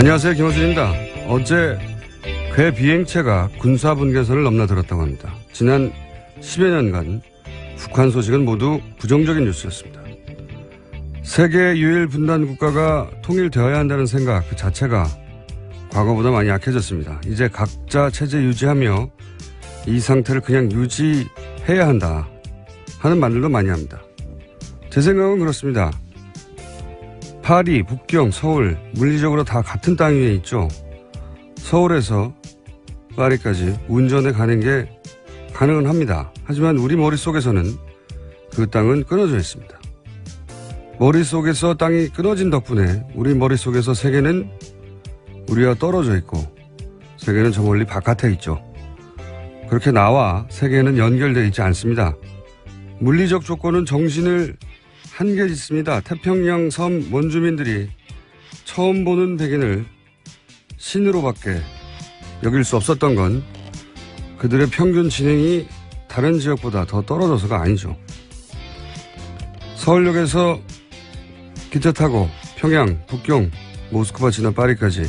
안녕하세요. 김호준입니다. 어제 괴 비행체가 군사분계선을 넘나들었다고 합니다. 지난 10여 년간 북한 소식은 모두 부정적인 뉴스였습니다. 세계 유일 분단 국가가 통일되어야 한다는 생각 그 자체가 과거보다 많이 약해졌습니다. 이제 각자 체제 유지하며 이 상태를 그냥 유지해야 한다 하는 말들도 많이 합니다. 제 생각은 그렇습니다. 파리, 북경, 서울 물리적으로 다 같은 땅 위에 있죠. 서울에서 파리까지 운전해 가는 게 가능은 합니다. 하지만 우리 머릿속에서는 그 땅은 끊어져 있습니다. 머릿속에서 땅이 끊어진 덕분에 우리 머릿속에서 세계는 우리와 떨어져 있고 세계는 저 멀리 바깥에 있죠. 그렇게 나와 세계는 연결되어 있지 않습니다. 물리적 조건은 정신을 한계 짓습니다. 태평양 섬 원주민들이 처음 보는 백인을 신으로밖에 여길 수 없었던 건 그들의 평균 지능이 다른 지역보다 더 떨어져서가 아니죠. 서울역에서 기차 타고 평양, 북경, 모스크바 지나 파리까지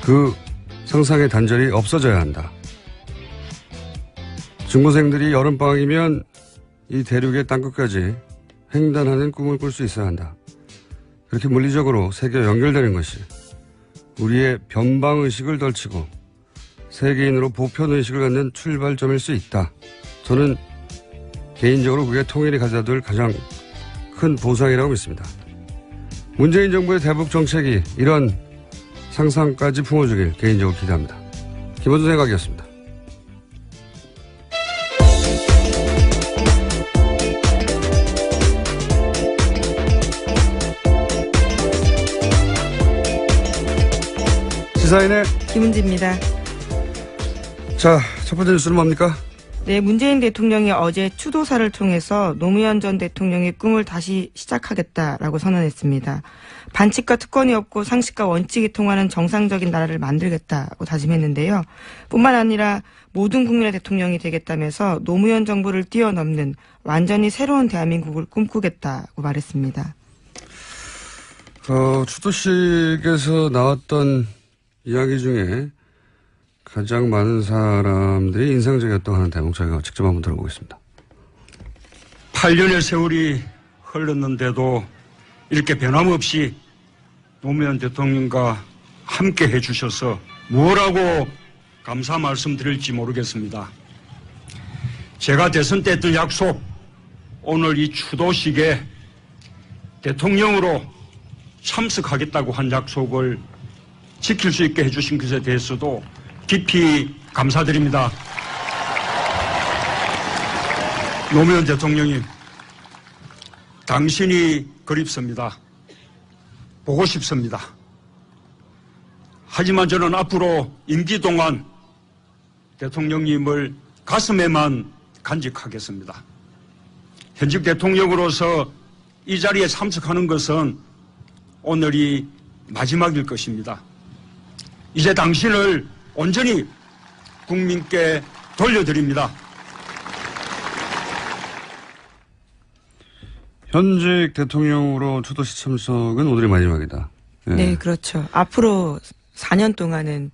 그 상상의 단절이 없어져야 한다. 중고생들이 여름방학이면 이 대륙의 땅끝까지 횡단하는 꿈을 꿀 수 있어야 한다. 그렇게 물리적으로 세계와 연결되는 것이 우리의 변방의식을 덜치고 세계인으로 보편의식을 갖는 출발점일 수 있다. 저는 개인적으로 그게 통일이 가져다 줄 가장 큰 보상이라고 믿습니다. 문재인 정부의 대북 정책이 이런 상상까지 품어주길 개인적으로 기대합니다. 김어준 생각이었습니다. 시사인의 김은지입니다. 자, 첫 번째 뉴스는 뭡니까? 네, 문재인 대통령이 어제 추도사를 통해서 노무현 전 대통령의 꿈을 다시 시작하겠다라고 선언했습니다. 반칙과 특권이 없고 상식과 원칙이 통하는 정상적인 나라를 만들겠다고 다짐했는데요. 뿐만 아니라 모든 국민의 대통령이 되겠다면서 노무현 정부를 뛰어넘는 완전히 새로운 대한민국을 꿈꾸겠다고 말했습니다. 추도식에서 나왔던 이야기 중에 가장 많은 사람들이 인상적이었다고 하는 대목 저희가 직접 한번 들어보겠습니다. 8년의 세월이 흘렀는데도 이렇게 변함없이 노무현 대통령과 함께 해주셔서 뭐라고 감사 말씀드릴지 모르겠습니다. 제가 대선 때 했던 약속, 오늘 이 추도식에 대통령으로 참석하겠다고 한 약속을 지킬 수 있게 해주신 것에 대해서도 깊이 감사드립니다. 노무현 대통령님, 당신이 그립습니다. 보고 싶습니다. 하지만 저는 앞으로 임기 동안 대통령님을 가슴에만 간직하겠습니다. 현직 대통령으로서 이 자리에 참석하는 것은 오늘이 마지막일 것입니다. 이제 당신을 온전히 국민께 돌려드립니다. 현직 대통령으로 추도식 참석은 오늘이 마지막이다. 네. 네, 그렇죠. 앞으로 4년 동안은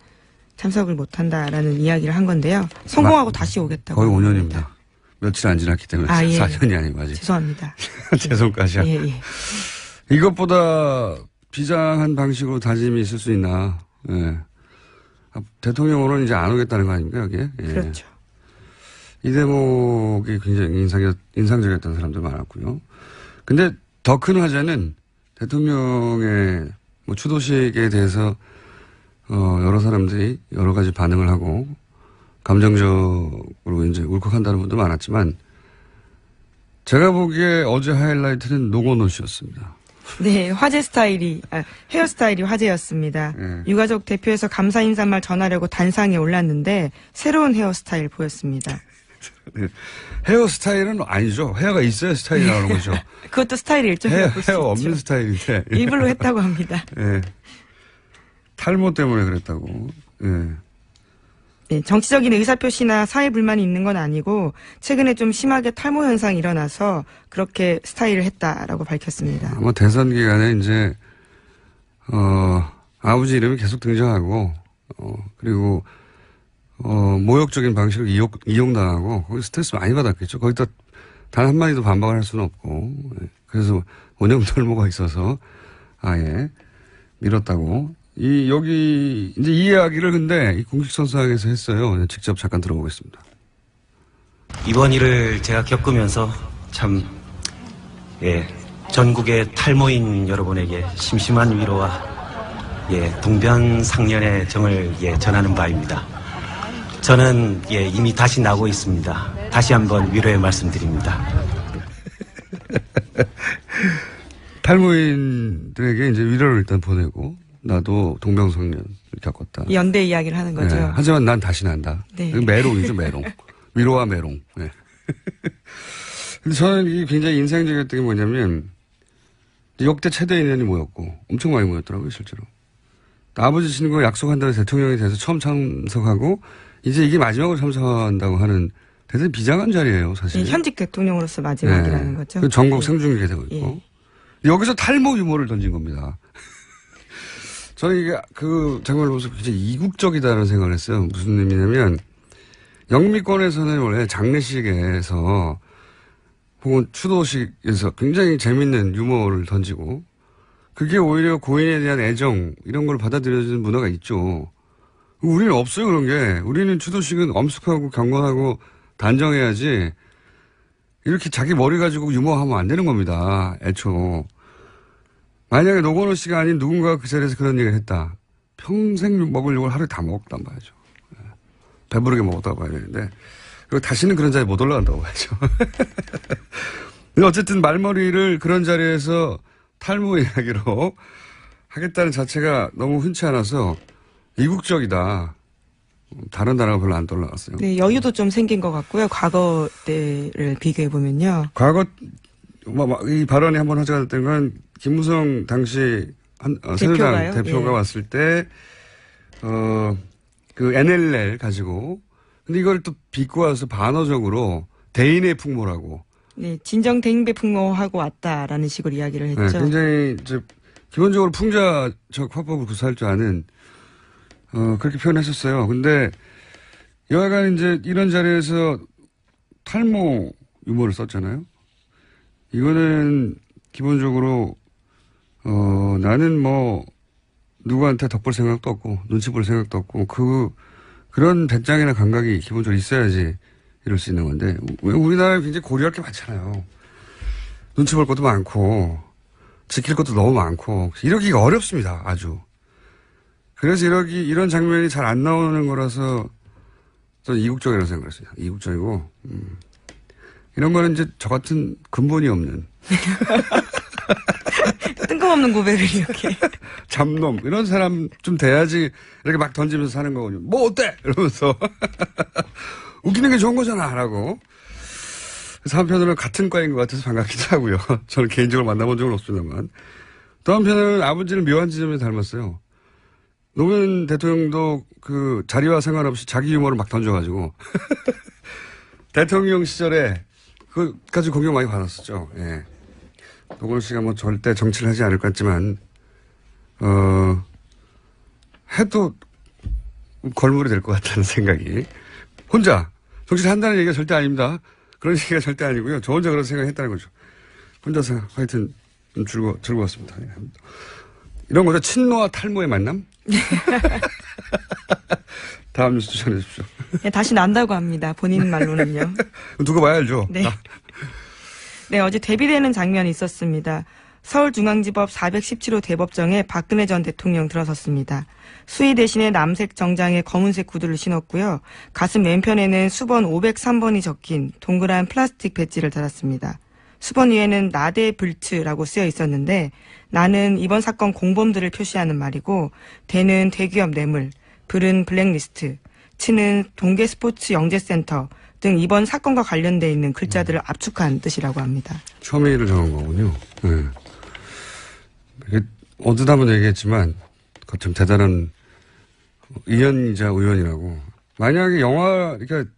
참석을 못한다라는 이야기를 한 건데요. 성공하고 다시 오겠다고. 거의 5년입니다. 며칠 안 지났기 때문에 4년이 아니고 아직. 죄송합니다. 제 손까지야. 예. 이것보다 비장한 방식으로 다짐이 있을 수 있나. 예. 대통령으로는 이제 안 오겠다는 거 아닙니까, 여기에? 예. 그렇죠. 이 대목이 굉장히 인상적이었던 사람도 많았고요. 근데 더 큰 화제는 대통령의 추도식에 대해서 여러 사람들이 여러 가지 반응을 하고 감정적으로 이제 울컥한다는 분도 많았지만 제가 보기에 어제 하이라이트는 노건호 씨였습니다. 네, 헤어스타일이 화제였습니다. 네. 유가족 대표에서 감사 인사말 전하려고 단상에 올랐는데 새로운 헤어스타일 보였습니다. 네. 헤어스타일은 아니죠. 헤어가 있어야 스타일이 나오는 거죠. 그것도 스타일이 일종의 헤어 없는 스타일인데. 일부러 했다고 합니다. 네. 탈모 때문에 그랬다고. 네. 네, 정치적인 의사표시나 사회 불만이 있는 건 아니고 최근에 좀 심하게 탈모 현상이 일어나서 그렇게 스타일을 했다라고 밝혔습니다. 아마 대선 기간에 이제 아버지 이름이 계속 등장하고, 그리고, 모욕적인 방식으로 이용당하고, 거기 스트레스 많이 받았겠죠. 거기다 단 한마디도 반박을 할 수는 없고, 그래서 원형털모가 있어서 아예 밀었다고. 여기, 이제 이 이야기를 근데 이 공식선상에서 했어요. 직접 잠깐 들어보겠습니다. 이번 일을 제가 겪으면서 참, 전국의 탈모인 여러분에게 심심한 위로와 동변상련의 정을 전하는 바입니다. 저는 이미 다시 나고 있습니다. 다시 한번 위로의 말씀드립니다. 탈모인들에게 이제 위로를 일단 보내고 나도 동병상련을 겪었다. 연대 이야기를 하는 거죠. 네, 하지만 난 다시 난다. 네. 메롱이죠, 메롱. 위로와 메롱. 네. 근데 저는 이게 굉장히 인상적이었던 게 뭐냐면 역대 최대 인원이 모였고 엄청 많이 모였더라고요, 실제로. 아버지 친구가 약속한다고 대통령이 돼서 처음 참석하고 이제 이게 마지막으로 참석한다고 하는 대단히 비장한 자리예요, 사실. 현직 대통령으로서 마지막이라는 거죠. 전국 생중계가 되고 있고. 여기서 탈모 유머를 던진 겁니다. 저는 이게 그 장면을 보면서 굉장히 이국적이다라는 생각을 했어요. 무슨 의미냐면 영미권에서는 원래 장례식에서 혹은 추도식에서 굉장히 재밌는 유머를 던지고 그게 오히려 고인에 대한 애정 이런 걸 받아들여지는 문화가 있죠. 우리는 없어요, 그런 게. 우리는 추도식은 엄숙하고 경건하고 단정해야지 이렇게 자기 머리 가지고 유머하면 안 되는 겁니다. 애초. 만약에 노건호 씨가 아닌 누군가가 그 자리에서 그런 얘기를 했다. 평생 먹을 욕을 하루에 다 먹었단 말이죠. 배부르게 먹었다고 봐야 되는데. 그리고 다시는 그런 자리에 못 올라간다고 봐야죠. 근데 어쨌든 말머리를 그런 자리에서 탈모 이야기로 하겠다는 자체가 너무 흔치 않아서 이국적이다. 다른 나라가 별로 안 떠올라왔어요. 네, 여유도 좀 생긴 것 같고요. 과거 때를 비교해보면요. 과거, 이 발언이 한번 화제가 됐던 건 김무성 당시 새누리당 대표가 왔을 때, 그 NLL 가지고 근데 이걸 또 빚고 와서 반어적으로 대인의 풍모라고. 네, 진정 대인배 풍모하고 왔다라는 식으로 이야기를 했죠. 네, 굉장히 이제 기본적으로 풍자적 화법을 구사할 줄 아는 그렇게 표현했었어요. 근데 여하간 이제 이런 자리에서 탈모 유머를 썼잖아요. 이거는 기본적으로 나는 뭐 누구한테 덕볼 생각도 없고 눈치 볼 생각도 없고 그런 배짱이나 감각이 기본적으로 있어야지 이럴 수 있는 건데 왜 우리나라에 굉장히 고려할 게 많잖아요. 눈치 볼 것도 많고 지킬 것도 너무 많고 이러기가 어렵습니다. 아주. 그래서 이런 장면이 잘 안 나오는 거라서 저는 이국적이라고 생각했어요. 이국적이고 이런 거는 이제 저 같은 근본이 없는 뜬금없는 고백을 이렇게 잡놈 이런 사람 좀 돼야지 이렇게 막 던지면서 사는 거거든요. 뭐 어때? 이러면서 웃기는 게 좋은 거잖아 라고. 그래서 한편으로는 같은 과인 것 같아서 반갑기도 하고요. 저는 개인적으로 만나본 적은 없습니다만. 또 한편으로는 아버지를 묘한 지점에 닮았어요. 노무현 대통령도 그 자리와 상관없이 자기 유머를 막 던져가지고 대통령 시절에 그까지 공격 많이 받았었죠. 예. 노건 씨가 뭐 절대 정치를 하지 않을 것 같지만 해도 걸물이 될 것 같다는 생각이. 혼자 정치를 한다는 얘기가 절대 아닙니다. 그런 얘기가 절대 아니고요. 저 혼자 그런 생각을 했다는 거죠. 혼자서 하여튼 좀 즐거웠습니다. 이런 거죠. 친노와 탈모의 만남? 다음 뉴스 전해 주십시오. 네, 다시 난다고 합니다. 본인 말로는요. 누가 봐야 알죠. 네. 네, 어제 대비되는 장면이 있었습니다. 서울중앙지법 417호 대법정에 박근혜 전 대통령 들어섰습니다. 수의 대신에 남색 정장에 검은색 구두를 신었고요. 가슴 왼편에는 수번 503번이 적힌 동그란 플라스틱 배지를 달았습니다. 수번 위에는 나대 불트라고 쓰여 있었는데 나는 이번 사건 공범들을 표시하는 말이고 대는 대기업 뇌물, 불은 블랙리스트, 치는 동계스포츠 영재센터 등 이번 사건과 관련돼 있는 글자들을 압축한 뜻이라고 합니다. 혐의를 정한 거군요. 네. 이게 어디다 한번 얘기했지만 참 대단한 의원이자 의원이라고. 만약에 영화 그러니까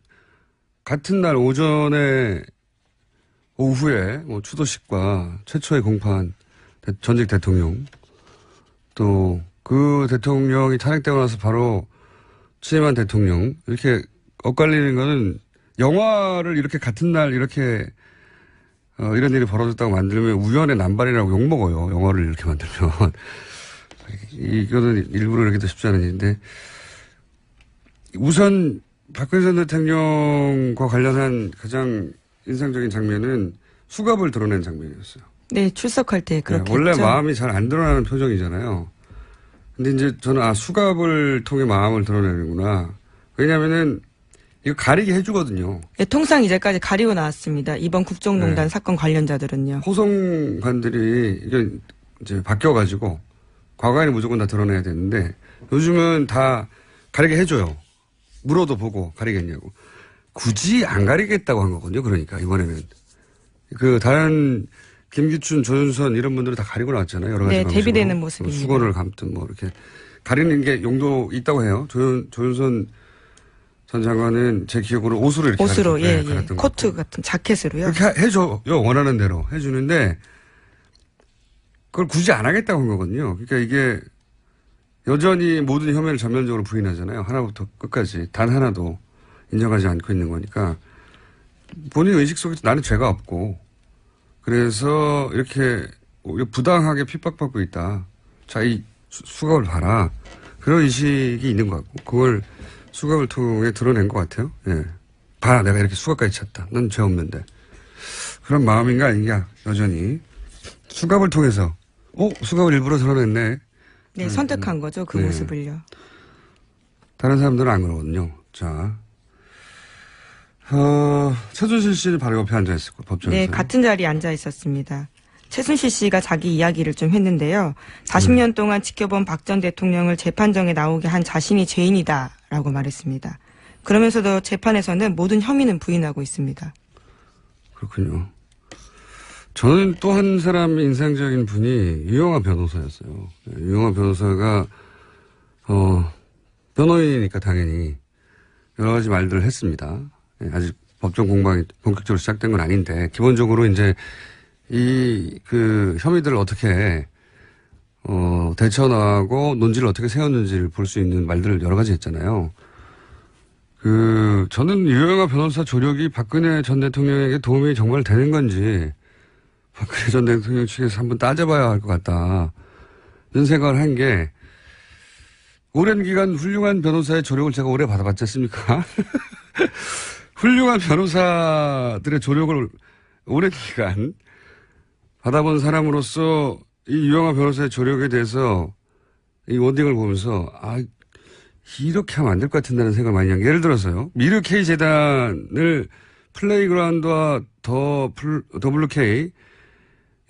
같은 날 오전에 오후에 뭐 추도식과 최초의 공판 전직 대통령 또 그 대통령이 탄핵되고 나서 바로 취임한 대통령 이렇게 엇갈리는 거는 영화를 이렇게 같은 날 이렇게 이런 일이 벌어졌다고 만들면 우연의 남발이라고 욕먹어요. 영화를 이렇게 만들면. 이거는 일부러 이렇게도 쉽지 않은 일인데 우선 박근혜 전 대통령과 관련한 가장 인상적인 장면은 수갑을 드러낸 장면이었어요. 네, 출석할 때 그렇게 네, 원래 했죠. 마음이 잘 안 드러나는 표정이잖아요. 근데 이제 저는 수갑을 통해 마음을 드러내는구나. 왜냐면은 이거 가리게 해주거든요. 네, 통상 이제까지 가리고 나왔습니다. 이번 국정농단 네. 사건 관련자들은요. 호송관들이 이게 이제 바뀌어가지고 과거에는 무조건 다 드러내야 되는데 요즘은 다 가리게 해줘요. 물어도 보고 가리겠냐고. 굳이 안 가리겠다고 한 거거든요. 그러니까 이번에는 다른 김기춘, 조윤선 이런 분들은 다 가리고 나왔잖아요. 여러 가지 네, 방식으로. 대비되는 모습입니다. 수건을 감든 뭐 이렇게 가리는 게 용도 있다고 해요. 조윤선 전 장관은 제 기억으로 옷으로 이렇게 옷으로 예. 가렸던 것 코트 같고. 같은 자켓으로요. 그렇게 해줘요. 원하는 대로 해주는데 그걸 굳이 안 하겠다고 한 거거든요. 그러니까 이게 여전히 모든 혐의를 전면적으로 부인하잖아요. 하나부터 끝까지 단 하나도 인정하지 않고 있는 거니까 본인 의식 속에서 나는 죄가 없고 그래서 이렇게 부당하게 핍박받고 있다. 자, 이 수갑을 봐라. 그런 의식이 있는 것 같고 그걸 수갑을 통해 드러낸 것 같아요. 예. 봐라, 내가 이렇게 수갑까지 찼다. 난 죄 없는데. 그런 마음인가 아닌가 여전히 수갑을 통해서 수갑을 일부러 드러냈네. 네, 선택한 거죠. 그 네. 모습을요. 다른 사람들은 안 그러거든요. 자, 최순실 씨는 바로 옆에 앉아 있었고 법정에서. 네, 같은 자리에 앉아 있었습니다. 최순실 씨가 자기 이야기를 좀 했는데요. 40년 동안 지켜본 박 전 대통령을 재판정에 나오게 한 자신이 죄인이다라고 말했습니다. 그러면서도 재판에서는 모든 혐의는 부인하고 있습니다. 그렇군요. 저는 또 한 사람 인상적인 분이 유영하 변호사였어요. 유영하 변호사가 변호인이니까 당연히 여러 가지 말들을 했습니다. 아직 법정 공방이 본격적으로 시작된 건 아닌데 기본적으로 이제 혐의들을 어떻게 대처나가고 논지를 어떻게 세웠는지를 볼 수 있는 말들을 여러 가지 했잖아요. 저는 유영하 변호사 조력이 박근혜 전 대통령에게 도움이 정말 되는 건지 박근혜 전 대통령 측에서 한번 따져봐야 할 것 같다. 이런 생각을 한 게 오랜 기간 훌륭한 변호사의 조력을 제가 오래 받아봤지 않습니까? 훌륭한 변호사들의 조력을 오랜 기간 받아본 사람으로서 이 유영하 변호사의 조력에 대해서 이 워딩을 보면서 이렇게 하면 안 될 것 같은다는 생각을 많이 한 게 예를 들어서요. 미르 K 재단을 플레이그라운드와 WK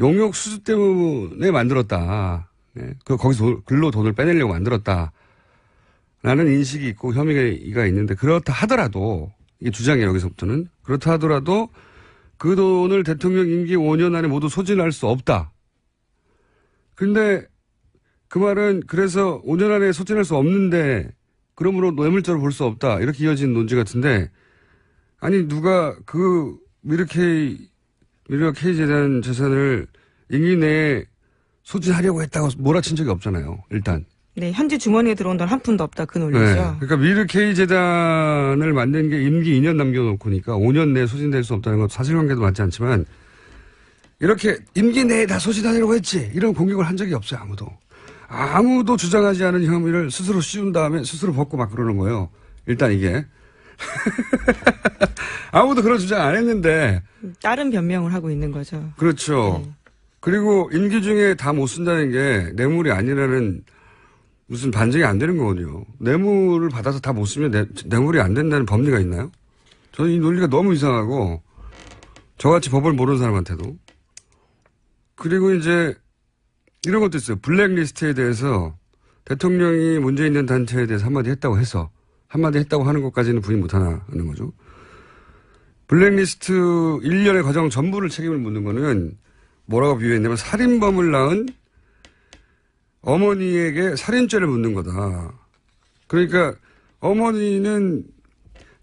용역 수수 때문에 만들었다. 네. 거기서 글로 돈을 빼내려고 만들었다. 라는 인식이 있고 혐의가 있는데 그렇다 하더라도 이게 주장이에요. 여기서부터는. 그렇다 하더라도 그 돈을 대통령 임기 5년 안에 모두 소진할 수 없다. 그런데 그 말은 그래서 5년 안에 소진할 수 없는데 그러므로 뇌물죄로 볼 수 없다. 이렇게 이어진 논지 같은데 아니 누가 미르 K 재단 재산을 임기 내에 소진하려고 했다고 몰아친 적이 없잖아요. 일단. 네, 현지 주머니에 들어온 돈 한 푼도 없다. 그 논리죠. 네, 그러니까 미르 K 재단을 만든 게 임기 2년 남겨놓고니까 5년 내에 소진될 수 없다는 건 사실관계도 맞지 않지만 이렇게 임기 내에 다 소진하려고 했지. 이런 공격을 한 적이 없어요. 아무도 주장하지 않은 혐의를 스스로 씌운 다음에 스스로 벗고 막 그러는 거예요. 일단 이게. 아무도 그런 주장 안 했는데. 다른 변명을 하고 있는 거죠. 그렇죠. 네. 그리고 임기 중에 다 못 쓴다는 게 뇌물이 아니라는 무슨 반증이 안 되는 거거든요. 뇌물을 받아서 다 못 쓰면 뇌물이 안 된다는 법리가 있나요? 저는 이 논리가 너무 이상하고 저같이 법을 모르는 사람한테도. 그리고 이제 이런 것도 있어요. 블랙리스트에 대해서 대통령이 문제 있는 단체에 대해서 한마디 했다고 해서 한마디 했다고 하는 것까지는 부인 못하는 거죠. 블랙리스트 1년의 과정 전부를 책임을 묻는 거는 뭐라고 비유했냐면 살인범을 낳은 어머니에게 살인죄를 묻는 거다. 그러니까 어머니는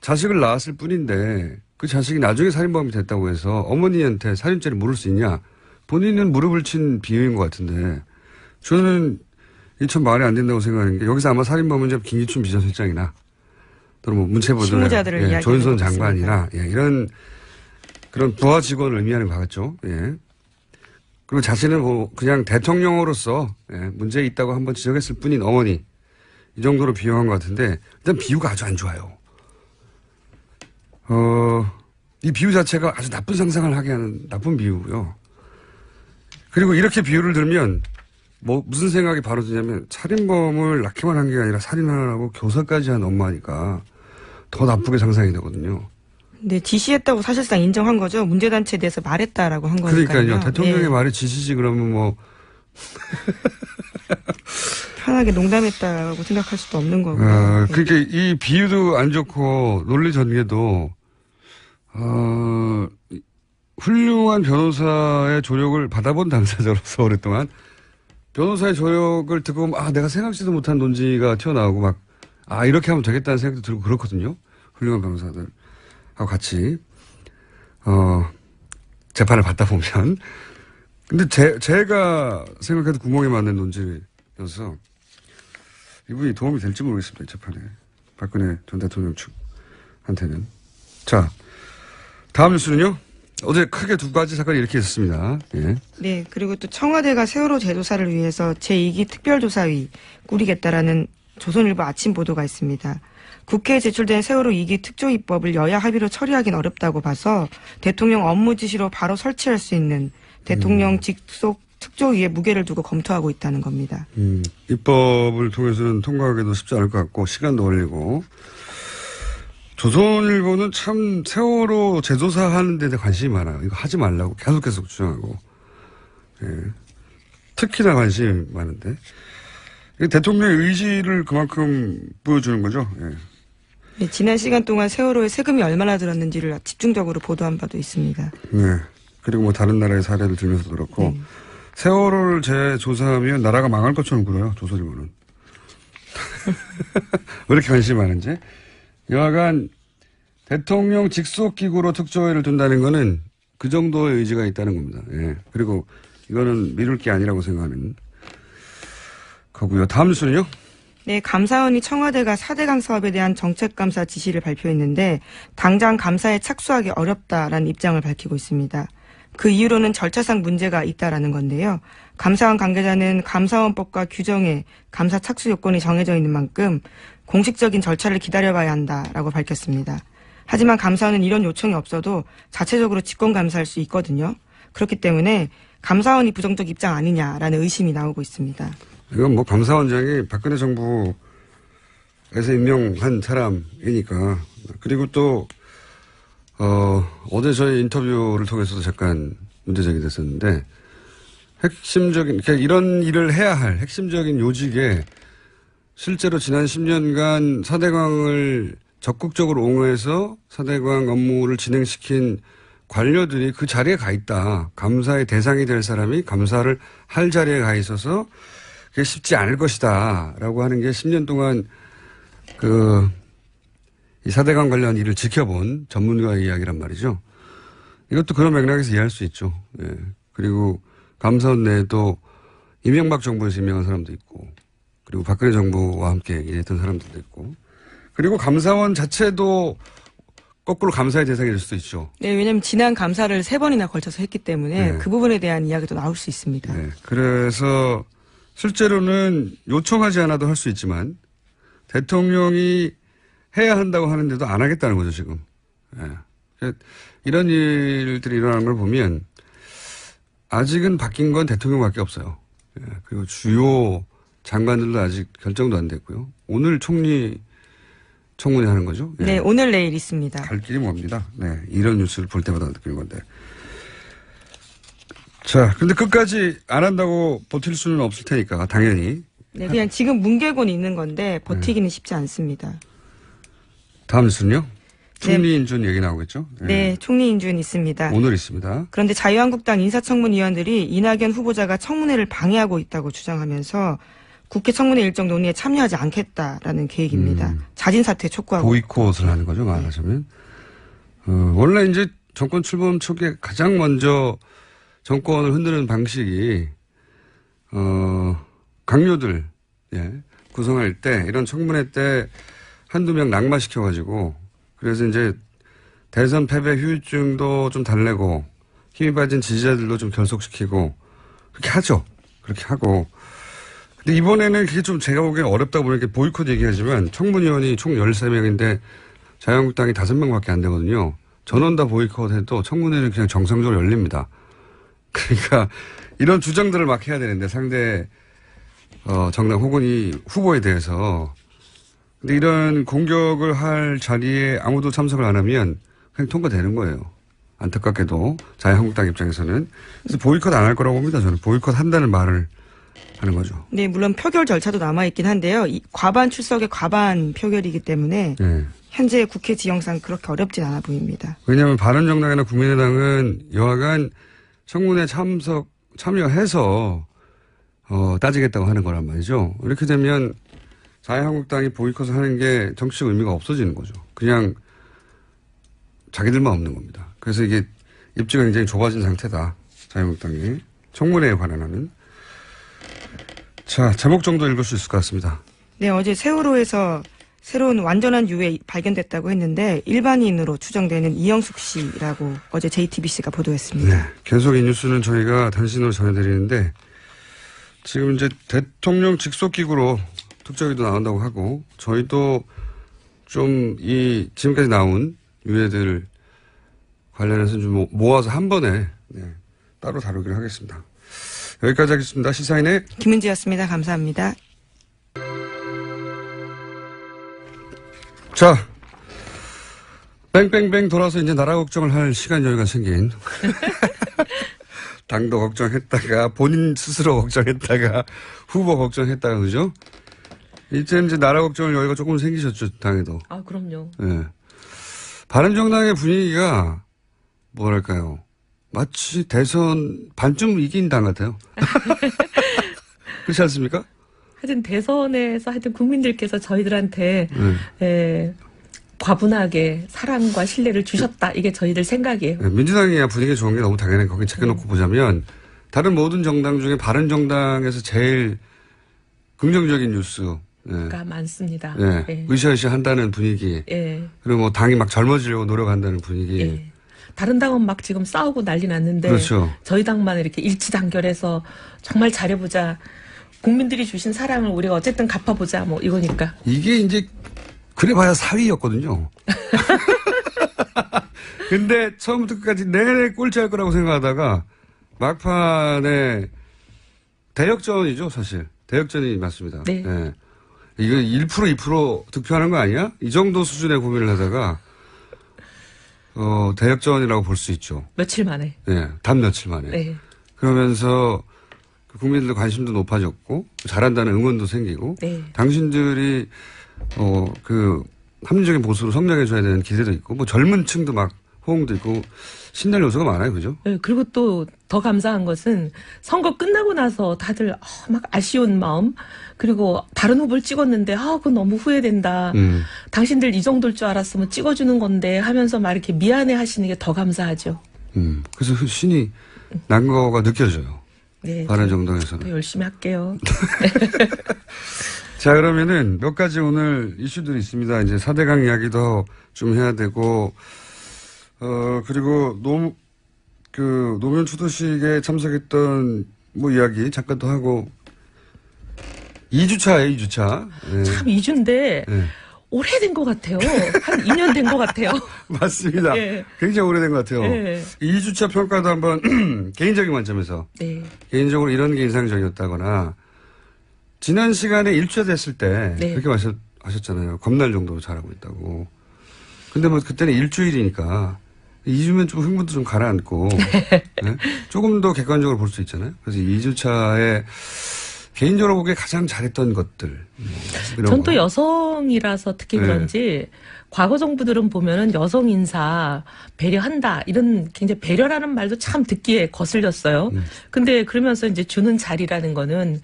자식을 낳았을 뿐인데 그 자식이 나중에 살인범이 됐다고 해서 어머니한테 살인죄를 물을 수 있냐. 본인은 무릎을 친 비유인 것 같은데 저는 이게 참 말이 안 된다고 생각하는 게 여기서 아마 살인범은 김기춘 비서실장이나 또는 뭐 문체부들 실무자들을 이야기하는 조윤선 것 같습니다. 장관이나 이런 그런 부하 직원을 의미하는 것 같죠. 예. 그리고 자신은 뭐 그냥 대통령으로서 문제 있다고 한번 지적했을 뿐인 어머니 이 정도로 비유한 것 같은데 일단 비유가 아주 안 좋아요. 이 비유 자체가 아주 나쁜 상상을 하게 하는 나쁜 비유고요. 그리고 이렇게 비유를 들면 뭐 무슨 생각이 바로 드냐면 살인범을 낳기만 한 게 아니라 살인하라고 교사까지 한 엄마니까 더 나쁘게 상상이 되거든요. 네, 지시했다고 사실상 인정한 거죠. 문제단체에 대해서 말했다라고 한 거니까요. 그러니까요. 대통령의 네. 말이 지시지 그러면 뭐 편하게 농담했다고 생각할 수도 없는 거고요. 네. 그러니까 이 비유도 안 좋고 논리 전개도 훌륭한 변호사의 조력을 받아본 당사자로서 오랫동안 변호사의 조력을 듣고 내가 생각지도 못한 논지가 튀어나오고 막 이렇게 하면 되겠다는 생각도 들고 그렇거든요. 훌륭한 변호사들하고 같이 재판을 받다 보면 근데 제가 생각해도 구멍이 많은 논지여서 이분이 도움이 될지 모르겠습니다. 이 재판에 박근혜 전 대통령 측한테는. 자, 다음 뉴스는요. 어제 크게 두 가지 사건이 이렇게 있었습니다. 예. 네, 그리고 또 청와대가 세월호 재조사를 위해서 제2기 특별조사위 꾸리겠다라는 조선일보 아침 보도가 있습니다. 국회에 제출된 세월호 2기 특조위법을 여야 합의로 처리하기는 어렵다고 봐서 대통령 업무 지시로 바로 설치할 수 있는 대통령 직속 특조위에 무게를 두고 검토하고 있다는 겁니다. 입법을 통해서는 통과하기도 쉽지 않을 것 같고 시간도 걸리고 조선일보는 참 세월호 재조사하는 데 관심이 많아요. 이거 하지 말라고 계속 주장하고 특히나 관심이 많은데 대통령의 의지를 그만큼 보여주는 거죠. 네, 지난 시간 동안 세월호에 세금이 얼마나 들었는지를 집중적으로 보도한 바도 있습니다. 네. 그리고 뭐 다른 나라의 사례를 들면서도 그렇고 세월호를 재조사하면 나라가 망할 것처럼 굴어요. 조선일보는. 왜 이렇게 관심이 많은지. 여하간 대통령 직속기구로 특조위를 둔다는 거는 그 정도의 의지가 있다는 겁니다. 예. 그리고 이거는 미룰 게 아니라고 생각하는 거고요. 다음 뉴스는요. 네, 감사원이 청와대가 4대강 사업에 대한 정책감사 지시를 발표했는데 당장 감사에 착수하기 어렵다라는 입장을 밝히고 있습니다. 그 이유로는 절차상 문제가 있다라는 건데요. 감사원 관계자는 감사원법과 규정에 감사 착수 요건이 정해져 있는 만큼 공식적인 절차를 기다려봐야 한다라고 밝혔습니다. 하지만 감사원은 이런 요청이 없어도 자체적으로 직권감사할 수 있거든요. 그렇기 때문에 감사원이 부정적 입장 아니냐라는 의심이 나오고 있습니다. 이건 뭐 감사원장이 박근혜 정부에서 임명한 사람이니까. 그리고 또 어제 저희 인터뷰를 통해서도 잠깐 문제제기 됐었는데 핵심적인 그러니까 이런 일을 해야 할 핵심적인 요직에 실제로 지난 10년간 4대강을 적극적으로 옹호해서 4대강 업무를 진행시킨 관료들이 그 자리에 가 있다. 감사의 대상이 될 사람이 감사를 할 자리에 가 있어서 그게 쉽지 않을 것이다. 라고 하는 게 10년 동안 이 4대강 관련 일을 지켜본 전문가의 이야기란 말이죠. 이것도 그런 맥락에서 이해할 수 있죠. 예. 그리고 감사원 내에도 이명박 정부에서 임명한 사람도 있고, 그리고 박근혜 정부와 함께 일했던 사람들도 있고, 그리고 감사원 자체도 거꾸로 감사의 대상이 될 수도 있죠. 네, 왜냐하면 지난 감사를 3번이나 걸쳐서 했기 때문에 그 부분에 대한 이야기도 나올 수 있습니다. 네. 그래서 실제로는 요청하지 않아도 할 수 있지만 대통령이 해야 한다고 하는데도 안 하겠다는 거죠, 지금. 예. 이런 일들이 일어나는 걸 보면 아직은 바뀐 건 대통령밖에 없어요. 예. 그리고 주요 장관들도 아직 결정도 안 됐고요. 오늘 총리 청문회 하는 거죠? 예. 네, 오늘 내일 있습니다. 갈 길이 멉니다. 네. 이런 뉴스를 볼 때마다 느끼는 건데. 자, 근데 끝까지 안 한다고 버틸 수는 없을 테니까, 당연히. 네, 그냥 지금 뭉개고는 있는 건데 버티기는 쉽지 않습니다. 다음 뉴스는요? 총리 인준 얘기 나오겠죠? 네, 총리 인준 있습니다. 오늘 있습니다. 그런데 자유한국당 인사청문위원들이 이낙연 후보자가 청문회를 방해하고 있다고 주장하면서 국회 청문회 일정 논의에 참여하지 않겠다라는 계획입니다. 자진 사퇴 촉구하고. 보이콧을 하는 거죠, 말하자면. 원래 이제 정권 출범 초기에 가장 먼저 정권을 흔드는 방식이, 강요들, 예, 구성할 때 이런 청문회 때 한두 명 낙마시켜가지고 그래서 이제 대선 패배 후유증도 좀 달래고 힘이 빠진 지지자들도 좀 결속시키고 그렇게 하죠. 그렇게 하고. 근데 이번에는 그게 좀 제가 보기엔 어렵다 보니까 보이콧 얘기하지만 청문위원이 총 13명인데 자유한국당이 5명밖에 안 되거든요. 전원 다 보이콧 해도 청문회는 그냥 정상적으로 열립니다. 그러니까 이런 주장들을 막 해야 되는데 상대 정당 혹은 이 후보에 대해서. 근데 이런 공격을 할 자리에 아무도 참석을 안 하면 그냥 통과되는 거예요. 안타깝게도 자유한국당 입장에서는. 그래서 보이콧 안 할 거라고 봅니다. 저는 보이콧 한다는 말을 하는 거죠. 네, 물론 표결 절차도 남아있긴 한데요. 이 과반 출석의 과반 표결이기 때문에 네. 현재 국회 지형상 그렇게 어렵진 않아 보입니다. 왜냐하면 바른정당이나 국민의당은 여하간 청문회 참여해서 따지겠다고 하는 거란 말이죠. 이렇게 되면 자유한국당이 보이콧을 하는 게 정치적 의미가 없어지는 거죠. 그냥 자기들만 없는 겁니다. 그래서 이게 입지가 굉장히 좁아진 상태다. 자유한국당이. 청문회에 관한하는. 자, 제목 정도 읽을 수 있을 것 같습니다. 네, 어제 세월호에서 새로운 완전한 유해 발견됐다고 했는데 일반인으로 추정되는 이영숙 씨라고 어제 JTBC가 보도했습니다. 네. 계속 이 뉴스는 저희가 단신으로 전해드리는데 지금 이제 대통령 직속기구로 특조위도 나온다고 하고 저희도 좀 지금까지 나온 유해들 관련해서 좀 모아서 한 번에 따로 다루기로 하겠습니다. 여기까지 하겠습니다. 시사인의 김은지였습니다. 감사합니다. 자, 뺑뺑뺑 돌아서 이제 나라 걱정을 할 시간 여유가 생긴. 당도 걱정했다가 본인 스스로 걱정했다가 후보 걱정했다가 그죠? 이제 나라 걱정을 여유가 조금 생기셨죠, 당에도. 아, 그럼요. 예. 바른정당의 분위기가 뭐랄까요? 마치 대선 반쯤 이긴 당 같아요. 그렇지 않습니까? 하여튼 대선에서 하여튼 국민들께서 저희들한테 과분하게 사랑과 신뢰를 주셨다. 이게 저희들 생각이에요. 네, 민주당이 분위기 좋은 게 너무 당연해. 거기 제껴놓고 보자면 다른 모든 정당 중에 바른정당에서 제일 긍정적인 뉴스가 많습니다. 네. 예. 으쌰으쌰 한다는 분위기. 예. 그리고 뭐 당이 막 젊어지려고 노력한다는 분위기. 예. 다른 당은 막 지금 싸우고 난리 났는데 그렇죠. 저희 당만 이렇게 일치단결해서 정말 잘해보자. 국민들이 주신 사랑을 우리가 어쨌든 갚아보자. 뭐 이거니까. 이게 이제 그래봐야 사위였거든요. 근데 처음부터 끝까지 내내 꼴찌할 거라고 생각하다가 막판에 대역전이죠, 사실. 대역전이 맞습니다. 네. 네. 이거 1% 2% 득표하는 거 아니야? 이 정도 수준의 고민을 하다가 대역전이라고 볼 수 있죠. 며칠 만에. 네, 단 며칠 만에. 네. 그러면서 국민들의 관심도 높아졌고 잘한다는 응원도 생기고 네. 당신들이 합리적인 보수로 성장해줘야 되는 기대도 있고 뭐 젊은 층도 막 호응도 있고 신날 요소가 많아요, 그죠? 네, 그리고 또 더 감사한 것은 선거 끝나고 나서 다들 막 아쉬운 마음 그리고 다른 후보를 찍었는데 그건 너무 후회된다. 당신들 이 정도일 줄 알았으면 찍어주는 건데 하면서 막 이렇게 미안해 하시는 게 더 감사하죠. 그래서 신이 난 거가 느껴져요. 네, 바른정당에서는. 더 열심히 할게요. 자, 그러면은 몇 가지 오늘 이슈들이 있습니다. 이제 4대강 이야기도 좀 해야 되고, 그리고 노무현 추도식에 참석했던 뭐 이야기 잠깐 더 하고, 2주차예요, 2주차. 네. 참 2주인데 네. 오래된 것 같아요. 한 2년 된 것 같아요. 맞습니다. 네. 굉장히 오래된 것 같아요. 네. 2주차 평가도 한번 개인적인 관점에서. 네. 개인적으로 이런 게 인상적이었다거나, 지난 시간에 1주차 됐을 때 네. 그렇게 하셨잖아요. 겁날 정도로 잘하고 있다고. 근데 뭐 그때는 일주일이니까 2주면 좀 흥분도 좀 가라앉고 네? 조금 더 객관적으로 볼 수 있잖아요. 그래서 2주차에 개인적으로 보기에 가장 잘했던 것들. 전 또 여성이라서 특히 네. 그런지 과거 정부들은 보면은 여성 인사 배려한다 이런 굉장히 배려라는 말도 참 듣기에 거슬렸어요. 근데 그러면서 이제 주는 자리라는 거는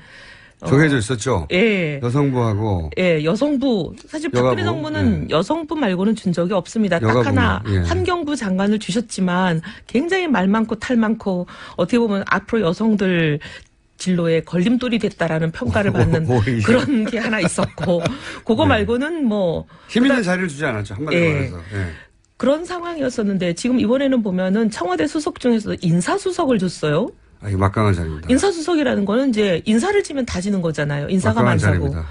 정해져 있었죠. 예. 여성부하고. 예, 여성부. 사실 박근혜 여가부, 정부는 여성부 말고는 준 적이 없습니다. 딱 여가부는, 하나 예. 환경부 장관을 주셨지만 굉장히 말 많고 탈 많고 어떻게 보면 앞으로 여성들 진로에 걸림돌이 됐다라는 평가를 받는 오히려. 그런 게 하나 있었고 그거 네. 말고는 뭐 힘 있는 자리를 주지 않았죠. 한마디로 예. 말해서. 예. 그런 상황이었었는데 지금 이번에는 보면은 청와대 수석 중에서도 인사수석을 줬어요. 아, 이거 막강한 자리입니다. 인사수석이라는 거는 이제 인사를 지면 다 지는 거잖아요. 인사가 막강한 많다고. 자리입니다.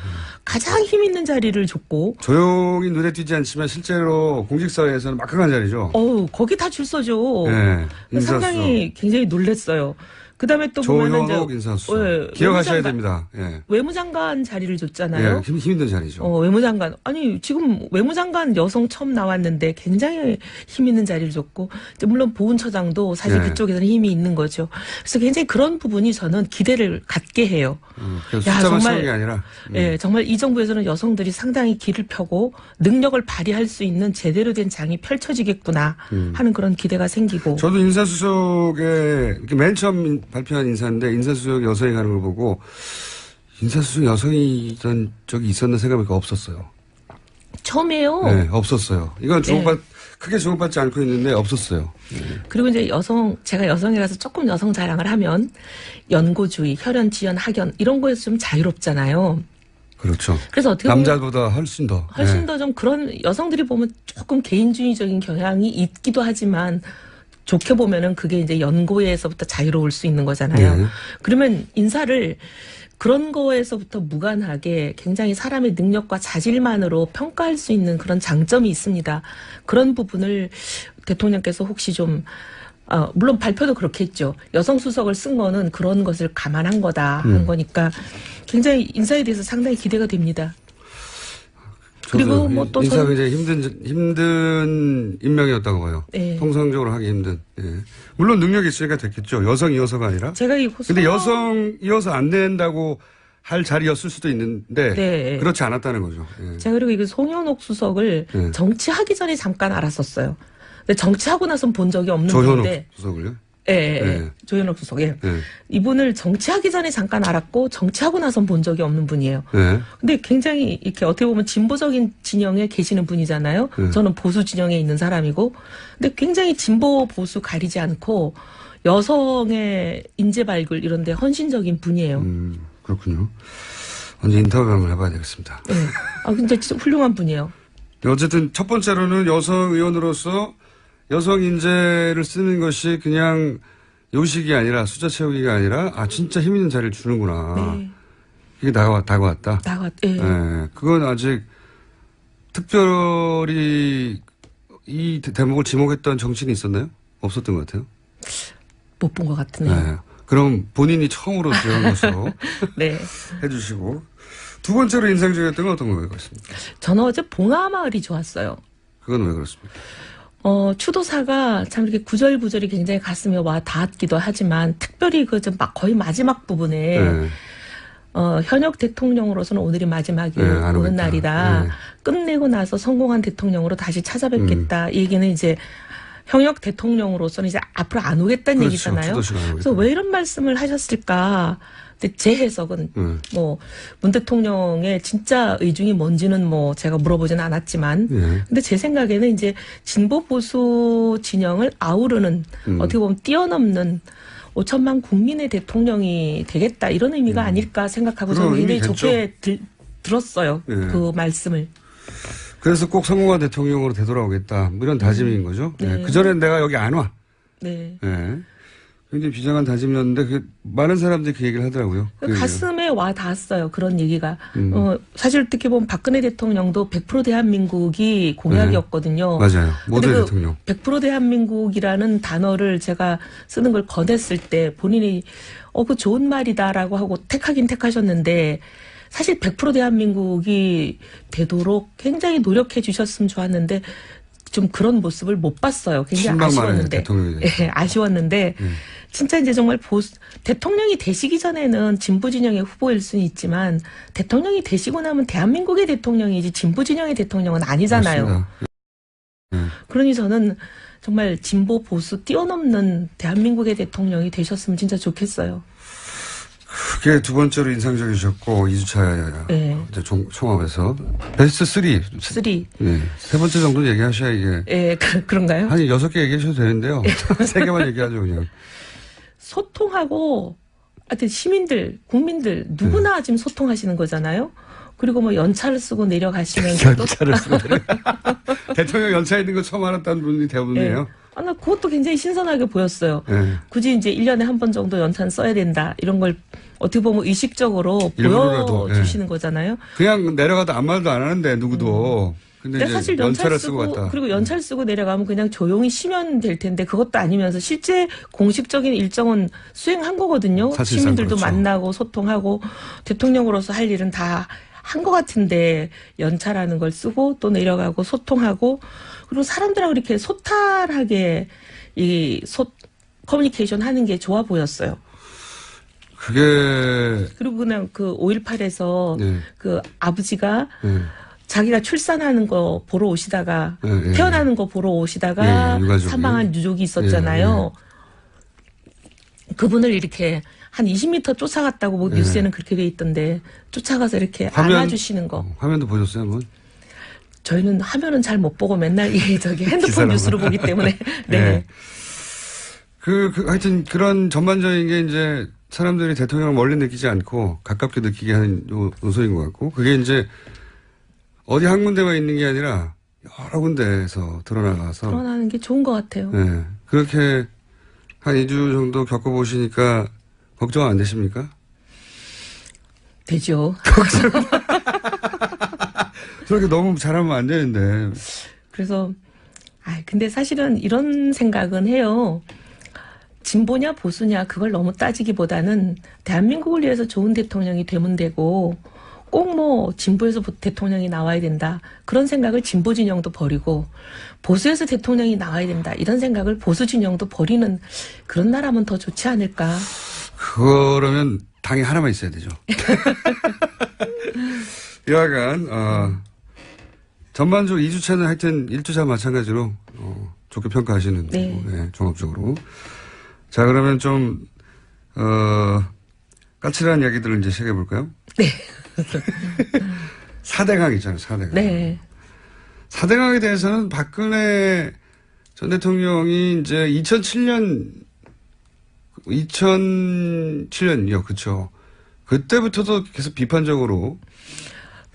가장 힘 있는 자리를 줬고 조용히 눈에 띄지 않지만 실제로 공직사회에서는 막강한 자리죠. 거기 다 줄 서죠. 예. 인사수석. 상당히 굉장히 놀랬어요. 그다음에 또 보면은 조현옥 인사수석. 예, 기억하셔야 외무장관- 됩니다. 예. 외무장관 자리를 줬잖아요. 예, 힘 있는 자리죠. 외무장관. 아니, 지금 외무장관 여성 처음 나왔는데 굉장히 힘 있는 자리를 줬고, 이제 물론 보훈처장도 사실 네. 그쪽에서는 힘이 있는 거죠. 그래서 굉장히 그런 부분이 저는 기대를 갖게 해요. 그래서 야, 숫자만 정말- 채운 게 아니라. 예, 정말 이 정부에서는 여성들이 상당히 길을 펴고 능력을 발휘할 수 있는 제대로 된 장이 펼쳐지겠구나 하는 그런 기대가 생기고. 저도 인사수석에 이렇게 맨 처음 발표한 인사인데 인사수석 여성이 가는 걸 보고 인사수석 여성이 이런 적이 있었나 생각해보니까 없었어요. 처음이에요. 네, 없었어요. 이건 네. 크게 주목받지 않고 있는데 없었어요. 그리고 이제 제가 여성이라서 조금 여성 자랑을 하면 연고주의, 혈연, 지연, 학연 이런 거에서 좀 자유롭잖아요. 그렇죠. 그래서 어떻게 보면 남자보다 훨씬 더. 훨씬 네. 더 좀 그런 여성들이 보면 조금 개인주의적인 경향이 있기도 하지만 좋게 보면은 그게 이제 연고에서부터 자유로울 수 있는 거잖아요. 네. 그러면 인사를 그런 거에서부터 무관하게 굉장히 사람의 능력과 자질만으로 평가할 수 있는 그런 장점이 있습니다. 그런 부분을 대통령께서 혹시 좀 물론 발표도 그렇게 했죠. 여성 수석을 쓴 거는 그런 것을 감안한 거다 한 거니까 굉장히 인사에 대해서 상당히 기대가 됩니다. 그리고 뭐 또 인사가 굉장히 힘든 임명이었다고 봐요. 네. 통상적으로 하기 힘든. 예. 물론 능력이 있으니까 됐겠죠. 여성이어서가 아니라. 제가 이 근데 여성이어서 안 된다고 할 자리였을 수도 있는데 네. 그렇지 않았다는 거죠. 예. 제가 그리고 이거 송현옥 수석을 네. 정치하기 전에 잠깐 알았었어요. 근데 정치하고 나선 본 적이 없는 조현옥 분인데, 수석을요? 예. 조현옥 수석, 예. 예. 이분을 정치하기 전에 잠깐 알았고 정치하고 나선 본 적이 없는 분이에요. 예. 근데 굉장히 이렇게 어떻게 보면 진보적인 진영에 계시는 분이잖아요. 네. 저는 보수 진영에 있는 사람이고, 근데 굉장히 진보 보수 가리지 않고 여성의 인재 발굴 이런데 헌신적인 분이에요. 그렇군요. 언제 인터뷰 한번 해봐야 되겠습니다. 예. 근데 진짜 훌륭한 분이에요. 어쨌든 첫 번째로는 여성 의원으로서 여성 인재를 쓰는 것이 그냥 요식이 아니라 숫자 채우기가 아니라 진짜 힘 있는 자리를 주는구나. 네. 이게 다가왔다. 예. 예. 그건 아직 특별히 이 대목을 지목했던 정치인이 있었나요? 없었던 것 같아요. 못 본 것 같으네요. 네. 그럼 본인이 처음으로 지은 것으로 네. 해주시고 두 번째로 인상적이었던 건 어떤 거예요? 그렇습니까? 저는 어제 봉하마을이 좋았어요. 그건 왜 그렇습니까? 추도사가 참 이렇게 구절구절이 굉장히 가슴에 와 닿았기도 하지만 특별히 그 좀 거의 마지막 부분에 네. 현역 대통령으로서는 오늘이 마지막이 네, 안 오는 오겠다. 날이다. 네. 끝내고 나서 성공한 대통령으로 다시 찾아뵙겠다. 이 얘기는 이제 현역 대통령으로서는 이제 앞으로 안 오겠다는 그렇죠. 얘기잖아요. 추도식은 안 그래서 오겠다. 왜 이런 말씀을 하셨을까? 근데 제 해석은 문 대통령의 진짜 의중이 뭔지는 제가 물어보지는 않았지만 예. 근데 제 생각에는 이제 진보 보수 진영을 아우르는 어떻게 보면 뛰어넘는 5천만 국민의 대통령이 되겠다 이런 의미가 아닐까 생각하고 저는 그런 굉장히 의미겠죠. 좋게 들었어요. 예. 그 말씀을. 그래서 꼭 성공한 대통령으로 되돌아오겠다. 뭐 이런 다짐인 거죠. 네. 그전엔 내가 여기 안 와. 네. 예. 굉장히 비장한 다짐이었는데 많은 사람들이 그 얘기를 하더라고요. 그 얘기를. 가슴에 와 닿았어요. 그런 얘기가. 사실 어떻게 보면 박근혜 대통령도 100% 대한민국이 공약이었거든요. 맞아요. 모든 근데 대통령. 100% 대한민국이라는 단어를 제가 쓰는 걸 권했을 때 본인이 그 좋은 말이다라고 하고 택하긴 택하셨는데 사실 100% 대한민국이 되도록 굉장히 노력해 주셨으면 좋았는데 좀 그런 모습을 못 봤어요. 굉장히 신방만의 아쉬웠는데. 대통령이 됐죠. 예, 아쉬웠는데 진짜 이제 정말 대통령이 되시기 전에는 진보 진영의 후보일 수는 있지만 대통령이 되시고 나면 대한민국의 대통령이지 진보 진영의 대통령은 아니잖아요. 맞습니다. 그러니 저는 정말 진보 보수 뛰어넘는 대한민국의 대통령이 되셨으면 진짜 좋겠어요. 그게 두 번째로 인상적이셨고 2주차 네. 이제 총합에서 베스트 3. 예. 세 번째 정도 얘기하셔야 이게 예, 그런가요? 한 6개 얘기하셔도 되는데요. 3개만 얘기하죠 그냥. 소통하고 하여튼 시민들, 국민들 누구나 지금 소통하시는 거잖아요. 그리고 뭐 연차를 쓰고 내려가시면서도 연차를 쓰고 대통령 연차 있는 거 처음 알았다는 분이 대부분이에요. 네. 나 그것도 굉장히 신선하게 보였어요. 네. 굳이 이제 1년에 한 번 정도 연차는 써야 된다. 이런 걸 어떻게 보면 의식적으로 일부러라도, 보여주시는 거잖아요. 그냥 내려가도 아무 말도 안 하는데 누구도. 근데 이제 사실 연차를 쓰고 갔다. 그리고 연차를 쓰고 내려가면 그냥 조용히 쉬면 될 텐데 그것도 아니면서 실제 공식적인 일정은 수행한 거거든요. 사실상 시민들도 그렇죠. 만나고 소통하고 대통령으로서 할 일은 다 한 것 같은데 연차라는 걸 쓰고 또 내려가고 소통하고 그리고 사람들하고 이렇게 소탈하게 커뮤니케이션 하는 게 좋아 보였어요. 그게 그리고 그냥 그 5.18에서 네. 그 아버지가 네. 자기가 출산하는 거 보러 오시다가 네, 태어나는 거 보러 오시다가 유가족이. 사망한 유족이 있었잖아요. 그분을 이렇게 한 20m 쫓아갔다고 뭐 뉴스에는 그렇게 돼 있던데 쫓아가서 이렇게 안아주시는 거. 화면도 보셨어요, 한번? 저희는 화면은 잘 못 보고 맨날 핸드폰 기사로만. 뉴스로 보기 때문에. 네. 하여튼 그런 전반적인 게 이제 사람들이 대통령을 멀리 느끼지 않고 가깝게 느끼게 하는 요소인 것 같고 그게 이제 어디 한 군데만 있는 게 아니라 여러 군데에서 드러나가서 드러나는 게 좋은 것 같아요. 네. 그렇게 한 2주 정도 겪어보시니까 걱정 안 되십니까? 되죠. 저렇게 너무 잘하면 안 되는데. 그래서 근데 사실은 이런 생각은 해요. 진보냐 보수냐 그걸 너무 따지기보다는 대한민국을 위해서 좋은 대통령이 되면 되고 꼭 뭐 진보에서 대통령이 나와야 된다. 그런 생각을 진보 진영도 버리고 보수에서 대통령이 나와야 된다. 이런 생각을 보수 진영도 버리는 그런 나라면 더 좋지 않을까. 그러면 당이 하나만 있어야 되죠. 여하간 전반적으로 2주차는 하여튼 1주차 마찬가지로 좋게 평가하시는 네. 거고, 네, 종합적으로. 자, 그러면 좀 까칠한 이야기들을 이제 시작해 볼까요? 네. 4대강 있잖아요. 4대강. 네. 4대강에 대해서는 박근혜 전 대통령이 이제 2007년이요. 그렇죠. 그때부터도 계속 비판적으로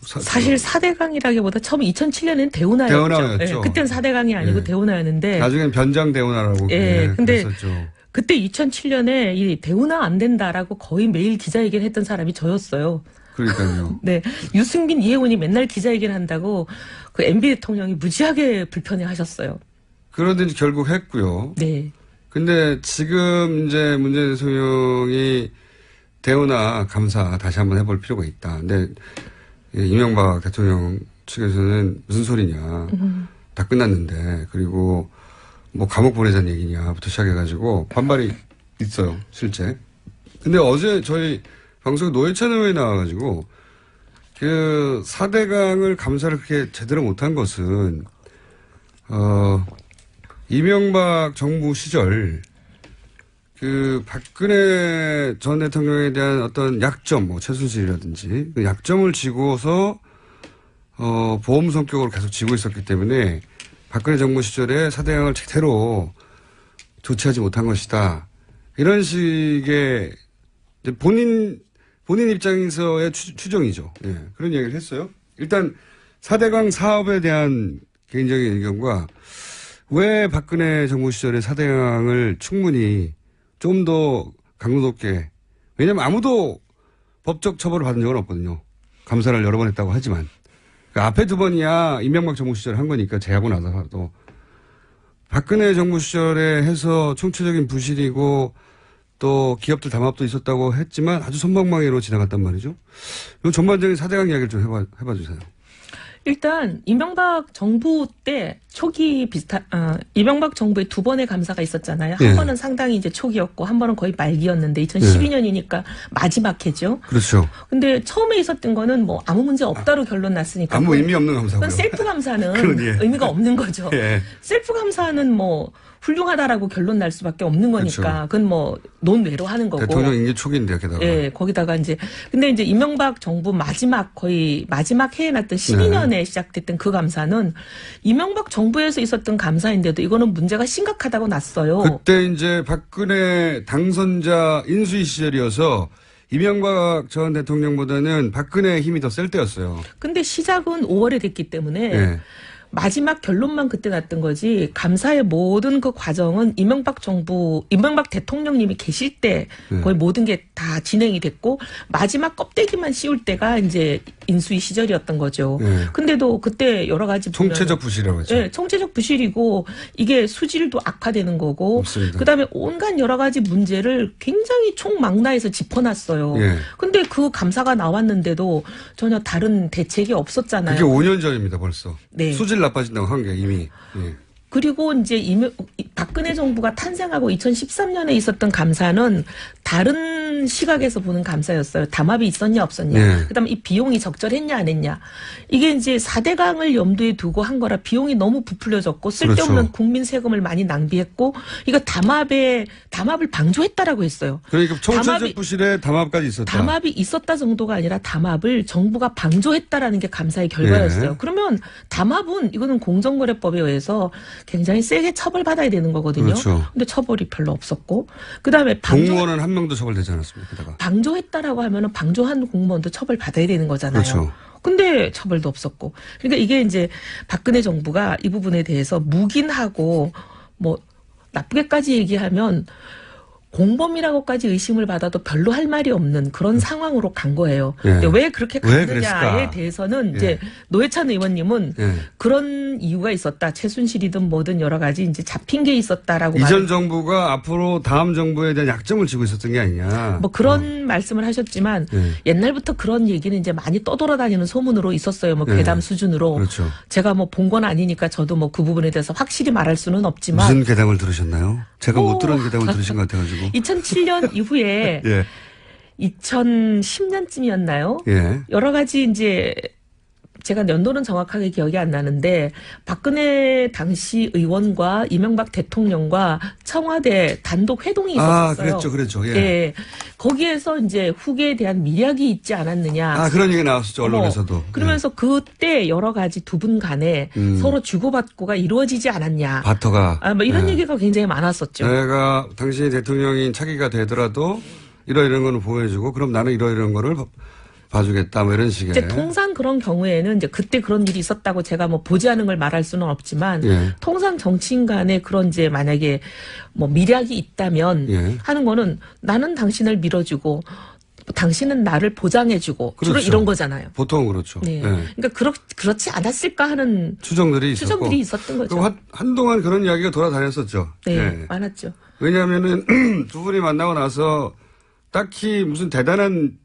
사실 4대강이라기보다 처음 2007년에는 대운하였죠. 대운하였죠. 그때는 4대강이 아니고 예. 대운하였는데. 나중엔 변장 대운하라고 예. 근데 그랬었죠. 그때 2007년에 이 대운하 안 된다라고 거의 매일 기자회견 했던 사람이 저였어요. 그러니까요. 네. 유승민, 이혜원이 맨날 기자회견 한다고 그 MB 대통령이 무지하게 불편해 하셨어요. 그런데 이제 결국 했고요. 네. 근데 지금 이제 문재인 대통령이 대운하 감사 다시 한번 해볼 필요가 있다. 근데 이명박 대통령 측에서는 무슨 소리냐. 다 끝났는데. 그리고 뭐 감옥 보내자는 얘기냐부터 시작해가지고 반발이 있어요. 실제. 근데 어제 저희 방송에 노회찬 의원이 나와가지고 그 4대강을 감사를 그렇게 제대로 못한 것은 이명박 정부 시절 그 박근혜 전 대통령에 대한 어떤 약점, 뭐 최순실이라든지 그 약점을 지고서 보험 성격으로 계속 지고 있었기 때문에 박근혜 정부 시절에 4대강을 제대로 조치하지 못한 것이다. 이런 식의 이제 본인 입장에서의 추정이죠. 예, 그런 얘기를 했어요. 일단 4대강 사업에 대한 개인적인 의견과 왜 박근혜 정부 시절에 4대강을 충분히 좀 더 강도 높게, 왜냐면 아무도 법적 처벌을 받은 적은 없거든요. 감사를 여러 번 했다고 하지만. 그 앞에 두 번이야 이명박 정부 시절에 한 거니까 제하고 나서도. 박근혜 정부 시절에 해서 총체적인 부실이고 또 기업들 담합도 있었다고 했지만 아주 솜방망이로 지나갔단 말이죠. 이 전반적인 4대강 이야기를 좀 해봐 주세요. 일단 이명박 정부 때 초기 이명박 정부의 두 번의 감사가 있었잖아요. 한 예. 번은 상당히 이제 초기였고 한 번은 거의 말기였는데 2012년이니까 마지막 해죠. 그렇죠. 근데 처음에 있었던 거는 뭐 아무 문제 없다로 결론 났으니까. 아무 의미 없는 감사고요. 그건 셀프 감사는 그건 예. 의미가 없는 거죠. 예. 셀프 감사는 뭐 훌륭하다라고 결론 날 수밖에 없는 거니까 그렇죠. 그건 뭐 논외로 하는 거고. 대통령 임기 초기인데요, 게다가. 예, 거기다가 이제 근데 이제 이명박 정부 거의 마지막 해에 났던 12년 2010년에 시작됐던 그 감사는 이명박 정부에서 있었던 감사인데도 이거는 문제가 심각하다고 났어요. 그때 이제 박근혜 당선자 인수위 시절이어서 이명박 전 대통령보다는 박근혜의 힘이 더 셀 때였어요. 근데 시작은 5월에 됐기 때문에 네. 마지막 결론만 그때 났던 거지 감사의 모든 그 과정은 이명박 대통령님이 계실 때 거의 모든 게 다 진행이 됐고 마지막 껍데기만 씌울 때가 이제 인수위 시절이었던 거죠. 네. 근데도 그때 여러 가지 총체적 부실이라고 했죠. 네, 총체적 부실이고 이게 수질도 악화되는 거고 맞습니다. 그다음에 온갖 여러 가지 문제를 굉장히 총망라해서 짚어놨어요. 예. 근데 그 감사가 나왔는데도 전혀 다른 대책이 없었잖아요. 그게 5년 전입니다, 벌써. 네. 수질 나빠진다고 한 게 이미. 예. 그리고 이제 박근혜 정부가 탄생하고 2013년에 있었던 감사는 다른 시각에서 보는 감사였어요. 담합이 있었냐 없었냐. 네. 그다음에 이 비용이 적절했냐 안 했냐. 이게 이제 4대강을 염두에 두고 한 거라 비용이 너무 부풀려졌고 쓸데없는 그렇죠. 국민 세금을 많이 낭비했고 이거 담합을 방조했다라고 했어요. 그러니까 총체적 담합이- 부실에 담합까지 있었다. 담합이 있었다 정도가 아니라 담합을 정부가 방조했다라는 게 감사의 결과였어요. 네. 그러면 담합은 이거는 공정거래법에 의해서 굉장히 세게 처벌받아야 되는 거거든요. 그렇죠. 근데 처벌이 별로 없었고 그다음에 공무원은 한 명도 처벌되지 않았습니다. 게다가. 방조했다라고 하면은 방조한 공무원도 처벌받아야 되는 거잖아요. 그렇죠. 근데 처벌도 없었고. 그러니까 이게 이제 박근혜 정부가 이 부분에 대해서 묵인하고 뭐 나쁘게까지 얘기하면 공범이라고까지 의심을 받아도 별로 할 말이 없는 그런 상황으로 간 거예요. 예. 근데 왜 그렇게 왜 갔느냐에 그랬을까? 대해서는 예. 이제 노회찬 의원님은 예. 그런 이유가 있었다. 최순실이든 뭐든 여러 가지 이제 잡힌 게 있었다라고 이전 정부가 앞으로 다음 정부에 대한 약점을 쥐고 있었던 게 아니냐. 뭐 그런 말씀을 하셨지만 예. 옛날부터 그런 얘기는 이제 많이 떠돌아다니는 소문으로 있었어요. 뭐 예. 괴담 수준으로. 그렇죠. 제가 뭐 본 건 아니니까 저도 뭐 그 부분에 대해서 확실히 말할 수는 없지만 무슨 괴담을 들으셨나요? 제가 못 뭐. 들은 괴담을 들으신 것 같아가지고. 2007년 이후에 예. 2010년쯤이었나요? 예. 여러 가지 이제 제가 연도는 정확하게 기억이 안 나는데 박근혜 당시 의원과 이명박 대통령과 청와대 단독 회동이 있었어요. 그랬죠. 예. 예. 거기에서 이제 후계에 대한 미략이 있지 않았느냐. 그런 얘기 나왔었죠, 언론에서도. 그러면서 그때 여러 가지 두 분 간에 서로 주고받고가 이루어지지 않았냐. 바터가. 뭐 이런 예. 얘기가 굉장히 많았었죠. 내가 당신이 대통령인 차기가 되더라도 이런 거는 보여주고 그럼 나는 이런 거를 봐주겠다 뭐 이런 식의. 이제 통상 그런 경우에는 이제 그때 그런 일이 있었다고 제가 뭐 보지 않은 걸 말할 수는 없지만 예. 통상 정치인 간에 그런 이제 만약에 뭐 미략이 있다면 예. 하는 거는 나는 당신을 밀어주고 당신은 나를 보장해주고 주로 그렇죠. 이런 거잖아요. 보통은 그렇죠. 네. 예. 그러니까 그렇지 않았을까 하는 추정들이 있었고. 추정들이 있었던 거죠. 그리고 한동안 그런 이야기가 돌아다녔었죠. 네, 예. 많았죠. 왜냐하면은 두 분이 만나고 나서 딱히 무슨 대단한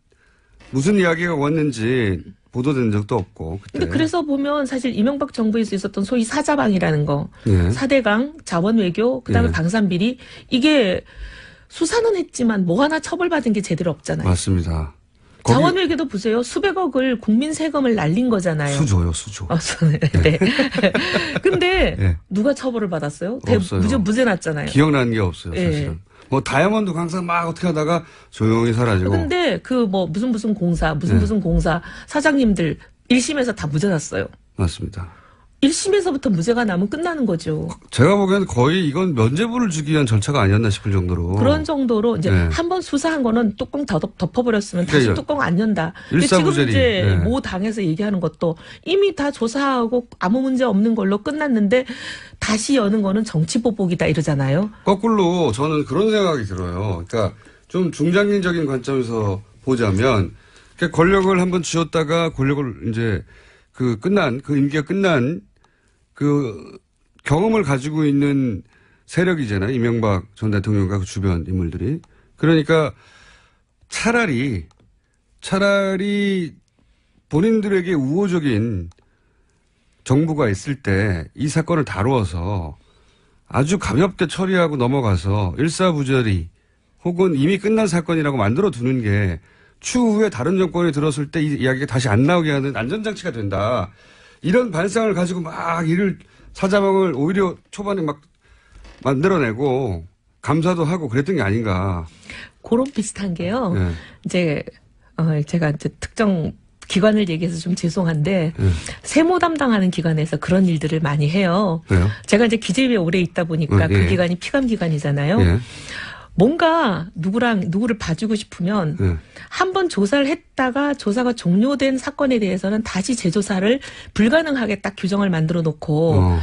무슨 이야기가 왔는지 보도된 적도 없고. 그때. 근데 그래서 보면 사실 이명박 정부에서 있었던 소위 사자방이라는 거, 예. 4대강, 자원외교, 그다음에 예. 방산비리 이게 수사는 했지만 뭐 하나 처벌받은 게 제대로 없잖아요. 맞습니다. 거기 자원외교도 보세요. 수백억을 국민 세금을 날린 거잖아요. 수조요, 수조. 네. 근데 예. 누가 처벌을 받았어요? 없어요. 무죄 났잖아요. 기억나는 게 없어요, 예. 사실은. 뭐 다이아몬드 강산 막 어떻게 하다가 조용히 사라지고. 근데 그 뭐 무슨 공사, 무슨 공사 사장님들 1심에서 다 무죄 났어요. 맞습니다. 1심에서부터 무죄가 나면 끝나는 거죠. 제가 보기에는 거의 이건 면죄부를 주기 위한 절차가 아니었나 싶을 정도로. 그런 정도로 이제 네. 한번 수사한 거는 뚜껑 덮어버렸으면 다시 그러니까 뚜껑 안 연다. 근데 지금 일사부재리. 이제 네. 모 당에서 얘기하는 것도 이미 다 조사하고 아무 문제 없는 걸로 끝났는데 다시 여는 거는 정치 보복이다 이러잖아요. 거꾸로 저는 그런 생각이 들어요. 그러니까 좀 중장기적인 관점에서 보자면 그러니까 권력을 한번 쥐었다가 권력을 이제 그 임기가 끝난 그 경험을 가지고 있는 세력이잖아요. 이명박 전 대통령과 그 주변 인물들이. 그러니까 차라리 본인들에게 우호적인 정부가 있을 때 이 사건을 다루어서 아주 가볍게 처리하고 넘어가서 일사부조리 혹은 이미 끝난 사건이라고 만들어 두는 게 추후에 다른 정권이 들었을 때 이 이야기가 다시 안 나오게 하는 안전장치가 된다. 이런 발상을 가지고 막 사자방을 오히려 초반에 막 만들어내고 감사도 하고 그랬던 게 아닌가. 그런 비슷한 게요. 네. 이제 제가 이제 특정 기관을 얘기해서 좀 죄송한데 세무 담당하는 기관에서 그런 일들을 많이 해요. 왜요? 제가 이제 기재위에 오래 있다 보니까 예. 그 기관이 피감 기관이잖아요. 예. 뭔가 누구를 봐주고 싶으면 예. 한번 조사를 했다가 조사가 종료된 사건에 대해서는 다시 재조사를 불가능하게 딱 규정을 만들어 놓고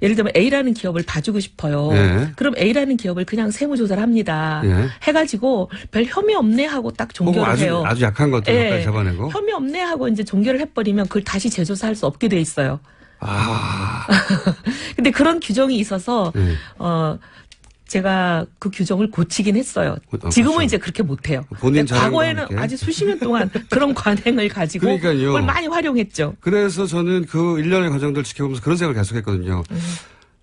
예를 들면 A라는 기업을 봐주고 싶어요. 예. 그럼 A라는 기업을 그냥 세무조사를 합니다. 예. 해가지고 별 혐의 없네 하고 딱 종결을 해요. 아주 약한 것들까지 예. 잡아내고. 혐의 없네 하고 이제 종결을 해버리면 그걸 다시 재조사할 수 없게 돼 있어요. 근데 그런 규정이 있어서 제가 그 규정을 고치긴 했어요. 지금은 그렇죠. 이제 그렇게 못해요. 본인 근데 과거에는 자랑과 함께. 아주 수십 년 동안 그런 관행을 가지고 그러니까요. 그걸 많이 활용했죠. 그래서 저는 그 일련의 과정들을 지켜보면서 그런 생각을 계속했거든요.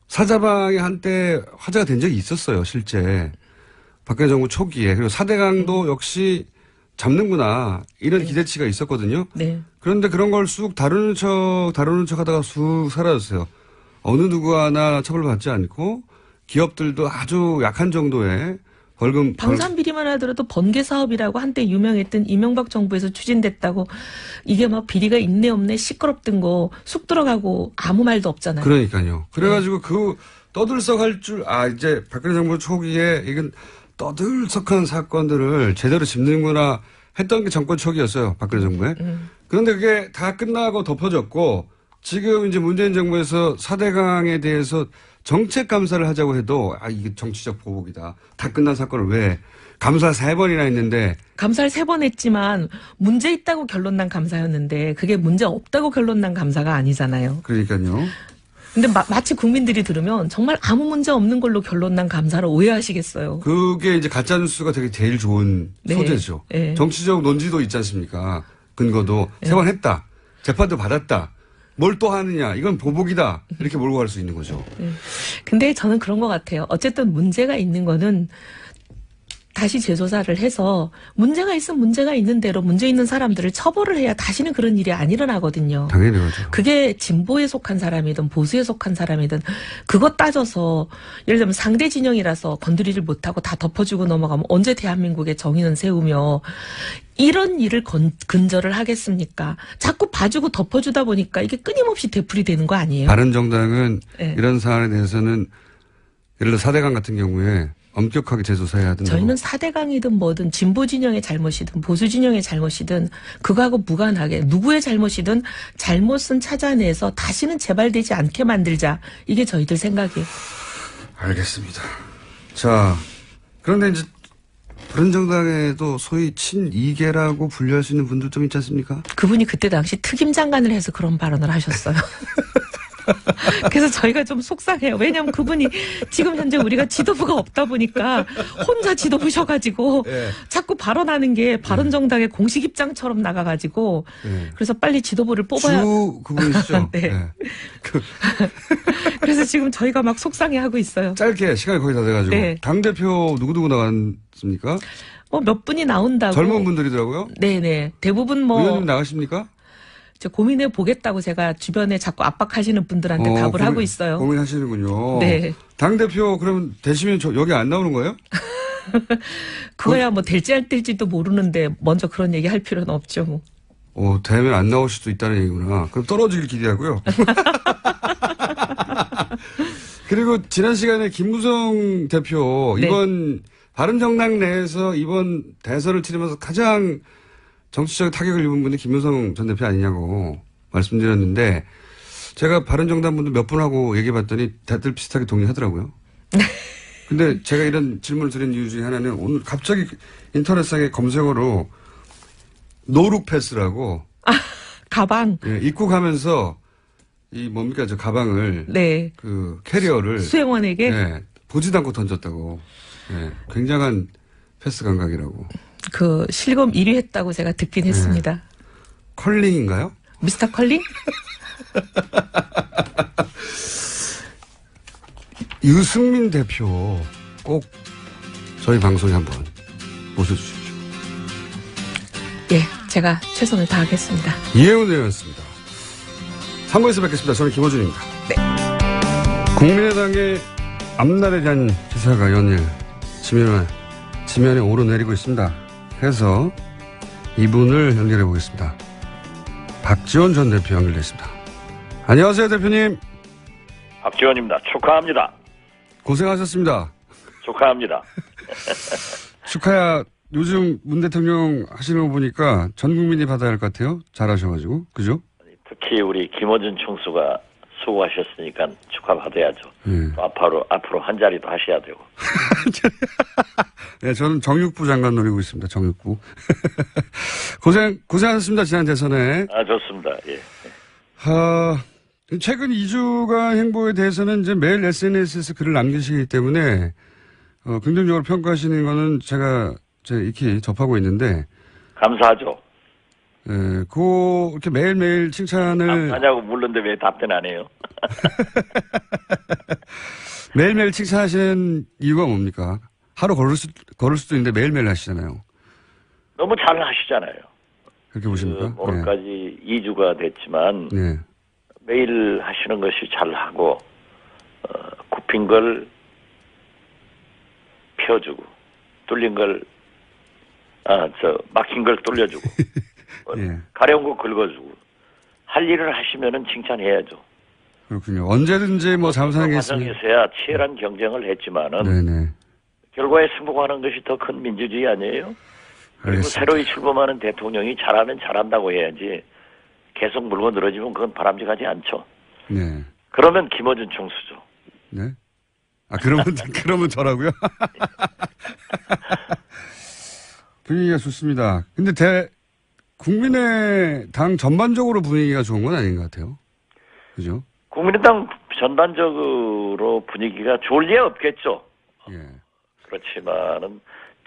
사자방이 한때 화제가 된 적이 있었어요. 실제. 박근혜 정부 초기에. 그리고 4대강도 역시 잡는구나. 이런 기대치가 있었거든요. 네. 그런데 그런 걸 쑥 다루는 척 하다가 쑥 사라졌어요. 어느 누구 하나 처벌받지 않고 기업들도 아주 약한 정도의 벌금. 방산비리만 하더라도 번개 사업이라고 한때 유명했던 이명박 정부에서 추진됐다고 이게 막 비리가 있네 없네 시끄럽던 거 쑥 들어가고 아무 말도 없잖아요. 그러니까요. 그래가지고 그 떠들썩할 줄, 이제 박근혜 정부 초기에 이건 떠들썩한 사건들을 제대로 짚는구나 했던 게 정권 초기였어요. 박근혜 정부에. 그런데 그게 다 끝나고 덮어졌고 지금 이제 문재인 정부에서 4대강에 대해서 정책 감사를 하자고 해도 이게 정치적 보복이다. 다 끝난 사건을 왜 감사 3번이나 했는데. 감사를 3번 했지만 문제 있다고 결론 난 감사였는데 그게 문제 없다고 결론 난 감사가 아니잖아요. 그러니까요. 근데 마치 국민들이 들으면 정말 아무 문제 없는 걸로 결론 난 감사를 오해하시겠어요. 그게 이제 가짜뉴스가 되게 제일 좋은 네. 소재죠. 네. 정치적 논지도 있지 않습니까? 근거도 3번 했다. 재판도 받았다. 뭘 또 하느냐. 이건 보복이다. 이렇게 몰고 갈 수 있는 거죠. 근데 저는 그런 것 같아요. 어쨌든 문제가 있는 거는 다시 재조사를 해서 문제가 있으면 문제가 있는 대로 문제 있는 사람들을 처벌을 해야 다시는 그런 일이 안 일어나거든요. 당연히 그렇죠. 그게 진보에 속한 사람이든 보수에 속한 사람이든 그것 따져서 예를 들면 상대 진영이라서 건드리질 못하고 다 덮어주고 넘어가면 언제 대한민국의 정의는 세우며 이런 일을 근절을 하겠습니까? 자꾸 봐주고 덮어주다 보니까 이게 끊임없이 되풀이되는 거 아니에요? 바른정당은 네. 이런 사안에 대해서는 예를 들어 4대강 같은 경우에 엄격하게 재조사해야 된다고. 저희는 4대강이든 뭐든 진보 진영의 잘못이든 보수 진영의 잘못이든 그거하고 무관하게 누구의 잘못이든 잘못은 찾아내서 다시는 재발되지 않게 만들자. 이게 저희들 생각이에요. 알겠습니다. 자, 그런데 이제 바른정당에도 소위 친이계라고 분류할 수 있는 분들 좀 있지 않습니까? 그분이 그때 당시 특임 장관을 해서 그런 발언을 하셨어요. 그래서 저희가 좀 속상해요. 왜냐하면 그분이 지금 현재 우리가 지도부가 없다 보니까 혼자 지도부셔가지고 예. 자꾸 발언하는 게 바른정당의 공식 입장처럼 나가가지고 그래서 빨리 지도부를 뽑아야. 주 그분이시죠? 네. 네. 그래서 지금 저희가 막 속상해하고 있어요. 짧게 시간이 거의 다 돼가지고. 네. 당대표 누구누구 나갔습니까? 몇 분이 나온다고. 젊은 분들이더라고요. 네네. 대부분 의원님 나가십니까? 고민해 보겠다고 제가 주변에 자꾸 압박하시는 분들한테 답을 하고 있어요. 고민하시는군요. 네. 당대표 그러면 되시면 여기 안 나오는 거예요? 그거야 뭐 될지 안 될지도 모르는데 먼저 그런 얘기 할 필요는 없죠. 뭐. 되면 안 나올 수도 있다는 얘기구나. 그럼 떨어지길 기대하고요. 그리고 지난 시간에 김무성 대표 네. 이번 바른정당 내에서 이번 대선을 치르면서 가장 정치적 타격을 입은 분이 김무성 전 대표 아니냐고 말씀드렸는데 제가 바른정당 분들 몇 분하고 얘기해봤더니 다들 비슷하게 동의하더라고요. 근데 제가 이런 질문을 드린 이유 중에 하나는 오늘 갑자기 인터넷상에 검색어로 노룩패스라고 가방. 예, 입국하면서 이 뭡니까 저 가방을 네. 그 캐리어를 수행원에게. 예, 보지도 않고 던졌다고. 예, 굉장한 패스 감각이라고. 그 실검 1위 했다고 제가 듣긴 했습니다. 컬링인가요? 미스터 컬링? 유승민 대표 꼭 저희 방송에 한번 모셔주십시오. 예, 제가 최선을 다하겠습니다. 이혜훈 의원이었습니다. 3부에서 뵙겠습니다. 저는 김호준입니다. 네. 국민의당의 앞날에 대한 기사가 연일 지면에 오르내리고 있습니다. 그래서 이분을 연결해 보겠습니다. 박지원 전 대표 연결됐습니다. 안녕하세요, 대표님. 박지원입니다. 축하합니다. 고생하셨습니다. 축하합니다. 축하야. 요즘 문 대통령 하시는 거 보니까 전 국민이 받아야 할 것 같아요. 잘하셔가지고. 그죠? 특히 우리 김어준 총수가 수고하셨으니까 축하받아야죠. 또 앞으로 한 자리 더 하셔야 되고. 네, 저는 정육부 장관 노리고 있습니다. 정육부. 고생하셨습니다. 지난 대선에. 좋습니다. 예. 최근 2주간 행보에 대해서는 이제 매일 SNS에서 글을 남기시기 때문에, 긍정적으로 평가하시는 거는 제가 익히 접하고 있는데. 감사하죠. 예, 이렇게 매일매일 칭찬을. 감사하냐고 물는데 왜 답변 안 해요? 매일매일 칭찬하시는 이유가 뭡니까? 하루 걸을 수도 있는데 매일매일 하시잖아요. 너무 잘 하시잖아요. 그렇게 보십니까? 오늘까지 2주가 됐지만. 네. 매일 하시는 것이 잘하고, 굽힌 걸 펴주고, 뚫린 걸, 막힌 걸 뚫려주고, 예. 가려운 거 긁어주고, 할 일을 하시면은 칭찬해야죠. 그렇군요. 언제든지 뭐 잘못하는 게 있으면. 과정에서야 치열한 경쟁을 했지만은, 네네. 결과에 승복하는 것이 더 큰 민주주의 아니에요? 그리고 알겠습니다. 새로이 출범하는 대통령이 잘하면 잘한다고 해야지, 계속 물고 늘어지면 그건 바람직하지 않죠. 네. 그러면 김어준 총수죠. 네. 그러면 저라고요? 분위기가 좋습니다. 근데 국민의당 전반적으로 분위기가 좋은 건 아닌 것 같아요. 그죠? 국민의당 전반적으로 분위기가 좋을 리 없겠죠. 예. 그렇지만은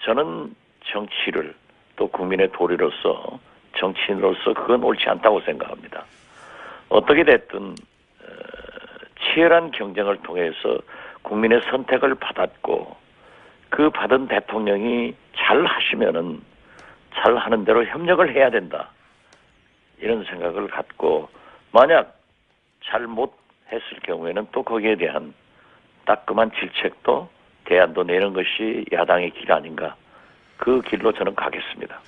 저는 정치를 또 국민의 도리로서 정치인으로서 그건 옳지 않다고 생각합니다. 어떻게 됐든 치열한 경쟁을 통해서 국민의 선택을 받았고 그 받은 대통령이 잘 하시면은 잘 하는 대로 협력을 해야 된다. 이런 생각을 갖고 만약 잘못했을 경우에는 또 거기에 대한 따끔한 질책도 대안도 내는 것이 야당의 길 아닌가. 그 길로 저는 가겠습니다.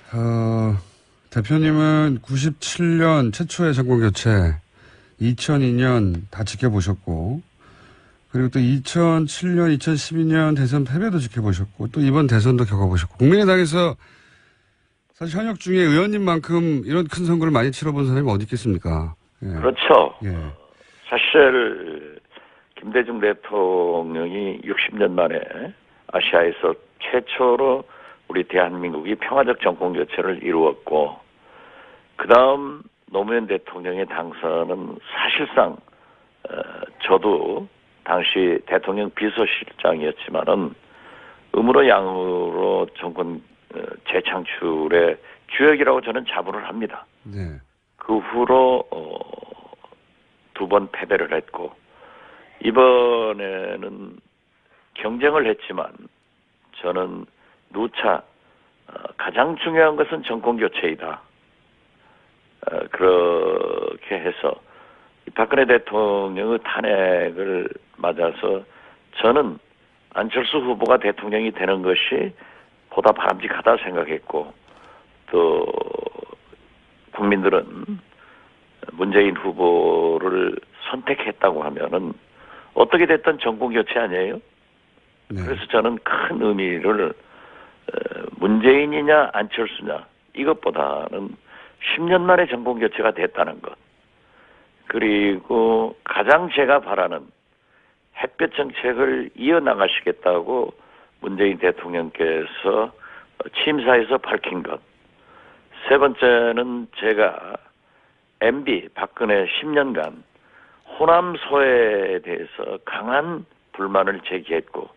대표님은 97년 최초의 정권교체, 2002년 다 지켜보셨고, 그리고 또 2007년, 2012년 대선 패배도 지켜보셨고, 또 이번 대선도 겪어보셨고, 국민의당에서 사실 현역 중에 의원님만큼 이런 큰 선거를 많이 치러본 사람이 어디 있겠습니까? 예. 그렇죠. 예. 사실 김대중 대통령이 60년 만에 아시아에서 최초로 우리 대한민국이 평화적 정권 교체를 이루었고 그 다음 노무현 대통령의 당선은 사실상 저도 당시 대통령 비서실장이었지만은 음으로 양으로 정권 재창출의 주역이라고 저는 자부를 합니다. 네. 그 후로 2번 패배를 했고 이번에는 경쟁을 했지만 저는 누차 가장 중요한 것은 정권교체이다. 그렇게 해서 박근혜 대통령의 탄핵을 맞아서 저는 안철수 후보가 대통령이 되는 것이 보다 바람직하다 생각했고 또 국민들은 문재인 후보를 선택했다고 하면은 어떻게 됐든 정권교체 아니에요? 네. 그래서 저는 큰 의미를 문재인이냐 안철수냐 이것보다는 10년 만에 정권교체가 됐다는 것 그리고 가장 제가 바라는 햇볕 정책을 이어나가시겠다고 문재인 대통령께서 취임사에서 밝힌 것. 세 번째는 제가 MB 박근혜 10년간 호남 소외에 대해서 강한 불만을 제기했고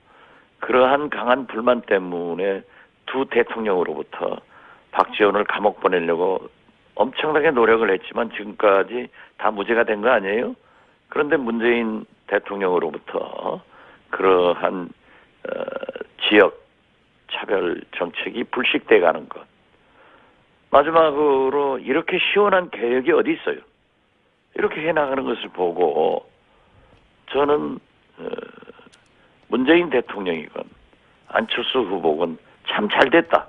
그러한 강한 불만 때문에 두 대통령으로부터 박지원을 감옥 보내려고 엄청나게 노력을 했지만 지금까지 다 무죄가 된 거 아니에요? 그런데 문재인 대통령으로부터 그러한 지역 차별 정책이 불식돼 가는 것. 마지막으로 이렇게 시원한 개혁이 어디 있어요? 이렇게 해나가는 것을 보고 저는 문재인 대통령이건 안철수 후보건 참 잘됐다.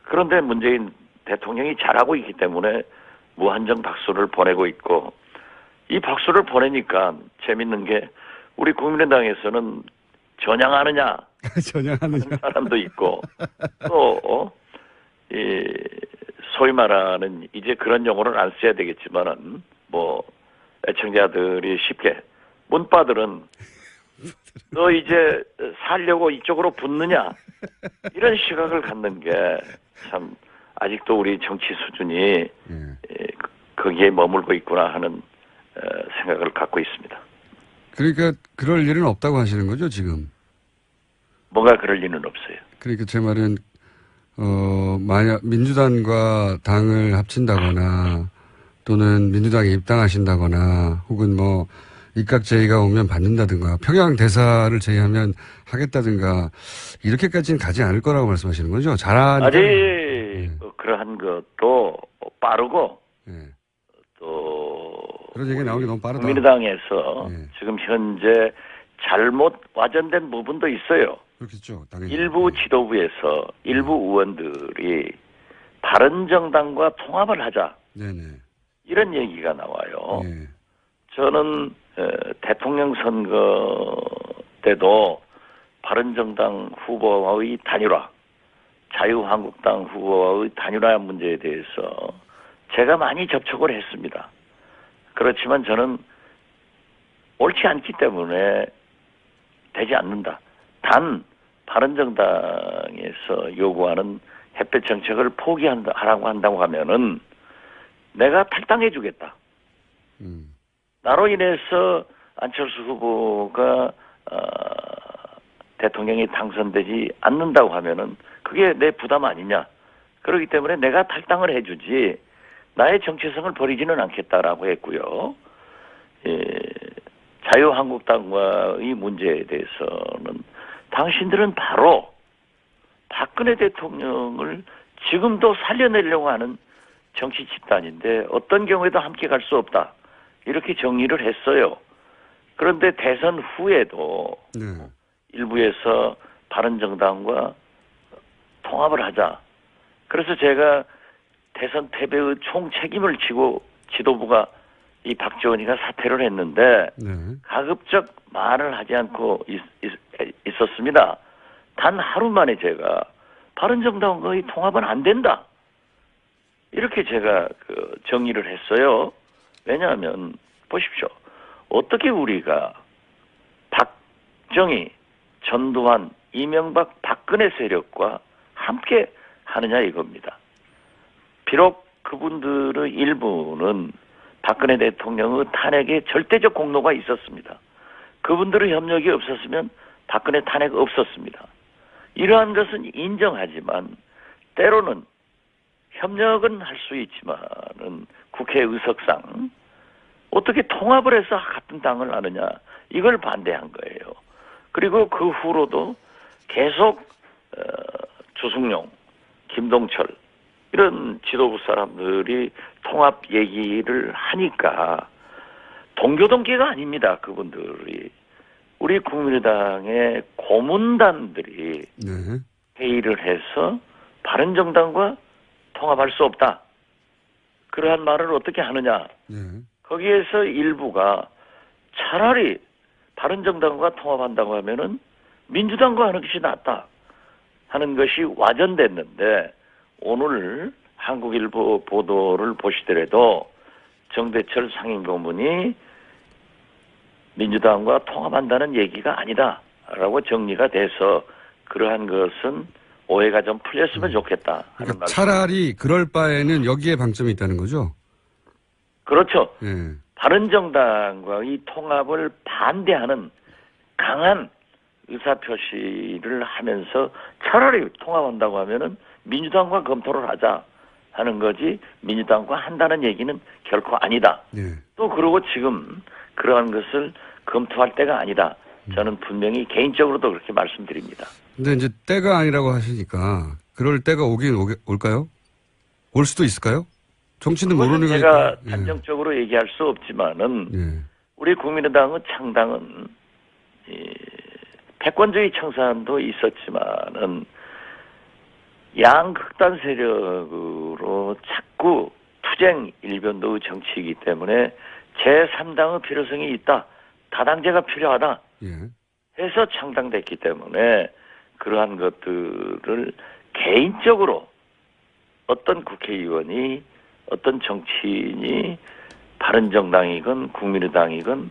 그런데 문재인 대통령이 잘하고 있기 때문에 무한정 박수를 보내고 있고 이 박수를 보내니까 재밌는 게 우리 국민의당에서는 전향하느냐 전향하느냐. 사람도 있고 또 소위 말하는 이제 그런 용어를 안 써야 되겠지만은 뭐 애청자들이 쉽게 문바들은 너 이제 살려고 이쪽으로 붙느냐 이런 시각을 갖는 게 참 아직도 우리 정치 수준이 거기에 머물고 있구나 하는 생각을 갖고 있습니다. 그러니까 그럴 일은 없다고 하시는 거죠, 지금? 뭔가 그럴 리는 없어요. 그러니까 제 말은 만약 민주당과 당을 합친다거나 또는 민주당에 입당하신다거나 혹은 뭐 입각 제의가 오면 받는다든가 평양 대사를 제의하면 하겠다든가 이렇게까지는 가지 않을 거라고 말씀하시는 거죠? 잘하니까. 아직 그러한 것도 빠르고 또 그런 얘기 나오기 너무 빠르다. 국민의당에서 지금 현재 잘못 와전된 부분도 있어요. 그렇겠죠. 당연히. 일부 지도부에서 일부 의원들이 바른정당과 통합을 하자. 네네. 이런 얘기가 나와요. 네. 저는 대통령 선거 때도 바른정당 후보와의 단일화, 자유한국당 후보와의 단일화 문제에 대해서 제가 많이 접촉을 했습니다. 그렇지만 저는 옳지 않기 때문에 되지 않는다. 단 바른정당에서 요구하는 햇볕 정책을 포기하라고 한다고 하면은 내가 탈당해주겠다. 나로 인해서 안철수 후보가 대통령이 당선되지 않는다고 하면은 그게 내 부담 아니냐. 그렇기 때문에 내가 탈당을 해주지 나의 정체성을 버리지는 않겠다라고 했고요. 자유한국당과의 문제에 대해서는 당신들은 바로 박근혜 대통령을 지금도 살려내려고 하는 정치 집단인데 어떤 경우에도 함께 갈 수 없다. 이렇게 정리를 했어요. 그런데 대선 후에도 일부에서 바른정당과 통합을 하자. 그래서 제가 대선 패배의 총 책임을 지고 지도부가 이 박지원이가 사퇴를 했는데 가급적 말을 하지 않고 있었습니다. 단 하루 만에 제가 바른정당과의 통합은 안 된다. 이렇게 제가 정리를 했어요. 왜냐하면 보십시오. 어떻게 우리가 박정희, 전두환, 이명박, 박근혜 세력과 함께 하느냐 이겁니다. 비록 그분들의 일부는 박근혜 대통령의 탄핵에 절대적 공로가 있었습니다. 그분들의 협력이 없었으면 박근혜 탄핵 없었습니다. 이러한 것은 인정하지만 때로는 협력은 할 수 있지만은 국회 의석상 어떻게 통합을 해서 같은 당을 하느냐 이걸 반대한 거예요. 그리고 그 후로도 계속 주승용, 김동철 이런 지도부 사람들이 통합 얘기를 하니까 동교동계가 아닙니다. 그분들이 우리 국민의당의 고문단들이 회의를 해서 바른정당과 통합할 수 없다. 그러한 말을 어떻게 하느냐. 거기에서 일부가 차라리 바른정당과 통합한다고 하면은 민주당과 하는 것이 낫다 하는 것이 와전됐는데 오늘 한국일보 보도를 보시더라도 정대철 상임고문이 민주당과 통합한다는 얘기가 아니다라고 정리가 돼서 그러한 것은 오해가 좀 풀렸으면 좋겠다 하는 그러니까 말씀. 차라리 그럴 바에는 여기에 방점이 있다는 거죠? 그렇죠. 바른정당과의 통합을 반대하는 강한 의사표시를 하면서 차라리 통합한다고 하면은 민주당과 검토를 하자 하는 거지 민주당과 한다는 얘기는 결코 아니다. 또 그러고 지금 그러한 것을 검토할 때가 아니다. 저는 분명히 개인적으로도 그렇게 말씀드립니다. 근데 이제 때가 아니라고 하시니까 그럴 때가 오긴 올까요? 올 수도 있을까요? 정치는 모르는 거니까. 제가 단정적으로 얘기할 수 없지만은 우리 국민의당의 창당은 패권주의 청산도 있었지만은 양극단 세력으로 자꾸 투쟁 일변도의 정치이기 때문에 제3당의 필요성이 있다. 다당제가 필요하다. 예. 해서 창당됐기 때문에 그러한 것들을 개인적으로 어떤 국회의원이 어떤 정치인이 바른정당이건 국민의당이건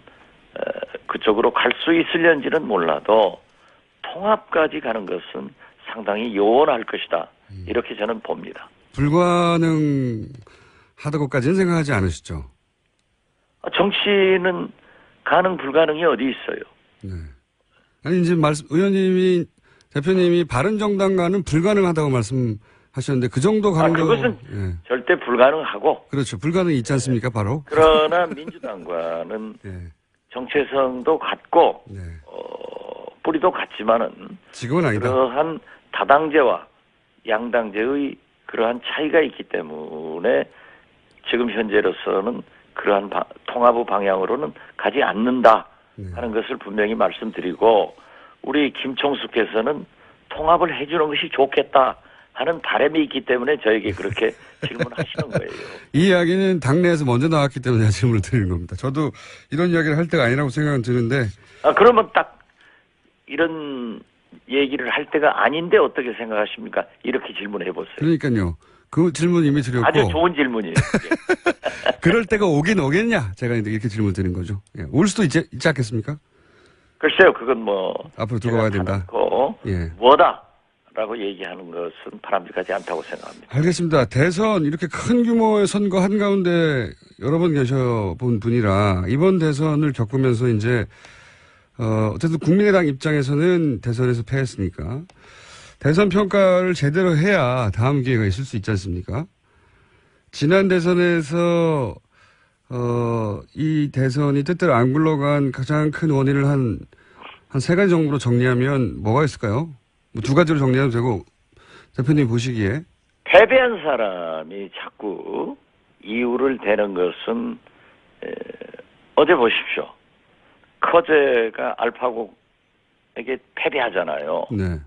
그쪽으로 갈 수 있을런지는 몰라도 통합까지 가는 것은 상당히 요원할 것이다. 이렇게 저는 봅니다. 불가능하다고까지는 생각하지 않으시죠? 정치는 가능 불가능이 어디 있어요? 네. 아니 이제 대표님이 바른정당과는 불가능하다고 말씀하셨는데 그 정도 가능도 그것은 예. 절대 불가능하고. 그렇죠. 불가능이 있지 않습니까? 바로. 그러나 민주당과는 예. 정체성도 같고 네. 뿌리도 같지만은 지금은 아니다. 그러한 다당제와 양당제의 그러한 차이가 있기 때문에 지금 현재로서는 그러한 통합의 방향으로는 가지 않는다 하는 것을 분명히 말씀드리고 우리 김총수께서는 통합을 해주는 것이 좋겠다 하는 바람이 있기 때문에 저에게 그렇게 질문하시는 거예요. 이 이야기는 당내에서 먼저 나왔기 때문에 질문을 드리는 겁니다. 저도 이런 이야기를 할 때가 아니라고 생각은 드는데. 그러면 딱 이런 얘기를 할 때가 아닌데 어떻게 생각하십니까? 이렇게 질문해 보세요. 그러니까요. 그 질문 이미 드렸고. 아주 좋은 질문이에요. 그럴 때가 오긴 오겠냐? 제가 이렇게 질문 드린 거죠. 예. 올 수도 있지 않겠습니까? 글쎄요, 그건 뭐 앞으로 두고 봐야 된다. 예. 뭐다라고 얘기하는 것은 바람직하지 않다고 생각합니다. 알겠습니다. 대선 이렇게 큰 규모의 선거 한가운데 여러 번 계셔본 분이라 이번 대선을 겪으면서 이제 어쨌든 국민의당 입장에서는 대선에서 패했으니까 대선 평가를 제대로 해야 다음 기회가 있을 수 있지 않습니까? 지난 대선에서 이 대선이 뜻대로 안 굴러간 가장 큰 원인을 한 세 가지 정도로 정리하면 뭐가 있을까요? 뭐 두 가지로 정리해도 되고 대표님 보시기에 패배한 사람이 자꾸 이유를 대는 것은 어제 보십시오. 커제가 알파고에게 패배하잖아요. 네.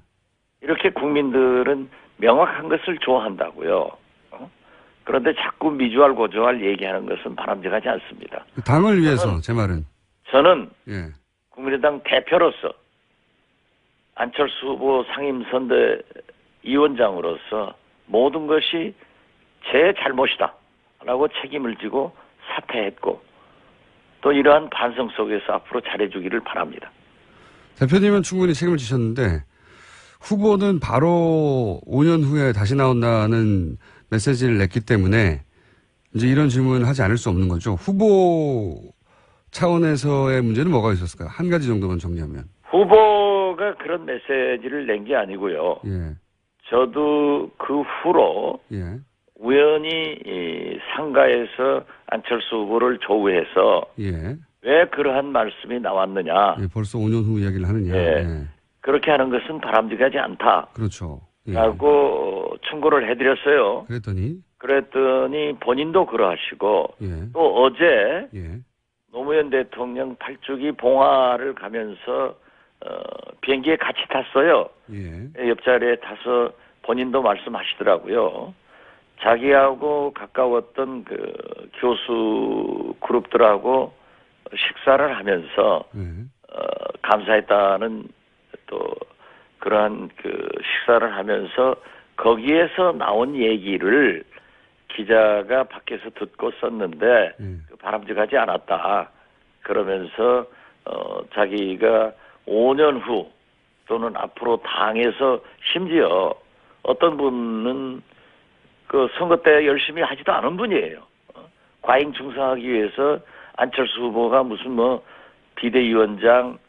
이렇게 국민들은 명확한 것을 좋아한다고요. 그런데 자꾸 미주알 고주알 얘기하는 것은 바람직하지 않습니다. 당을 위해서 제 말은. 저는 예. 국민의당 대표로서 안철수 후보 상임선대 위원장으로서 모든 것이 제 잘못이다 라고 책임을 지고 사퇴했고 또 이러한 반성 속에서 앞으로 잘해주기를 바랍니다. 대표님은 충분히 책임을 지셨는데 후보는 바로 5년 후에 다시 나온다는 메시지를 냈기 때문에 이제 이런 질문을 하지 않을 수 없는 거죠. 후보 차원에서의 문제는 뭐가 있었을까요? 한 가지 정도만 정리하면. 후보가 그런 메시지를 낸 게 아니고요. 예. 저도 그 후로 예. 우연히 상가에서 안철수 후보를 조우해서 예. 왜 그러한 말씀이 나왔느냐. 예. 벌써 5년 후 이야기를 하느냐. 예. 예. 그렇게 하는 것은 바람직하지 않다. 그렇죠. 예. 라고 충고를 해드렸어요. 그랬더니 본인도 그러하시고 예. 또 어제 예. 노무현 대통령 8주기 봉화를 가면서 비행기에 같이 탔어요. 예. 옆자리에 타서 본인도 말씀하시더라고요. 자기하고 가까웠던 그 교수 그룹들하고 식사를 하면서 예. 감사했다는 또 그러한 그 식사를 하면서 거기에서 나온 얘기를 기자가 밖에서 듣고 썼는데 바람직하지 않았다. 그러면서 자기가 5년 후 또는 앞으로 당에서 심지어 어떤 분은 그 선거 때 열심히 하지도 않은 분이에요. 과잉 충성하기 위해서 안철수 후보가 무슨 뭐 비대위원장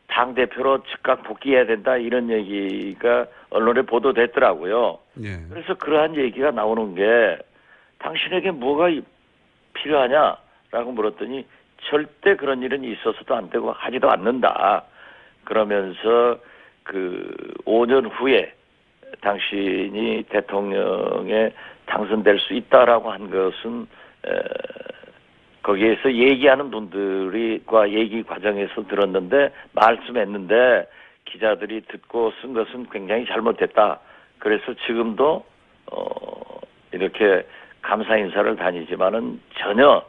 당대표로 즉각 복귀해야 된다 이런 얘기가 언론에 보도됐더라고요. 예. 그래서 그러한 얘기가 나오는 게 당신에게 뭐가 필요하냐라고 물었더니 절대 그런 일은 있어서도 안 되고 하지도 않는다. 그러면서 그 5년 후에 당신이 대통령에 당선될 수 있다라고 한 것은 거기에서 얘기하는 분들과 얘기 과정에서 들었는데 말씀했는데 기자들이 듣고 쓴 것은 굉장히 잘못됐다. 그래서 지금도 이렇게 감사 인사를 다니지만은 전혀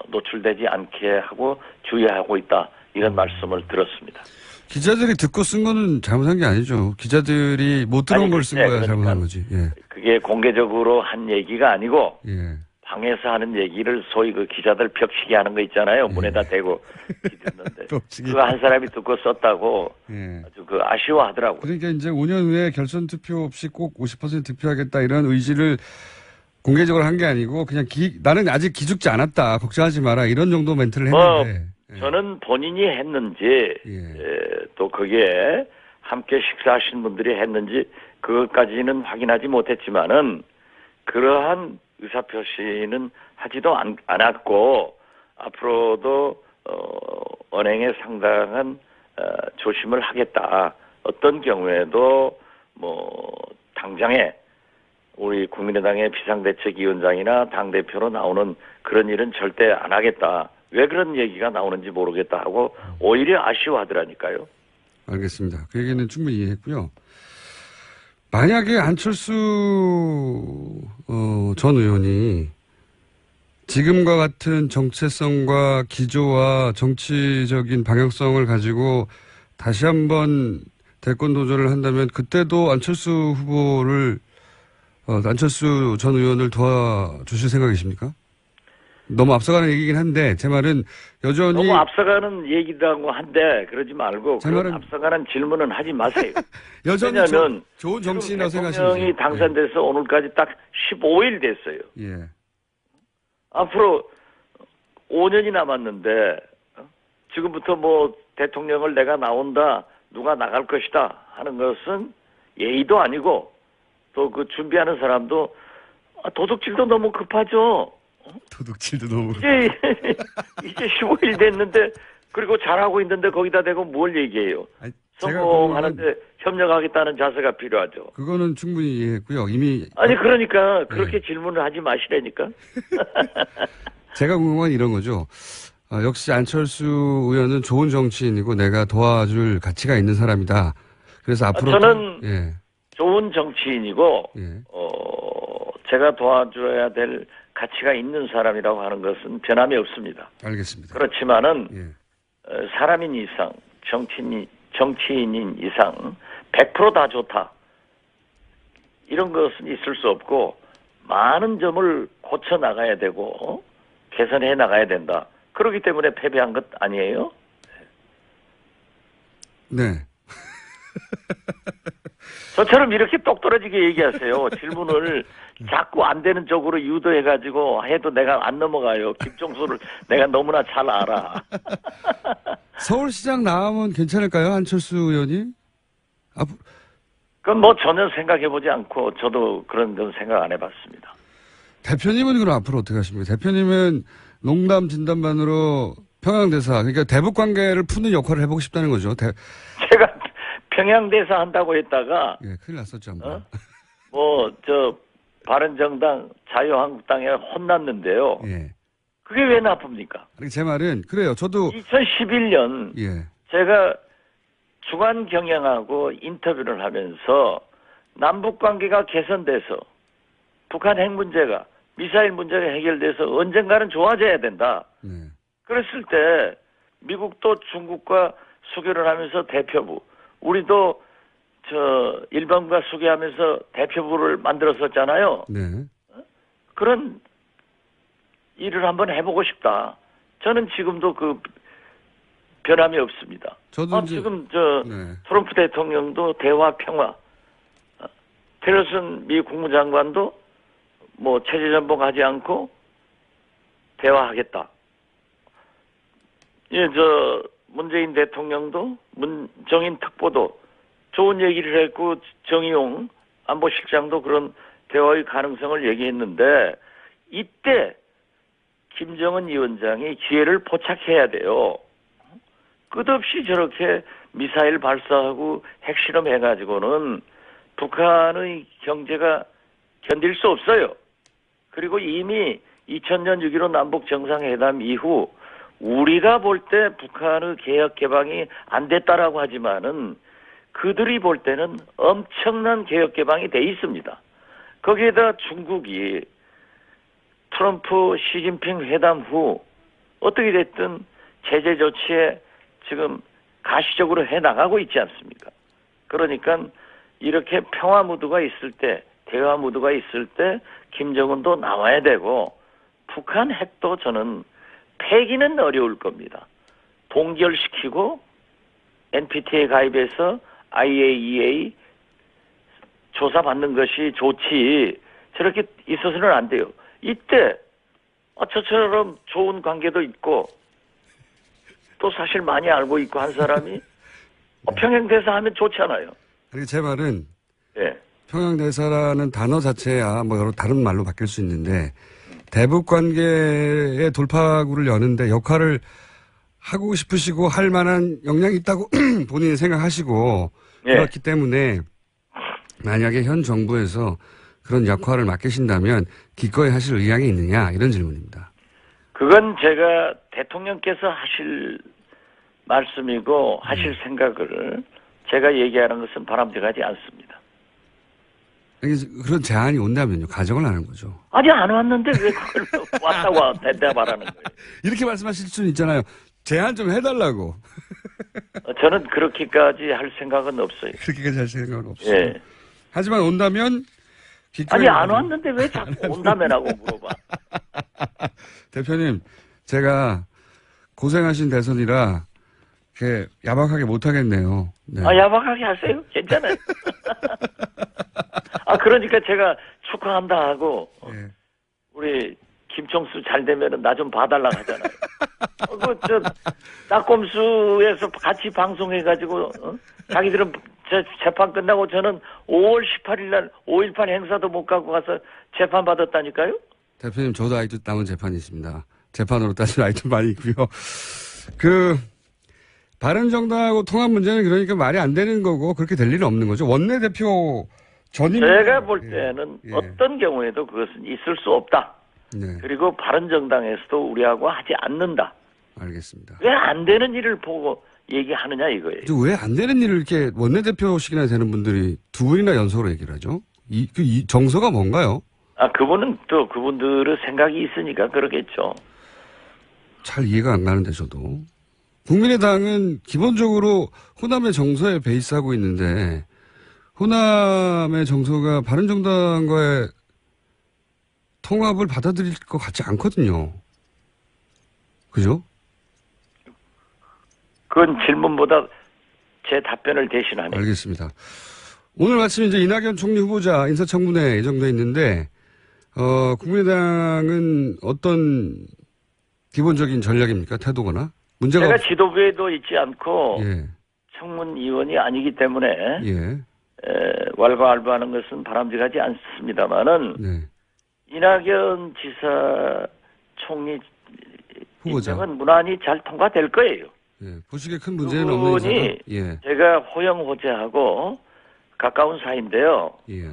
노출되지 않게 하고 주의하고 있다. 이런 말씀을 들었습니다. 기자들이 듣고 쓴 거는 잘못한 게 아니죠. 기자들이 못 들어온 아니, 걸 쓴 글쎄, 거야 그러니까 잘못한 거지. 예. 그게 공개적으로 한 얘기가 아니고 예. 방에서 하는 얘기를 소위 그 기자들 벽치기 하는 거 있잖아요. 문에다 대고 기댔는데 벽치기. 그거 한 사람이 듣고 썼다고 예. 아주 그 아쉬워하더라고요. 그러니까 이제 5년 후에 결선 투표 없이 꼭 50% 득표하겠다 이런 의지를 공개적으로 한 게 아니고 그냥 나는 아직 기죽지 않았다. 걱정하지 마라. 이런 정도 멘트를 했는데. 예. 저는 본인이 했는지 또 거기에 함께 식사하신 분들이 했는지 그것까지는 확인하지 못했지만은 그러한 의사표시는 하지도 않았고 앞으로도 언행에 상당한 조심을 하겠다. 어떤 경우에도 뭐 당장에 우리 국민의당의 비상대책위원장이나 당대표로 나오는 그런 일은 절대 안 하겠다. 왜 그런 얘기가 나오는지 모르겠다 하고 오히려 아쉬워하더라니까요. 알겠습니다. 그 얘기는 충분히 이해했고요. 만약에 안철수 전 의원이 지금과 같은 정체성과 기조와 정치적인 방향성을 가지고 다시 한번 대권 도전을 한다면 그때도 안철수 전 의원을 도와주실 생각이십니까? 너무 앞서가는 얘기긴 한데 제 말은 여전히 너무 앞서가는 얘기라고 한데 그러지 말고 제 그런 말은 앞서가는 질문은 하지 마세요. 여전히 왜냐하면 좋은 정치인이라고 생각하시죠. 대통령이 당선돼서 오늘까지 딱 15일 됐어요. 예. 앞으로 5년이 남았는데 지금부터 뭐 대통령을 내가 나온다, 누가 나갈 것이다 하는 것은 예의도 아니고 또 그 준비하는 사람도 도둑질도 너무 급하죠. 도둑질도 너무 이제 15일 됐는데 그리고 잘하고 있는데 거기다 대고 뭘 얘기해요. 아니, 성공하는데 협력하겠다는 자세가 필요하죠. 그거는 충분히 이해했고요. 이미 아니 그러니까 그렇게 질문을 하지 마시라니까. 제가 궁금한 건 이런 거죠. 역시 안철수 의원은 좋은 정치인이고 내가 도와줄 가치가 있는 사람이다. 그래서 앞으로 저는 좋은 정치인이고 예. 제가 도와줘야 될 가치가 있는 사람이라고 하는 것은 변함이 없습니다. 알겠습니다. 그렇지만은 예. 사람인 이상, 정치인인 이상 100% 다 좋다. 이런 것은 있을 수 없고 많은 점을 고쳐 나가야 되고 개선해 나가야 된다. 그렇기 때문에 패배한 것 아니에요? 네. 저처럼 이렇게 똑 떨어지게 얘기하세요. 질문을 자꾸 안 되는 쪽으로 유도해가지고 해도 내가 안 넘어가요. 김종수를 내가 너무나 잘 알아. 서울시장 나오면 괜찮을까요? 안철수 의원이? 그건 뭐 전혀 생각해보지 않고 저도 그런 건 생각 안 해봤습니다. 대표님은 그럼 앞으로 어떻게 하십니까? 대표님은 농담 진담반으로 평양대사, 그러니까 대북 관계를 푸는 역할을 해보고 싶다는 거죠. 제가 평양대사 한다고 했다가 예, 큰일 났었죠, 한번. 바른정당, 자유한국당에 혼났는데요. 예. 그게 왜 나쁩니까? 제 말은, 그래요. 저도. 2011년, 예. 제가 주간 경영하고 인터뷰를 하면서 남북 관계가 개선돼서 북한 핵 문제가, 미사일 문제가 해결돼서 언젠가는 좋아져야 된다. 네. 그랬을 때 미국도 중국과 수교를 하면서 대표부, 우리도 일본과 수교하면서 대표부를 만들었었잖아요. 네. 그런 일을 한번 해보고 싶다. 저는 지금도 그 변함이 없습니다. 저도 지금 네. 트럼프 대통령도 대화 평화, 틸러슨 미 국무장관도 뭐 체제 전복하지 않고 대화하겠다. 예, 문재인 대통령도 문정인 특보도 좋은 얘기를 했고 정의용 안보실장도 그런 대화의 가능성을 얘기했는데 이때 김정은 위원장이 기회를 포착해야 돼요. 끝없이 저렇게 미사일 발사하고 핵실험 해가지고는 북한의 경제가 견딜 수 없어요. 그리고 이미 2000년 6.15 남북 정상회담 이후 우리가 볼 때 북한의 개혁 개방이 안 됐다라고 하지만은 그들이 볼 때는 엄청난 개혁 개방이 돼 있습니다. 거기에다 중국이 트럼프 시진핑 회담 후 어떻게 됐든 제재 조치에 지금 가시적으로 해나가고 있지 않습니까? 그러니까 이렇게 평화 무드가 있을 때, 대화 무드가 있을 때 김정은도 나와야 되고 북한 핵도 저는 폐기는 어려울 겁니다. 동결시키고 NPT에 가입해서 IAEA 조사받는 것이 좋지 저렇게 있어서는 안 돼요. 이때 저처럼 좋은 관계도 있고 또 사실 많이 알고 있고 한 사람이 평양대사 하면 좋잖아요. 그리고 제 말은 예. 평양대사라는 단어 자체야 뭐 여러 다른 말로 바뀔 수 있는데 대북 관계의 돌파구를 여는데 역할을 하고 싶으시고 할 만한 역량이 있다고 본인이 생각하시고 예. 그렇기 때문에 만약에 현 정부에서 그런 역할을 맡기신다면 기꺼이 하실 의향이 있느냐 이런 질문입니다. 그건 제가 대통령께서 하실 말씀이고 하실 생각을 제가 얘기하는 것은 바람직하지 않습니다. 그런 제안이 온다면요. 가정을 하는 거죠. 아니 안 왔는데 왜 그걸 왔다고 대답하라는 거예요. 이렇게 말씀하실 수는 있잖아요. 제안 좀 해달라고. 저는 그렇게까지 할 생각은 없어요. 그렇게까지 할 생각은 없어요. 예. 하지만 온다면 아니 안 왔는데 왜 자꾸 온다면하고 물어봐. 대표님 제가 고생하신 대선이라 이렇게 야박하게 못하겠네요. 네. 야박하게 하세요. 괜찮아요. 그러니까 제가 축하한다 하고 예. 우리 김총수 잘 되면은 나 좀 봐달라 하잖아요. 낙검수에서 같이 방송해가지고 자기들은 재판 끝나고 저는 5월 18일 날 5.18 행사도 못 가고 가서 재판 받았다니까요. 대표님 저도 아직도 남은 재판이 있습니다. 재판으로 따지면 아직도 많이 있고요. 바른정당하고 통합 문제는 그러니까 말이 안 되는 거고 그렇게 될 일은 없는 거죠. 원내대표 전임 제가 볼 때는 어떤 경우에도 그것은 있을 수 없다. 네. 그리고 바른정당에서도 우리하고 하지 않는다. 알겠습니다. 왜 안 되는 일을 보고 얘기하느냐 이거예요. 왜 안 되는 일을 이렇게 원내대표식이나 되는 분들이 두 분이나 연속으로 얘기를 하죠? 이 정서가 뭔가요? 그분은 또 그분들의 생각이 있으니까 그러겠죠. 잘 이해가 안 가는데 저도. 국민의당은 기본적으로 호남의 정서에 베이스하고 있는데 호남의 정서가 바른정당과의 통합을 받아들일 것 같지 않거든요. 그죠? 그건 질문보다 제 답변을 대신하네요. 알겠습니다. 오늘 마침 이제 이낙연 총리 후보자 인사청문회 예정돼 있는데, 국민의당은 어떤 기본적인 전략입니까? 태도거나? 문제가 제가 지도부에도 있지 않고, 예. 청문위원이 아니기 때문에, 예. 왈가왈부하는 것은 바람직하지 않습니다만은, 네. 이낙연 지사 총리 후보자. 임명은 무난히 잘 통과될 거예요. 예. 보시기에 큰 문제는 없는 그분이 이상. 예. 제가 호영호재하고 가까운 사이인데요. 예.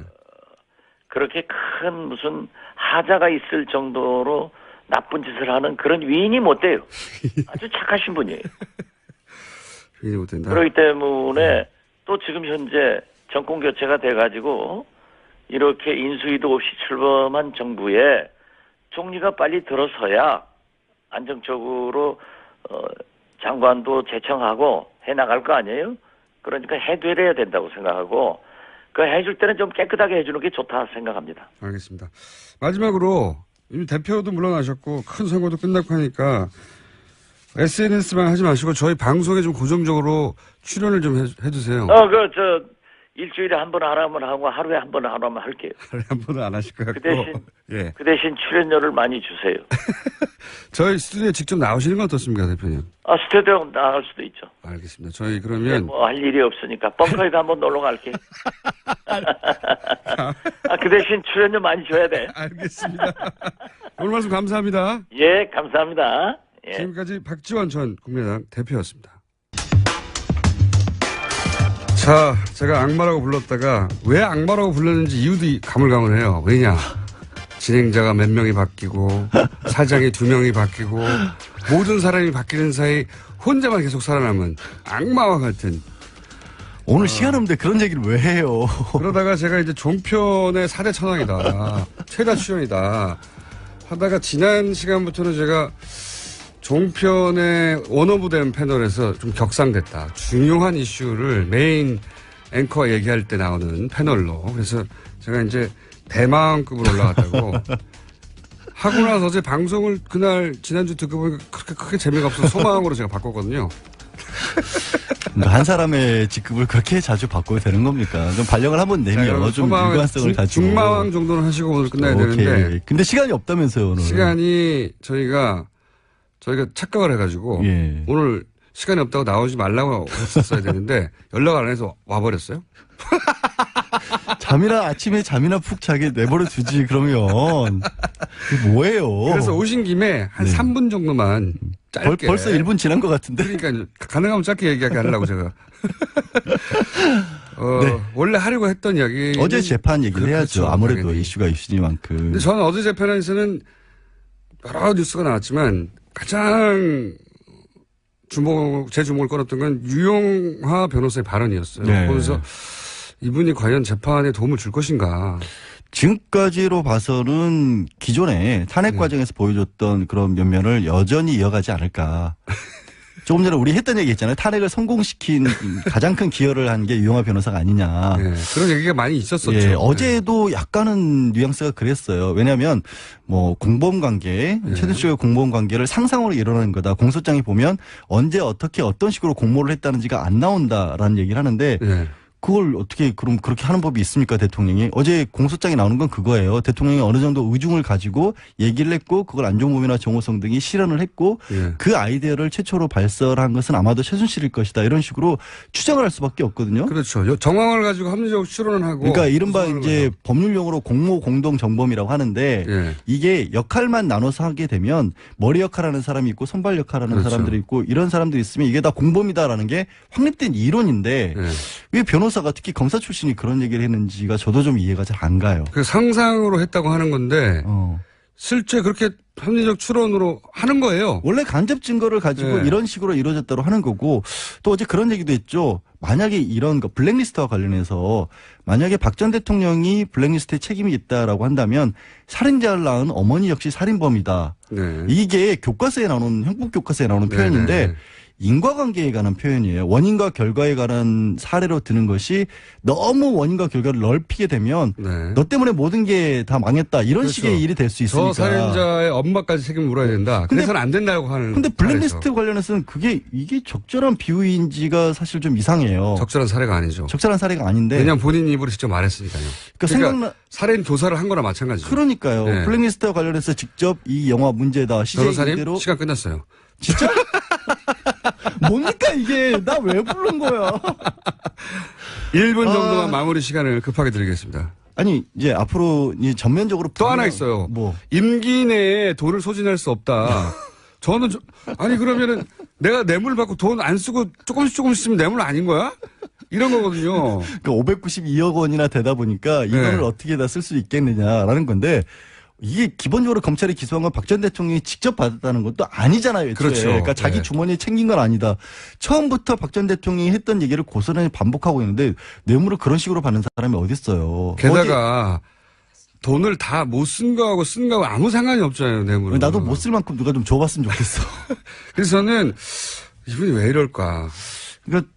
그렇게 큰 무슨 하자가 있을 정도로 나쁜 짓을 하는 그런 위인이 못 돼요. 아주 착하신 분이에요. 괜히 못된다. 그렇기 때문에 또 지금 현재 정권 교체가 돼가지고 이렇게 인수위도 없이 출범한 정부에 총리가 빨리 들어서야 안정적으로 장관도 제청하고 해나갈 거 아니에요? 그러니까 해드려야 된다고 생각하고 그 해줄 때는 좀 깨끗하게 해주는 게 좋다 생각합니다. 알겠습니다. 마지막으로 이미 대표도 물러나셨고 큰 선거도 끝났고 하니까 SNS만 하지 마시고 저희 방송에 좀 고정적으로 출연을 좀 해주세요. 일주일에 한 번 하라면 하고 하루에 한 번 하라면 할게요. 하루에 한 번은 안 하실 것 같고. 예. 그 대신 출연료를 많이 주세요. 저희 스튜디오에 직접 나오시는 건 어떻습니까, 대표님? 스튜디오 나갈 수도 있죠. 알겠습니다. 저희 그러면 뭐 할 일이 없으니까 벙커에도 한번 놀러 갈게. 그 대신 출연료 많이 줘야 돼. 알겠습니다. 오늘 말씀 감사합니다. 예, 감사합니다. 예. 지금까지 박지원 전 국민의당 대표였습니다. 자, 제가 악마라고 불렀다가 왜 악마라고 불렀는지 이유도 가물가물해요. 왜냐? 진행자가 몇 명이 바뀌고 사장이 2명이 바뀌고 모든 사람이 바뀌는 사이 혼자만 계속 살아남은 악마와 같은. 오늘 시간 없는데 그런 얘기를 왜 해요? 그러다가 제가 이제 종편의 4대 천왕이다. 최다 출연이다. 하다가 지난 시간부터는 제가 종편의 원오브댐 패널에서 좀 격상됐다. 중요한 이슈를 메인 앵커 얘기할 때 나오는 패널로. 그래서 제가 이제 대망급으로 올라갔다고. 하고 나서 어제 방송을 그날 지난주 듣고 보니까 그렇게 크게 재미가 없어서 소망으로 제가 바꿨거든요. 한 사람의 직급을 그렇게 자주 바꿔야 되는 겁니까? 좀 발령을 한번 내면 좀 일관성을 가지고. 중마왕 정도는 하시고 오늘 끝나야 되는데. 근데 시간이 없다면서요, 오늘. 시간이 저희가 착각을 해가지고. 예. 오늘 시간이 없다고 나오지 말라고 했었어야 되는데 연락 안 해서 와버렸어요. 아침에 잠이나 푹 자게 내버려 두지, 그러면. 이게 뭐예요? 그래서 오신 김에 한 3분 정도만 짧게. 벌써 1분 지난 것 같은데? 그러니까 가능하면 짧게 얘기하게 하려고 제가. 원래 하려고 했던 이야기. 어제 재판 얘기를 해야죠. 아무래도 당연히. 이슈가 이슈니만큼. 근데 저는 어제 재판에서는 여러 뉴스가 나왔지만 가장 제 주목을 끌었던 건 유용화 변호사의 발언이었어요. 네. 그래서 이분이 과연 재판에 도움을 줄 것인가. 지금까지로 봐서는 기존에 탄핵 과정에서 보여줬던 그런 면면을 여전히 이어가지 않을까. 조금 전에 우리 했던 얘기 있잖아요. 탄핵을 성공시킨 가장 큰 기여를 한 게 유영하 변호사가 아니냐. 네, 그런 얘기가 많이 있었었죠. 예, 어제도 약간은 뉘앙스가 그랬어요. 왜냐하면 뭐 공범 관계, 최순실의 공범 관계를 상상으로 일어나는 거다. 공소장에 보면 언제 어떻게 어떤 식으로 공모를 했다는지가 안 나온다라는 얘기를 하는데 네. 그걸 어떻게 그럼 그렇게 하는 법이 있습니까, 대통령이? 어제 공소장에 나오는 건 그거예요. 대통령이 어느 정도 의중을 가지고 얘기를 했고 그걸 안종범이나 정호성 등이 실현을 했고 예. 그 아이디어를 최초로 발설한 것은 아마도 최순실일 것이다. 이런 식으로 추정을 할 수밖에 없거든요. 그렇죠. 정황을 가지고 합리적으로 추론을 하고. 그러니까 이른바 이제 법률용어로 공모 공동 정범이라고 하는데 예. 이게 역할만 나눠서 하게 되면 머리 역할하는 사람이 있고 손발 역할하는 그렇죠. 사람들이 있고 이런 사람들이 있으면 이게 다 공범이다라는 게 확립된 이론인데 예. 왜 변호사가 특히 검사 출신이 그런 얘기를 했는지가 저도 좀 이해가 잘 안 가요. 그 상상으로 했다고 하는 건데 어. 실제 그렇게 합리적 추론으로 하는 거예요. 원래 간접 증거를 가지고 네. 이런 식으로 이루어졌다고 하는 거고 또 어제 그런 얘기도 했죠. 만약에 이런 거 블랙리스트와 관련해서 만약에 박 전 대통령이 블랙리스트에 책임이 있다라고 한다면 살인자를 낳은 어머니 역시 살인범이다. 네. 이게 교과서에 나오는 형법 교과서에 나오는 네, 표현인데 네. 인과관계에 관한 표현이에요. 원인과 결과에 관한 사례로 드는 것이 너무 원인과 결과를 넓히게 되면 네. 너 때문에 모든 게 다 망했다. 이런 그렇죠. 식의 일이 될 수 있으니까. 저 살인자의 엄마까지 책임을 물어야 된다. 근데- 그래서는 안 된다고 하는. 근데 블랙리스트 사례죠. 관련해서는 이게 적절한 비유인지가 사실 좀 이상해요. 적절한 사례가 아니죠. 적절한 사례가 아닌데. 왜냐하면 본인 입으로 직접 말했으니까요. 그러니까 살인 교사를 한 거나 마찬가지죠. 그러니까요. 네. 블랙리스트와 관련해서 직접 이 영화 문제다. 시제 변호사님 이대로 시간 끝났어요. 진짜 뭡니까 이게 나 왜 부른 거야? 1분 정도만 마무리 시간을 급하게 드리겠습니다. 아니 이제 앞으로 이제 전면적으로 또 하나 있어요. 뭐 임기 내에 돈을 소진할 수 없다. 저는 아니 그러면은 내가 뇌물 받고 돈 안 쓰고 조금씩 쓰면 뇌물 아닌 거야? 이런 거거든요. 그 592억 원이나 되다 보니까 이 네. 돈을 어떻게 다 쓸 수 있겠느냐라는 건데 이게 기본적으로 검찰이 기소한 건 박 전 대통령이 직접 받았다는 것도 아니잖아요. 애초에. 그렇죠. 그러니까 자기 네. 주머니에 챙긴 건 아니다. 처음부터 박 전 대통령이 했던 얘기를 고스란히 반복하고 있는데 뇌물을 그런 식으로 받는 사람이 어디 있어요. 게다가 돈을 다 못 쓴 거하고 쓴 거하고 아무 상관이 없잖아요. 뇌물은. 나도 못 쓸 만큼 누가 좀 줘봤으면 좋겠어. 그래서 저는 이분이 왜 이럴까. 그러니까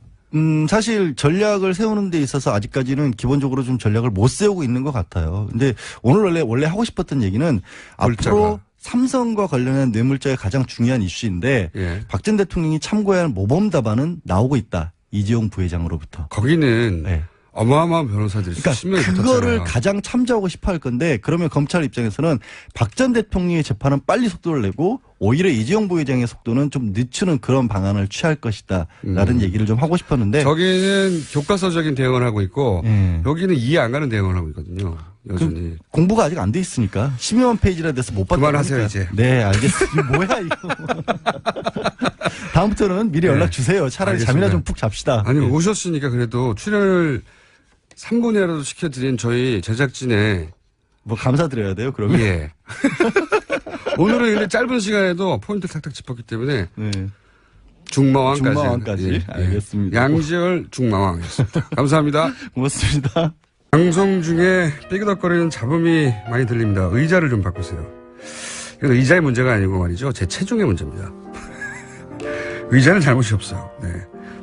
사실 전략을 세우는 데 있어서 아직까지는 기본적으로 좀 전략을 못 세우고 있는 것 같아요. 근데 오늘 원래 하고 싶었던 얘기는 물자가. 앞으로 삼성과 관련한 뇌물자의 가장 중요한 이슈인데 예. 박 전 대통령이 참고해야 할 모범 답안은 나오고 있다. 이재용 부회장으로부터. 거기는 네. 어마어마한 변호사들이 수십 명이 그러니까 그거를 붙었잖아요. 가장 참조하고 싶어 할 건데 그러면 검찰 입장에서는 박 전 대통령의 재판은 빨리 속도를 내고 오히려 이재용 부회장의 속도는 좀 늦추는 그런 방안을 취할 것이다 라는 얘기를 좀 하고 싶었는데 저기는 교과서적인 대응을 하고 있고 예. 여기는 이해 안 가는 대응을 하고 있거든요. 여전히. 공부가 아직 안 돼 있으니까 10만 페이지나 돼서 못 봤다고 그만하세요, 하니까. 이제. 네, 알겠습니다. 뭐야 이거. 다음부터는 미리 연락 주세요. 차라리 알겠습니다. 잠이나 좀 푹 잡시다. 아니 예. 오셨으니까 그래도 출연을 3분이라도 시켜드린 저희 제작진의 뭐 감사드려야 돼요. 그러면. 예. 오늘은 근데 짧은 시간에도 포인트를 탁탁 짚었기 때문에 네. 중마왕까지. 중마왕까지. 알겠습니다. 양지열 중마왕이었습니다. 감사합니다. 고맙습니다. 방송 중에 삐그덕거리는 잡음이 많이 들립니다. 의자를 좀 바꾸세요. 이건 의자의 문제가 아니고 말이죠. 제 체중의 문제입니다. 의자는 잘못이 없어요. 네.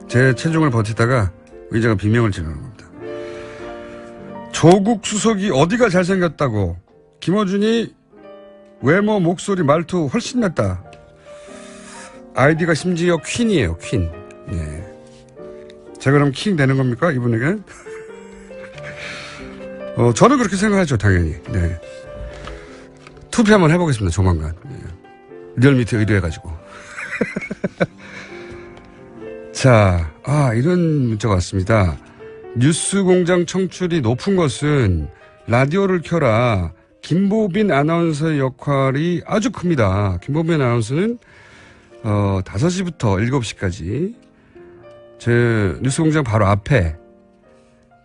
제 체중을 버티다가 의자가 비명을 지르는 겁니다. 조국 수석이 어디가 잘생겼다고 김어준이 외모, 목소리, 말투 훨씬 낫다. 아이디가 심지어 퀸이에요. 퀸. 네. 제가 그럼 킹 되는 겁니까? 이분에게? 저는 그렇게 생각하죠. 당연히. 네. 투표 한번 해보겠습니다. 조만간. 네. 리얼미터 의뢰해가지고. 자, 이런 문자가 왔습니다. 뉴스공장 청출이 높은 것은 라디오를 켜라. 김보빈 아나운서의 역할이 아주 큽니다. 김보빈 아나운서는 5시부터 7시까지 제 뉴스공장 바로 앞에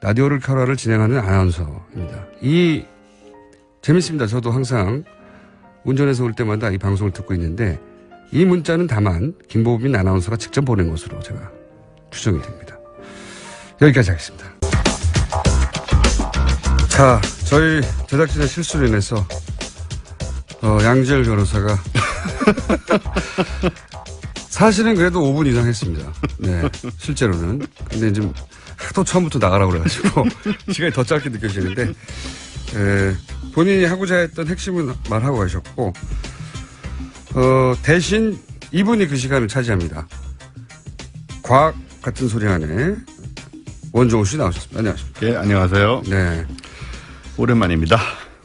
라디오를 켜라를 진행하는 아나운서입니다. 재밌습니다. 저도 항상 운전해서 올 때마다 이 방송을 듣고 있는데 이 문자는 다만 김보빈 아나운서가 직접 보낸 것으로 제가 추정이 됩니다. 여기까지 하겠습니다. 자, 저희 제작진의 실수로 인해서 양지열 변호사가 사실은 그래도 5분 이상 했습니다. 네, 실제로는. 근데 이제 하도 처음부터 나가라고 그래가지고 시간이 더 짧게 느껴지는데 본인이 하고자 했던 핵심은 말하고 가셨고 대신 이분이 그 시간을 차지합니다. 과학 같은 소리 하네. 원종우 씨 나오셨습니다. 안녕하십니까. 예, 안녕하세요. 네. 오랜만입니다.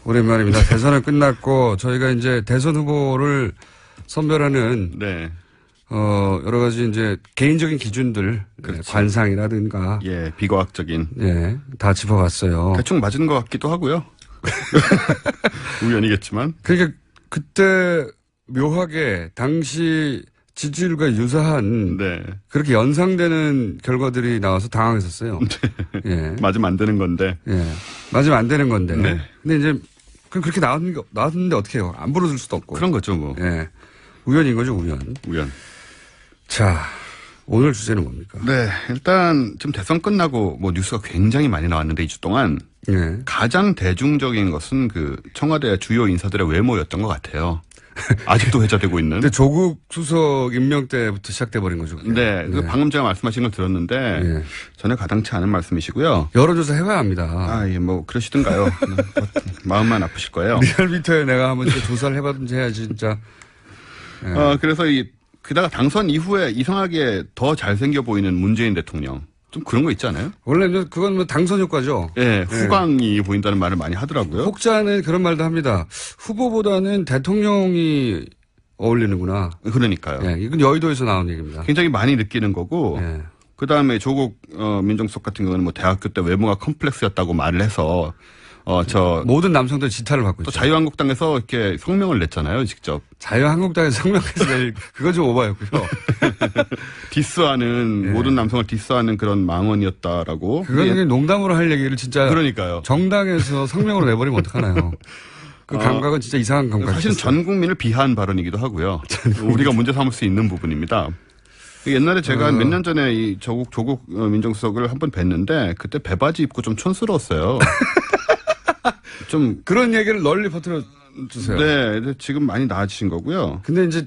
오랜만입니다. 대선은 끝났고 저희가 이제 대선 후보를 선별하는 네. 여러 가지 이제 개인적인 기준들, 그렇죠. 관상이라든가, 예, 비과학적인. 예, 다 짚어봤어요. 대충 맞은 것 같기도 하고요. 우연이겠지만. 그러니까 그때 묘하게 당시 지지율과 유사한 네. 그렇게 연상되는 결과들이 나와서 당황했었어요. 예, 맞으면 안 되는 건데. 예, 맞으면 안 되는 건데. 네. 근데 이제 그렇게 나왔는데 어떻게 해요? 안 부러질 수도 없고. 그런 거죠, 뭐. 예, 우연인 거죠, 우연. 우연. 자, 오늘 주제는 뭡니까? 네, 일단 지금 대선 끝나고 뭐 뉴스가 굉장히 많이 나왔는데 2주 동안 예. 가장 대중적인 것은 그 청와대 주요 인사들의 외모였던 것 같아요. 아직도 회자되고 있는. 근데 조국 수석 임명 때부터 시작돼 버린 거죠. 그게. 네, 그 방금 제가 말씀하신 걸 들었는데 예. 전혀 가당치 않은 말씀이시고요. 여론조사 해봐야 합니다. 아, 예, 뭐 그러시든가요. 마음만 아프실 거예요. 리얼미터에 내가 한번 조사를 해봤든지 해야지 진짜. 예. 그래서 게다가 당선 이후에 이상하게 더 잘생겨 보이는 문재인 대통령. 좀 그런 거 있지 않아요? 원래 그건 뭐 당선 효과죠. 예, 후광이 보인다는 말을 많이 하더라고요. 혹자는 그런 말도 합니다. 후보보다는 대통령이 어울리는구나. 그러니까요. 예, 이건 여의도에서 나온 얘기입니다. 굉장히 많이 느끼는 거고. 예. 그 다음에 조국 민정수석 같은 경우는 뭐 대학교 때 외모가 컴플렉스였다고 말을 해서 모든 남성들 지탄을 받고 또 있죠. 자유한국당에서 이렇게 성명을 냈잖아요, 직접. 자유한국당에서 성명해서 그거 좀 오바였고요. 디스하는 예. 모든 남성을 디스하는 그런 망언이었다라고. 그건 농담으로 할 얘기를 진짜 그러니까요. 정당에서 성명으로 내버리면 어떡하나요? 그 감각은 진짜 이상한 감각이었어요. 사실은 전 국민을 비하한 발언이기도 하고요. 우리가 문제 삼을 수 있는 부분입니다. 옛날에 제가 몇 년 전에 이 조국 민정수석을 한번 뵀는데 그때 배바지 입고 좀 촌스러웠어요. 좀 그런 얘기를 널리 퍼뜨려 주세요. 네, 지금 많이 나아지신 거고요. 근데 이제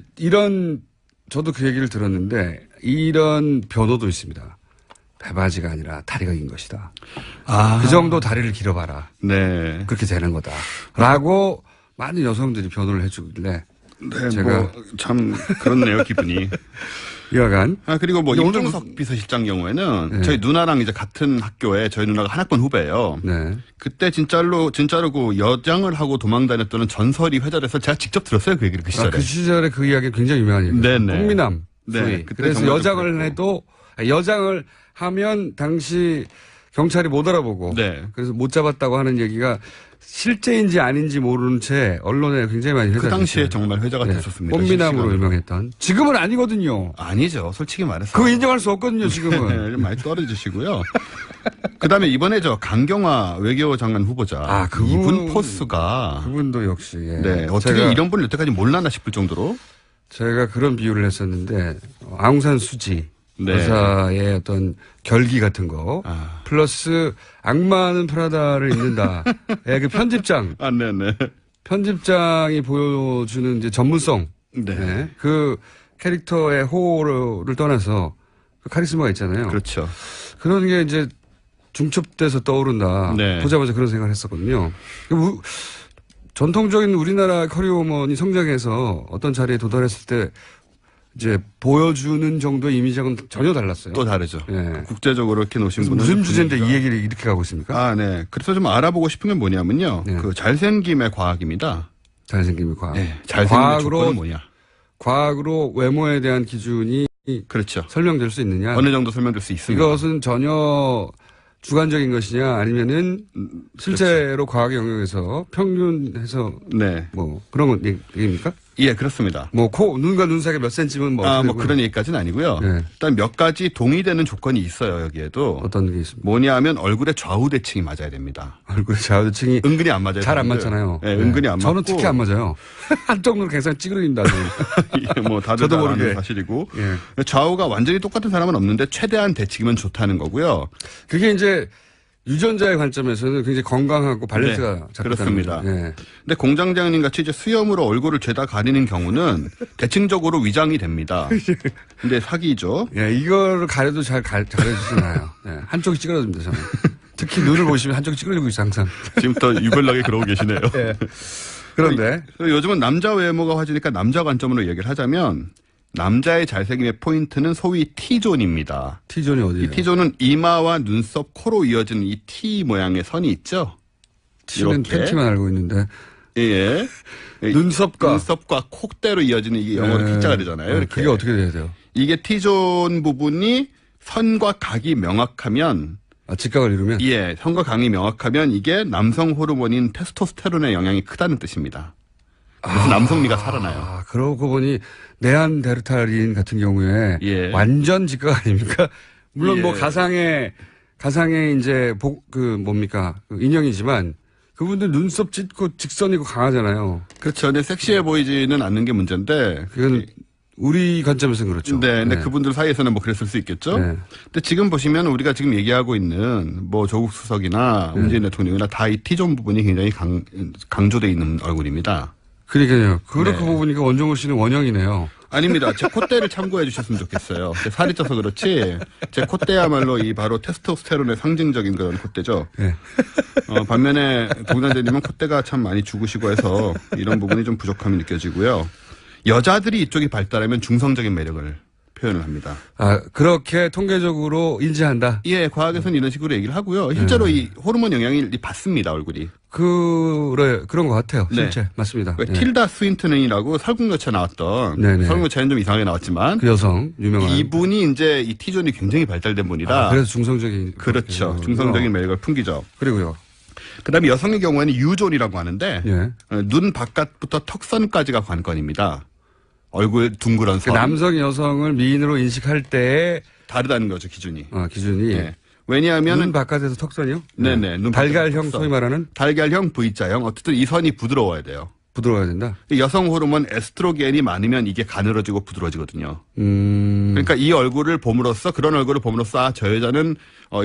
저도 그 얘기를 들었는데 이런 변호도 있습니다. 배바지가 아니라 다리가 긴 것이다. 그 정도 다리를 길어봐라. 네. 그렇게 되는 거다. 라고 많은 여성들이 변호를 해주길래 네, 제가 뭐 참 그렇네요, 기분이. 여하간. 그리고 뭐 오늘 임종석 비서실장 경우에는 네. 저희 누나랑 이제 같은 학교에 저희 누나가 한 학번 후배예요. 네. 그때 진짜로 그 여장을 하고 도망다녔다는 전설이 회자돼서 제가 직접 들었어요, 그 얘기를 그 시절에. 그 시절에 그 이야기 굉장히 유명한 얘기예요. 네네. 꽃미남. 네, 소위. 그때 그래서 정말 여장을 좀 해도 여장을 하면 당시 경찰이 못 알아보고 네. 그래서 못 잡았다고 하는 얘기가 실제인지 아닌지 모르는 채 언론에 굉장히 많이 회자됐어요. 그 당시에 정말 회자가 됐었습니다. 꽃미남으로 실시간으로. 유명했던. 지금은 아니거든요. 아니죠. 솔직히 말해서. 그거 인정할 수 없거든요, 네, 지금은. 좀 많이 떨어지시고요. 그다음에 이번에 강경화 외교장관 후보자. 이분 포스가. 그분도 역시. 예. 네. 어떻게 이런 분을 여태까지 몰랐나 싶을 정도로. 제가 그런 비유를 했었는데 아웅산 수지 네. 여사의 어떤 결기 같은 거 플러스 악마는 프라다를 입는다의 그 편집장 네네. 편집장이 보여주는 이제 전문성. 네. 그 캐릭터의 호를 떠나서 그 카리스마가 있잖아요. 그렇죠. 그런 게 이제 중첩돼서 떠오른다. 네. 보자마자 그런 생각을 했었거든요. 전통적인 우리나라 커리어우먼이 성장해서 어떤 자리에 도달했을 때 이제 보여주는 정도의 이미지하고는 전혀 달랐어요. 또 다르죠. 예. 국제적으로 이렇게 놓으신 분은 무슨 주제인데 이 얘기를 이렇게 가고 있습니까? 아, 네. 그래서 좀 알아보고 싶은 게 뭐냐면요. 네. 그 잘생김의 과학입니다. 잘생김의 과학. 네. 잘생김의 조건은 뭐냐. 과학으로 외모에 대한 기준이 그렇죠. 설명될 수 있느냐. 어느 정도 설명될 수 있습니다. 이것은 전혀 주관적인 것이냐 아니면은 실제로 과학의 영역에서 평균해서 네. 뭐 그런 얘기입니까? 예, 그렇습니다. 뭐 눈과 눈 사이가 몇 센치면 뭐 아, 어떻게 뭐 되고요? 그런 얘기까지는 아니고요. 네. 일단 몇 가지 동의되는 조건이 있어요, 여기에도. 어떤 게 있습니까? 뭐냐 하면 얼굴의 좌우 대칭이 맞아야 됩니다. 얼굴 좌우대칭이 은근히 안 맞아요. 잘 안 사람들. 맞잖아요. 네, 은근히 안 맞고. 저는 특히 안 맞아요. 한쪽 눈 굉장히 찌그러진다. 예, 뭐 다들 저도 다 모르게. 아는 사실이고. 예. 좌우가 완전히 똑같은 사람은 없는데 최대한 대칭이면 좋다는 거고요. 그게 이제 유전자의 관점에서는 굉장히 건강하고 밸런스가 네, 잡혔다는 그렇습니다. 거죠. 예. 근데 공장장님 같이 이제 수염으로 얼굴을 죄다 가리는 경우는 대칭적으로 위장이 됩니다. 근데 사기죠. 예, 이거를 가려도 잘해주진 않아요. 예, 한쪽이 찌그러집니다, 저는. 특히 눈을 보시면 한쪽이 찌그러지고 있어, 항상. 지금부터 유별나게 그러고 계시네요. 예. 그런데. 요즘은 남자 외모가 화제니까 남자 관점으로 얘기를 하자면 남자의 잘생김의 포인트는 소위 T존입니다. T존이 어디예요? 이 T존은 이마와 눈썹, 코로 이어지는 이 T 모양의 선이 있죠. T는 이렇게. 팬티만 알고 있는데. 예. 눈썹과 콧대로 이어지는 이게 영어로 T자가 되잖아요. 이렇게. 그게 어떻게 돼야 돼요? 이게 T존 부분이 선과 각이 명확하면 직각을 이루면? 예, 선과 각이 명확하면 이게 남성 호르몬인 테스토스테론의 영향이 크다는 뜻입니다. 그래서 남성미가 살아나요. 그러고 보니 네안데르탈인 같은 경우에 예. 완전 직각 아닙니까? 물론 예. 뭐 가상의 이제 뭡니까? 인형이지만 그분들 눈썹 짙고 직선이고 강하잖아요. 그렇죠. 근데 섹시해 보이지는 않는 게 문제인데. 그건 우리 관점에서는 그렇죠. 네, 근데 그분들 사이에서는 뭐 그랬을 수 있겠죠. 네. 근데 지금 보시면 우리가 지금 얘기하고 있는 뭐 조국 수석이나 문재인 대통령이나 다 이 T존 부분이 굉장히 강조돼 있는 얼굴입니다. 그러니까요. 그렇게 네. 보니까 원종우 씨는 원형이네요. 아닙니다. 제 콧대를 참고해 주셨으면 좋겠어요. 제 살이 쪄서 그렇지. 제 콧대야말로 이 바로 테스토스테론의 상징적인 그런 콧대죠. 네. 반면에 동장대님은 콧대가 참 많이 죽으시고 해서 이런 부분이 좀 부족함이 느껴지고요. 여자들이 이쪽이 발달하면 중성적인 매력을 표현을 합니다. 그렇게 통계적으로 인지한다? 예, 과학에서는 이런 식으로 얘기를 하고요. 실제로 이 호르몬 영향이 받습니다, 얼굴이. 그런 것 같아요. 네. 실제. 맞습니다. 그 틸다 스윈튼이라고 설국열차에 나왔던, 네네. 설국열차는 좀 이상하게 나왔지만, 그 여성, 유명한. 이분이 이제 이 T존이 굉장히 발달된 분이라. 그래서 중성적인. 그렇죠. 중성적인 매력을 풍기죠. 그리고요. 그 다음에 여성의 경우에는 U존이라고 하는데, 예. 눈 바깥부터 턱선까지가 관건입니다. 얼굴 둥그런 선. 남성, 여성을 미인으로 인식할 때의 다르다는 거죠, 기준이. 기준이. 예. 왜냐하면 눈 바깥에서 턱선이요? 네네. 눈 달걀형 바깥에서 소위 말하는 달걀형 V자형. 어쨌든 이 선이 부드러워야 돼요. 부드러워야 된다. 여성 호르몬 에스트로겐이 많으면 이게 가늘어지고 부드러워지거든요. 음. 그러니까 이 얼굴을 봄으로써 그런 얼굴을 봄으로써 저 여자는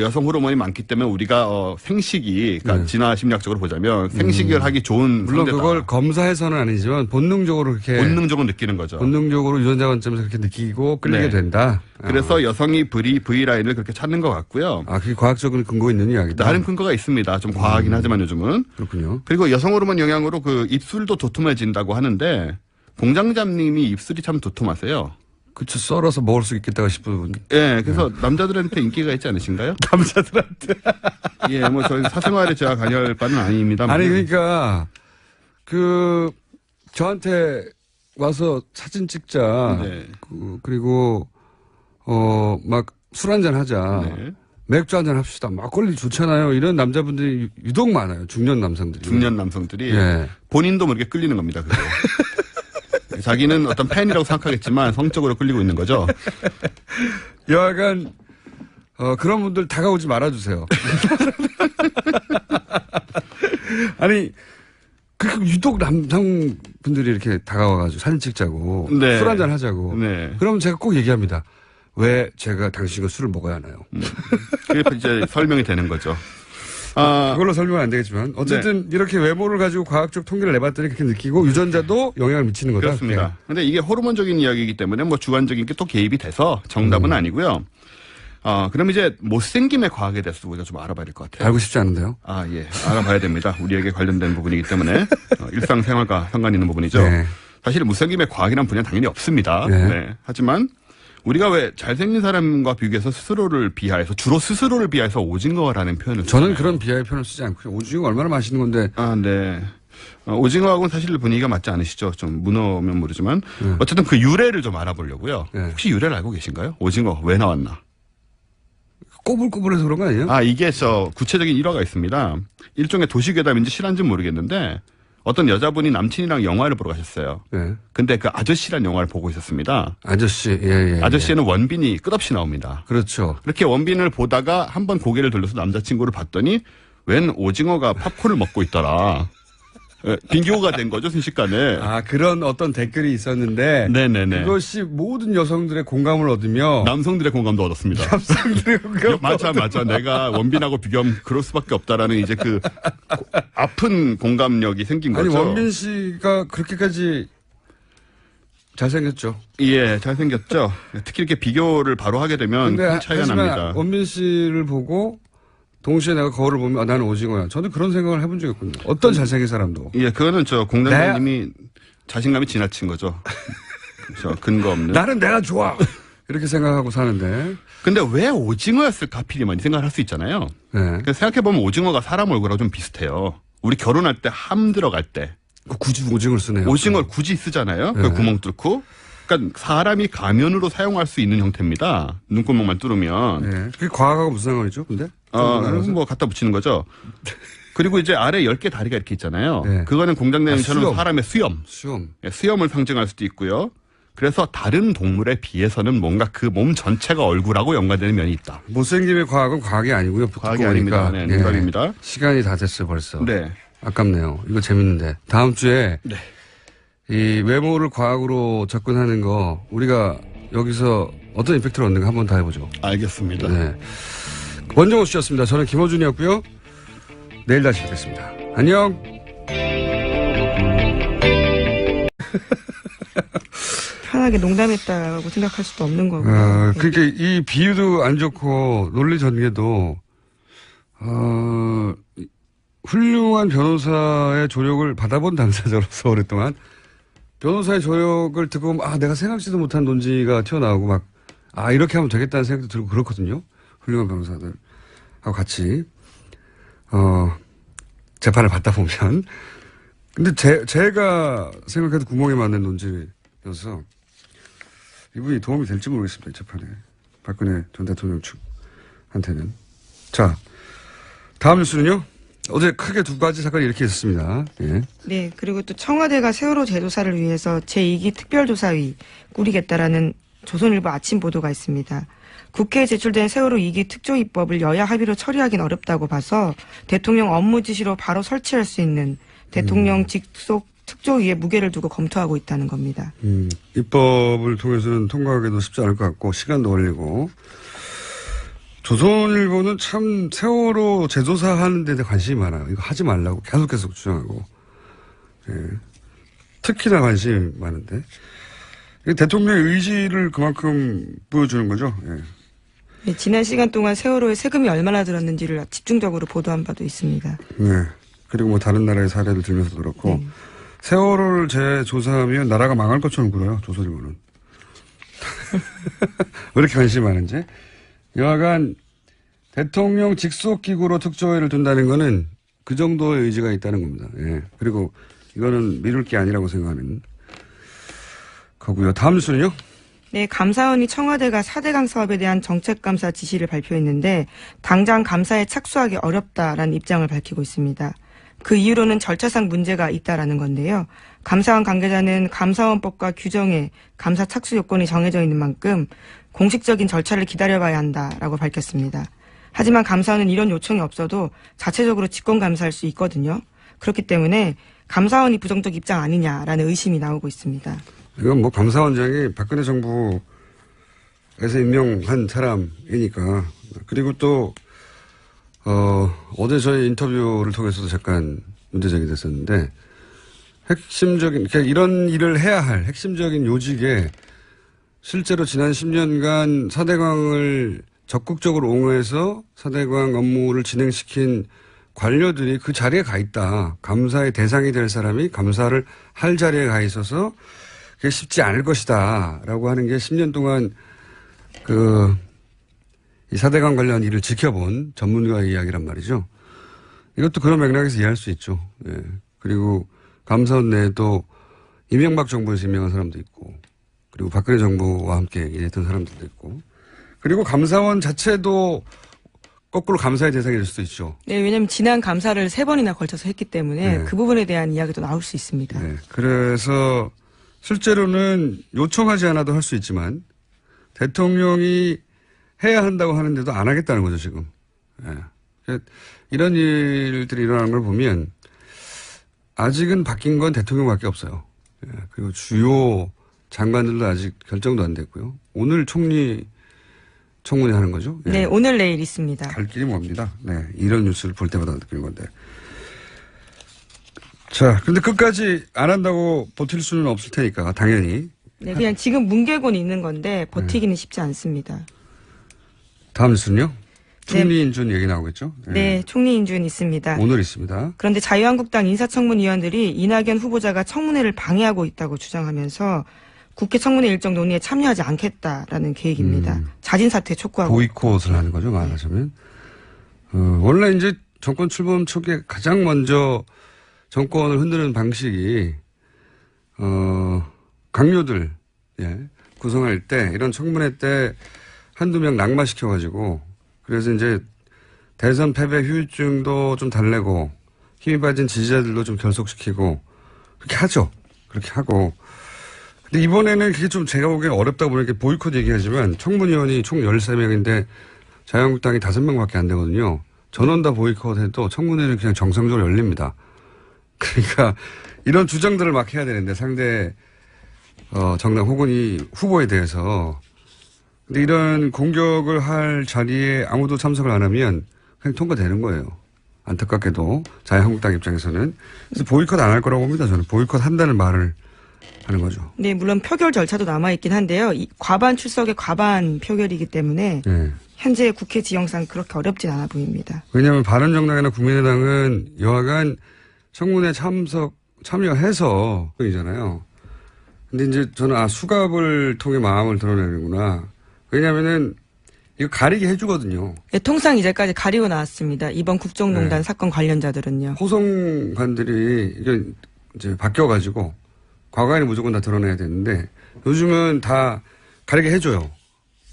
여성 호르몬이 많기 때문에 우리가 생식이 그러니까 진화 심리학적으로 보자면 생식을 하기 좋은 물론 상대다. 그걸 검사해서는 아니지만 본능적으로 그렇게 본능적으로 느끼는 거죠. 본능적으로 유전자 관점에서 그렇게 느끼고 끌리게 네. 된다. 그래서 여성이 V라인을 그렇게 찾는 것 같고요. 그게 과학적으로 근거 있는 이야기다. 다른 근거가 있습니다. 좀 과하긴 하지만 요즘은. 그렇군요. 그리고 여성 호르몬 영향으로 그 입술도 도톰해진다고 하는데 공장장님이 입술이 참 도톰하세요. 그쵸, 썰어서 먹을 수 있겠다고 싶은. 예, 그래서 남자들한테 인기가 있지 않으신가요? 남자들한테. 예, 뭐 저희 사생활에 제가 관여할 바는 아닙니다. 아니, 그러니까, 저한테 와서 사진 찍자. 네. 그리고, 막 술 한잔 하자. 네. 맥주 한잔 합시다. 막걸리 좋잖아요. 이런 남자분들이 유독 많아요. 중년 남성들이. 중년 남성들이 예. 본인도 모르게 끌리는 겁니다. 그게. 자기는 어떤 팬이라고 생각하겠지만 성적으로 끌리고 있는 거죠. 여하간 그런 분들 다가오지 말아주세요. 아니 유독 남성분들이 이렇게 다가와가지고 사진 찍자고 네. 술 한잔 하자고. 네. 그러면 제가 꼭 얘기합니다. 왜 제가 당신과 술을 먹어야 하나요? 그게 이제 설명이 되는 거죠. 그걸로 설명은 안 되겠지만 어쨌든 이렇게 외모를 가지고 과학적 통계를 내봤더니 그렇게 느끼고 유전자도 영향을 미치는 거다. 그렇습니다. 근데 이게 호르몬적인 이야기이기 때문에 뭐 주관적인 게 또 개입이 돼서 정답은 아니고요. 그럼 이제 못생김의 과학에 대해서 우리가 좀 알아봐야 될 것 같아요. 알고 싶지 않은데요. 예. 알아봐야 됩니다. 우리에게 관련된 부분이기 때문에 일상생활과 상관 있는 부분이죠. 네. 사실 못생김의 과학이란 분야는 당연히 없습니다. 네. 네. 하지만 우리가 왜 잘생긴 사람과 비교해서 스스로를 비하해서 주로 스스로를 비하해서 오징어라는 표현을 저는 쓰잖아요. 그런 비하의 표현을 쓰지 않고요. 오징어 얼마나 맛있는 건데. 네. 오징어하고는 사실 분위기가 맞지 않으시죠? 좀 문어면 모르지만 어쨌든 그 유래를 좀 알아보려고요. 네. 혹시 유래를 알고 계신가요? 오징어 왜 나왔나? 꼬불꼬불해서 그런 거 아니에요? 이게 구체적인 일화가 있습니다. 일종의 도시괴담인지 실화인지는 모르겠는데 어떤 여자분이 남친이랑 영화를 보러 가셨어요. 네. 근데 그 아저씨란 영화를 보고 있었습니다. 아저씨, 예. 아저씨에는 원빈이 끝없이 나옵니다. 그렇죠. 그렇게 원빈을 보다가 한번 고개를 돌려서 남자친구를 봤더니 웬 오징어가 팝콘을 먹고 있더라. 빙교가 된 거죠, 순식간에. 그런 어떤 댓글이 있었는데. 네네네. 그것이 모든 여성들의 공감을 얻으며. 남성들의 공감도 얻었습니다. 남성들의 공감을 맞아. 내가 원빈하고 비교하면 그럴 수밖에 없다라는 이제 아픈 공감력이 생긴 거죠. 아니, 원빈 씨가 그렇게까지 잘생겼죠. 예, 잘생겼죠. 특히 이렇게 비교를 바로 하게 되면 큰 차이가 납니다. 원빈 씨를 보고 동시에 내가 거울을 보면 나는 오징어야. 저는 그런 생각을 해본 적이 없거든요. 어떤 잘생긴 사람도. 예, 그거는 공장장님이 자신감이 지나친 거죠. 근거 없는. 나는 내가 좋아. 이렇게 생각하고 사는데. 근데 왜 오징어였을까 하필이면 이 생각을 할 수 있잖아요. 네. 생각해보면 오징어가 사람 얼굴하고 좀 비슷해요. 우리 결혼할 때 함 들어갈 때. 굳이 오징어를 쓰네요. 오징어를 굳이 쓰잖아요. 네. 그 구멍 뚫고. 그러니까 사람이 가면으로 사용할 수 있는 형태입니다. 눈구멍만 뚫으면. 네. 그게 과학하고 무슨 상관이죠, 근데? 갖다 붙이는 거죠. 그리고 이제 아래 10개 다리가 이렇게 있잖아요. 네. 그거는 공장장님처럼 수염. 사람의 수염. 수염을 상징할 수도 있고요. 그래서 다른 동물에 비해서는 뭔가 그 몸 전체가 얼굴하고 연관되는 면이 있다. 못생김의 과학은 과학이 아니고요. 과학이 아닙니다. 네, 농담입니다. 시간이 다 됐어요, 벌써. 네. 아깝네요. 이거 재밌는데. 다음 주에 네. 이 외모를 과학으로 접근하는 거 우리가 여기서 어떤 임팩트를 얻는가 한번 다 해보죠. 알겠습니다. 네. 원정호 씨였습니다. 저는 김호준이었고요. 내일 다시 뵙겠습니다. 안녕. 편하게 농담했다고 생각할 수도 없는 거고요. 그러니까 이 비유도 안 좋고 논리 전개도 훌륭한 변호사의 조력을 받아본 당사자로서 오랫동안 변호사의 조력을 듣고 내가 생각지도 못한 논지가 튀어나오고 막 이렇게 하면 되겠다는 생각도 들고 그렇거든요. 훌륭한 변호사들하고 같이 재판을 받다 보면 근데 제가 생각해도 구멍에 맞는 논지여서 이분이 도움이 될지 모르겠습니다. 재판에 박근혜 전 대통령 측한테는. 자, 다음 뉴스는요. 어제 크게 두 가지 사건이 이렇게 있었습니다. 예. 네, 그리고 또 청와대가 세월호 재조사를 위해서 제2기 특별조사위 꾸리겠다라는 조선일보 아침 보도가 있습니다. 국회에 제출된 세월호 2기 특조위법을 여야 합의로 처리하기는 어렵다고 봐서 대통령 업무 지시로 바로 설치할 수 있는 대통령 직속 특조위에 무게를 두고 검토하고 있다는 겁니다. 입법을 통해서는 통과하기도 쉽지 않을 것 같고 시간도 걸리고 조선일보는 참 세월호 재조사하는 데 관심이 많아요. 이거 하지 말라고 계속 주장하고 특히나 관심이 많은데 대통령의 의지를 그만큼 보여주는 거죠. 네, 지난 시간 동안 세월호에 세금이 얼마나 들었는지를 집중적으로 보도한 바도 있습니다. 네. 그리고 다른 나라의 사례를 들면서도 그렇고 세월호를 재조사하면 나라가 망할 것처럼 굴어요. 조선일보는. 왜 이렇게 관심이 많은지. 여하간 대통령 직속기구로 특조위를 둔다는 거는 그 정도의 의지가 있다는 겁니다. 예. 그리고 이거는 미룰 게 아니라고 생각하는 거고요. 다음 뉴스는요? 네, 감사원이 청와대가 4대강 사업에 대한 정책감사 지시를 발표했는데 당장 감사에 착수하기 어렵다라는 입장을 밝히고 있습니다. 그 이유로는 절차상 문제가 있다라는 건데요. 감사원 관계자는 감사원법과 규정에 감사 착수 요건이 정해져 있는 만큼 공식적인 절차를 기다려봐야 한다라고 밝혔습니다. 하지만 감사원은 이런 요청이 없어도 자체적으로 직권감사할 수 있거든요. 그렇기 때문에 감사원이 부정적 입장 아니냐라는 의심이 나오고 있습니다. 이건 감사원장이 박근혜 정부에서 임명한 사람이니까. 그리고 또 어제 저희 인터뷰를 통해서도 잠깐 문제제기 됐었는데, 핵심적인, 그러니까 이런 일을 해야 할 핵심적인 요직에 실제로 지난 10년간 4대강을 적극적으로 옹호해서 4대강 업무를 진행시킨 관료들이 그 자리에 가 있다. 감사의 대상이 될 사람이 감사를 할 자리에 가 있어서 그게 쉽지 않을 것이다. 라고 하는 게 10년 동안 이 4대강 관련 일을 지켜본 전문가의 이야기란 말이죠. 이것도 그런 맥락에서 이해할 수 있죠. 예. 그리고 감사원 내에도 이명박 정부에서 임명한 사람도 있고, 그리고 박근혜 정부와 함께 일했던 사람들도 있고, 그리고 감사원 자체도 거꾸로 감사의 대상이 될 수도 있죠. 네, 왜냐하면 지난 감사를 3번이나 걸쳐서 했기 때문에 네. 그 부분에 대한 이야기도 나올 수 있습니다. 네. 그래서 실제로는 요청하지 않아도 할 수 있지만 대통령이 해야 한다고 하는데도 안 하겠다는 거죠, 지금. 예. 이런 일들이 일어나는 걸 보면 아직은 바뀐 건 대통령밖에 없어요. 예. 그리고 주요 장관들도 아직 결정도 안 됐고요. 오늘 청문회 하는 거죠? 예. 네, 오늘 내일 있습니다. 갈 길이 멉니다. 네. 이런 뉴스를 볼 때마다 느끼는 건데. 자, 근데 끝까지 안 한다고 버틸 수는 없을 테니까, 당연히. 네, 그냥 지금 뭉개고는 있는 건데 버티기는 쉽지 않습니다. 다음 뉴스는요? 총리 인준 얘기 나오겠죠? 네, 총리 인준 있습니다. 오늘 있습니다. 그런데 자유한국당 인사청문위원들이 이낙연 후보자가 청문회를 방해하고 있다고 주장하면서 국회 청문회 일정 논의에 참여하지 않겠다라는 계획입니다. 자진 사퇴 촉구하고. 보이콧을 하는 거죠, 말하자면. 원래 이제 정권 출범 초기에 가장 먼저 정권을 흔드는 방식이, 강요들, 예, 구성할 때, 이런 청문회 때 한두 명 낙마시켜가지고, 그래서 이제 대선 패배 후유증도 좀 달래고, 힘이 빠진 지지자들도 좀 결속시키고, 그렇게 하죠. 그렇게 하고. 근데 이번에는 그게 좀 제가 보기엔 어렵다고 보니까 보이콧 얘기하지만 청문위원이 총 13명인데 자유한국당이 5명밖에 안 되거든요. 전원 다 보이콧 해도 청문회는 그냥 정상적으로 열립니다. 그러니까 이런 주장들을 막 해야 되는데 상대 정당 혹은 이 후보에 대해서. 근데 이런 공격을 할 자리에 아무도 참석을 안 하면 그냥 통과되는 거예요. 안타깝게도 자유한국당 입장에서는. 그래서 보이콧 안 할 거라고 봅니다. 저는 보이콧 한다는 말을 하는 거죠. 네, 물론 표결 절차도 남아있긴 한데요. 과반 출석의 과반 표결이기 때문에 네. 현재 국회 지형상 그렇게 어렵진 않아 보입니다. 왜냐하면 바른정당이나 국민의당은 여하간 청문회 참여해서 이잖아요. 근데 이제 저는 수갑을 통해 마음을 드러내는구나. 왜냐하면은 이거 가리게 해주거든요. 네, 통상 이제까지 가리고 나왔습니다. 이번 국정농단 네. 사건 관련자들은요. 호송관들이 이게 이제 바뀌어가지고 과거에는 무조건 다 드러내야 되는데 요즘은 다 가리게 해줘요.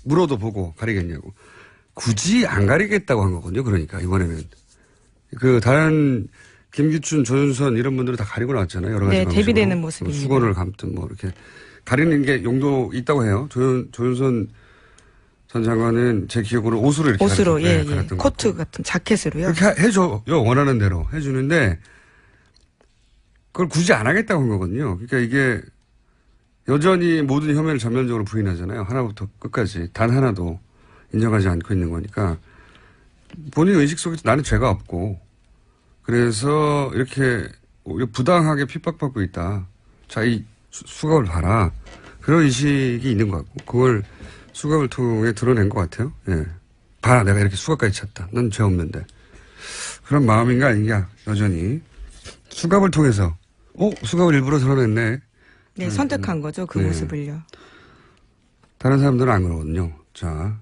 물어도 보고 가리겠냐고. 굳이 안 가리겠다고 한 거거든요. 그러니까 이번에는 다른 김기춘, 조윤선 이런 분들은 다 가리고 나왔잖아요. 여러 가지 네, 방식으로. 대비되는 모습입니다. 수건을 감든 뭐 이렇게 가리는 게 용도 있다고 해요. 조윤선 전 장관은 제 기억으로 옷으로 이렇게 옷으로 예. 갈았던 코트 것 같고. 같은 자켓으로요. 그렇게 해줘요. 원하는 대로 해주는데 그걸 굳이 안 하겠다고 한 거거든요. 그러니까 이게 여전히 모든 혐의를 전면적으로 부인하잖아요. 하나부터 끝까지 단 하나도 인정하지 않고 있는 거니까 본인 의식 속에 나는 죄가 없고 그래서 이렇게 오히려 부당하게 핍박받고 있다. 자, 이 수갑을 봐라. 그런 의식이 있는 것 같고 그걸 수갑을 통해 드러낸 것 같아요. 예. 봐, 내가 이렇게 수갑까지 찼다. 난 죄 없는데. 그런 마음인가 아닌가 여전히 수갑을 통해서 수갑을 일부러 드러냈네. 네, 선택한 거죠. 그 네. 모습을요. 다른 사람들은 안 그러거든요. 자,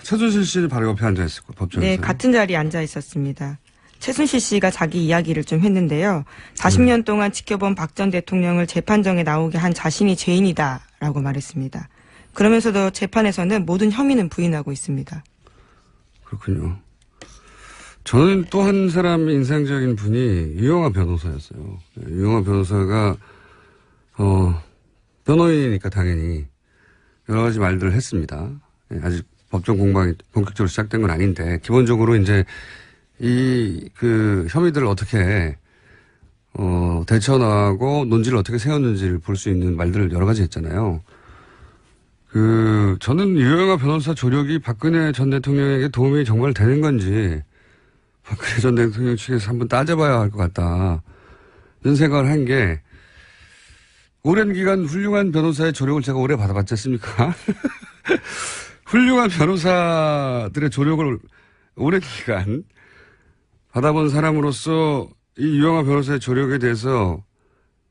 최순실 씨는 바로 옆에 앉아 있었고 법정에서. 네, 같은 자리에 앉아 있었습니다. 최순실 씨가 자기 이야기를 좀 했는데요. 40년 동안 지켜본 박 전 대통령을 재판정에 나오게 한 자신이 죄인이다라고 말했습니다. 그러면서도 재판에서는 모든 혐의는 부인하고 있습니다. 그렇군요. 저는 또 한 사람 인상적인 분이 유영하 변호사였어요. 유영하 변호사가 변호인이니까 당연히 여러 가지 말들을 했습니다. 아직 법정 공방이 본격적으로 시작된 건 아닌데 기본적으로 이제 혐의들을 어떻게 대처나가고 논지를 어떻게 세웠는지를 볼 수 있는 말들을 여러 가지 했잖아요. 저는 유영하 변호사 조력이 박근혜 전 대통령에게 도움이 정말 되는 건지 박근혜 전 대통령 측에서 한번 따져봐야 할 것 같다. 이런 생각을 한 게 오랜 기간 훌륭한 변호사의 조력을 제가 오래 받아봤지 않습니까? 훌륭한 변호사들의 조력을 오랜 기간 받아본 사람으로서 이 유영하 변호사의 조력에 대해서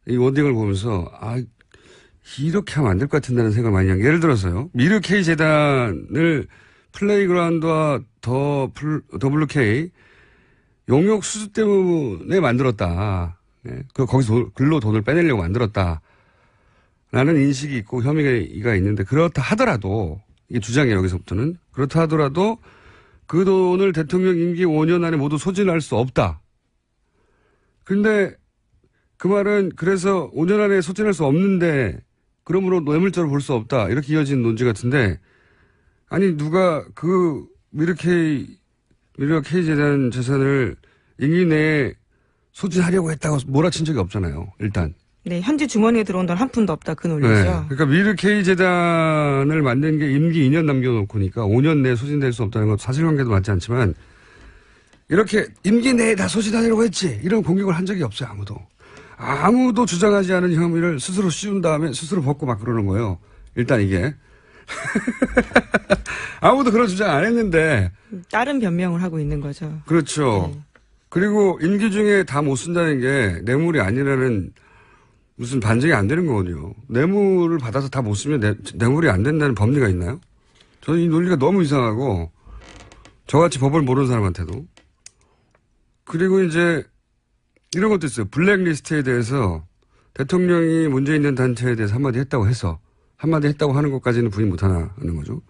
이 워딩을 보면서 이렇게 하면 안 될 것 같은다는 생각을 많이 한 게 예를 들어서요. 미르 K 재단을 플레이그라운드와 WK 용역 수수 때문에 만들었다. 네. 거기서 글로 돈을 빼내려고 만들었다. 라는 인식이 있고 혐의가 있는데 그렇다 하더라도 이게 주장이에요. 여기서부터는. 그렇다 하더라도 그 돈을 대통령 임기 5년 안에 모두 소진할 수 없다. 그런데 그 말은 그래서 5년 안에 소진할 수 없는데 그러므로 뇌물죄로 볼 수 없다. 이렇게 이어진 논지 같은데 아니 누가 그 미르 K 재단 재산을 임기 내에 소진하려고 했다고 몰아친 적이 없잖아요. 일단. 네, 현재 주머니에 들어온 돈 한 푼도 없다 그 논리죠. 네, 그러니까 미르 K 재단을 만든 게 임기 2년 남겨놓고니까 5년 내에 소진될 수 없다는 건 사실관계도 맞지 않지만 이렇게 임기 내에 다 소진하려고 했지 이런 공격을 한 적이 없어요. 아무도 주장하지 않은 혐의를 스스로 씌운 다음에 스스로 벗고 막 그러는 거예요. 일단 이게 아무도 그런 주장 안 했는데 다른 변명을 하고 있는 거죠. 그렇죠. 네. 그리고 임기 중에 다 못 쓴다는 게 뇌물이 아니라는 무슨 반증이 안 되는 거거든요. 뇌물을 받아서 다 못 쓰면 뇌물이 안 된다는 법리가 있나요? 저는 이 논리가 너무 이상하고 저같이 법을 모르는 사람한테도. 그리고 이제 이런 것도 있어요. 블랙리스트에 대해서 대통령이 문제 있는 단체에 대해서 한마디 했다고 해서 한마디 했다고 하는 것까지는 부인 못하는 거죠.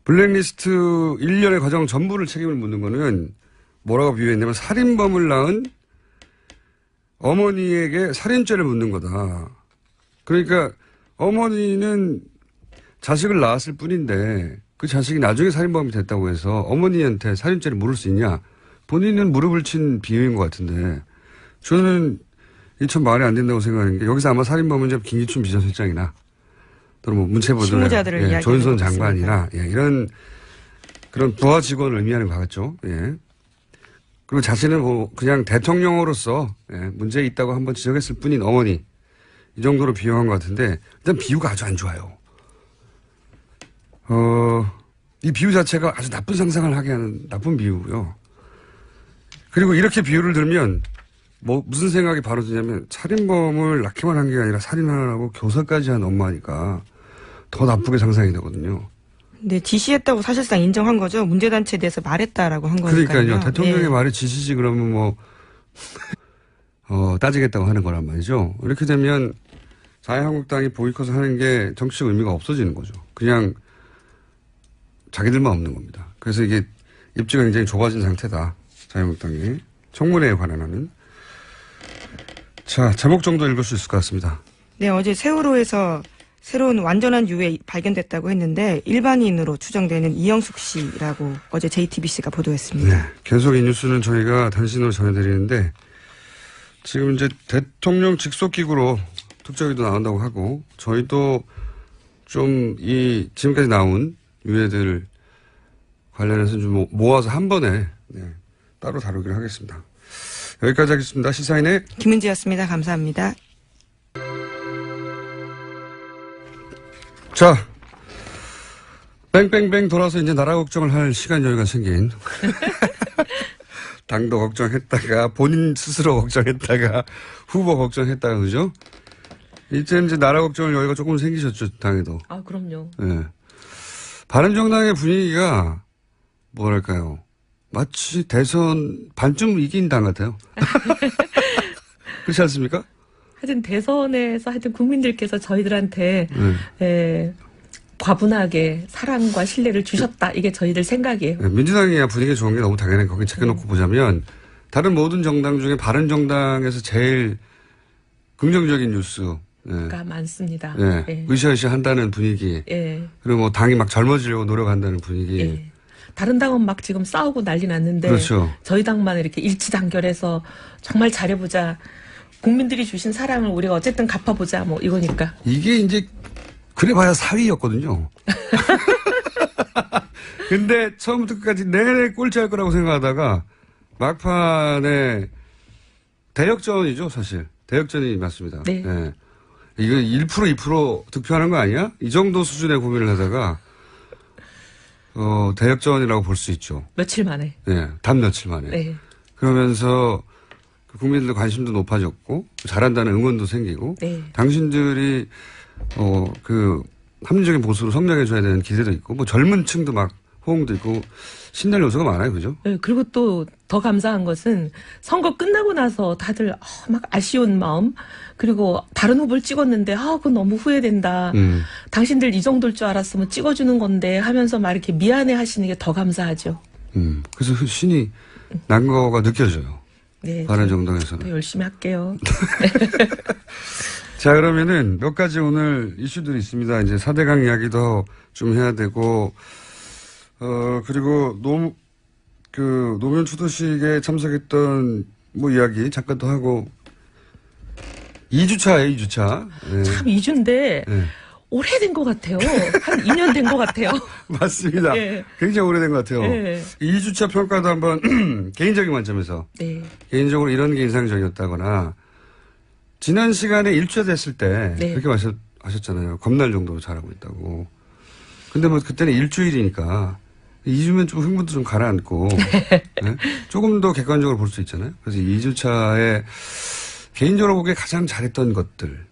블랙리스트 1년의 과정 전부를 책임을 묻는 거는 뭐라고 비유했냐면 살인범을 낳은 어머니에게 살인죄를 묻는 거다. 그러니까 어머니는 자식을 낳았을 뿐인데 그 자식이 나중에 살인범이 됐다고 해서 어머니한테 살인죄를 물을 수 있냐. 본인은 무릎을 친 비유인 것 같은데 저는 이 참 말이 안 된다고 생각하는 게 여기서 아마 살인범은 이제 김기춘 비서실장이나 또는 뭐 문체부들의 조윤선 장관이나 이런 그런 부하 직원을 의미하는 것 같죠. 예. 그리고 자신은 뭐 그냥 대통령으로서 문제 있다고 한번 지적했을 뿐인 어머니 이 정도로 비유한 것 같은데 일단 비유가 아주 안 좋아요. 이 비유 자체가 아주 나쁜 상상을 하게 하는 나쁜 비유고요. 그리고 이렇게 비유를 들면 뭐 무슨 생각이 바로 드냐면 살인범을 낳기만 한 게 아니라 살인하라고 교사까지 한 엄마니까 더 나쁘게 상상이 되거든요. 네, 지시했다고 사실상 인정한 거죠. 문제단체에 대해서 말했다라고 한 거니까요. 그러니까요. 대통령의 네. 말이 지시지 그러면 뭐 따지겠다고 하는 거란 말이죠. 이렇게 되면 자유한국당이 보이콧을 하는 게 정치적 의미가 없어지는 거죠. 그냥 자기들만 없는 겁니다. 그래서 이게 입지가 굉장히 좁아진 상태다. 자유한국당이 청문회에 관한하는. 자, 제목 정도 읽을 수 있을 것 같습니다. 네, 어제 세월호에서 새로운 완전한 유해 발견됐다고 했는데 일반인으로 추정되는 이영숙 씨라고 어제 JTBC가 보도했습니다. 네, 계속 이 뉴스는 저희가 단신으로 전해드리는데 지금 이제 대통령 직속기구로 특조위도 나온다고 하고 저희도 좀 이 지금까지 나온 유해들 관련해서 좀 모아서 한 번에 따로 다루기로 하겠습니다. 여기까지 하겠습니다. 시사인의 김은지였습니다. 감사합니다. 자, 뺑뺑뺑 돌아서 이제 나라 걱정을 할 시간 여유가 생긴. 당도 걱정했다가 본인 스스로 걱정했다가 후보 걱정했다가 그죠? 이제 나라 걱정을 여유가 조금 생기셨죠, 당에도. 아, 그럼요. 네. 바른정당의 분위기가 뭐랄까요? 마치 대선 반쯤 이긴 당 같아요. 그렇지 않습니까? 하여튼 대선에서 하여튼 국민들께서 저희들한테 과분하게 사랑과 신뢰를 주셨다. 이게 저희들 생각이에요. 네, 민주당이야 분위기 좋은 게 너무 당연한 거기 챙겨놓고 보자면 다른 모든 정당 중에 바른정당에서 제일 긍정적인 뉴스. 가 많습니다. 네. 예. 으쌰으쌰 한다는 분위기. 예. 그리고 뭐 당이 막 젊어지려고 노력한다는 분위기. 예. 다른 당은 막 지금 싸우고 난리 났는데 그렇죠. 저희 당만 이렇게 일치단결해서 정말 잘해보자. 국민들이 주신 사랑을 우리가 어쨌든 갚아보자. 뭐 이거니까. 이게 이제 그래봐야 사위였거든요. 근데 처음부터 끝까지 내내 꼴찌할 거라고 생각하다가 막판에 대역전이죠, 사실. 대역전이 맞습니다. 네. 예. 이거 1% 2% 득표하는 거 아니야? 이 정도 수준의 고민을 하다가 대역전이라고 볼 수 있죠. 며칠 만에. 예, 단 며칠 만에. 네. 그러면서 국민들 관심도 높아졌고 잘한다는 응원도 생기고 네. 당신들이 합리적인 보수로 성장해줘야 되는 기대도 있고 뭐 젊은 층도 막 호응도 있고 신날 요소가 많아요, 그죠? 네, 그리고 또 더 감사한 것은 선거 끝나고 나서 다들 막 아쉬운 마음 그리고 다른 후보를 찍었는데 그건 너무 후회된다. 당신들 이 정도일 줄 알았으면 찍어주는 건데 하면서 막 이렇게 미안해 하시는 게 더 감사하죠. 그래서 신이 난 거가 느껴져요. 네. 바른정당에서는. 더 열심히 할게요. 자, 그러면은 몇 가지 오늘 이슈들이 있습니다. 이제 4대강 이야기도 좀 해야 되고, 그리고 노무현 추도식에 참석했던 뭐 이야기 잠깐 또 하고, 2주차예요, 2주차. 네. 참 2주인데 네. 오래된 것 같아요. 한 2년 된 것 같아요. 맞습니다. 네. 굉장히 오래된 것 같아요. 네. 2주차 평가도 한번 개인적인 관점에서 네. 개인적으로 이런 게 인상적이었다거나 지난 시간에 1주차 됐을 때 네. 그렇게 하셨잖아요. 겁날 정도로 잘하고 있다고. 근데 뭐 그때는 일주일이니까 2주면 좀 흥분도 좀 가라앉고 네? 조금 더 객관적으로 볼 수 있잖아요. 그래서 2주차에 개인적으로 보기에 가장 잘했던 것들.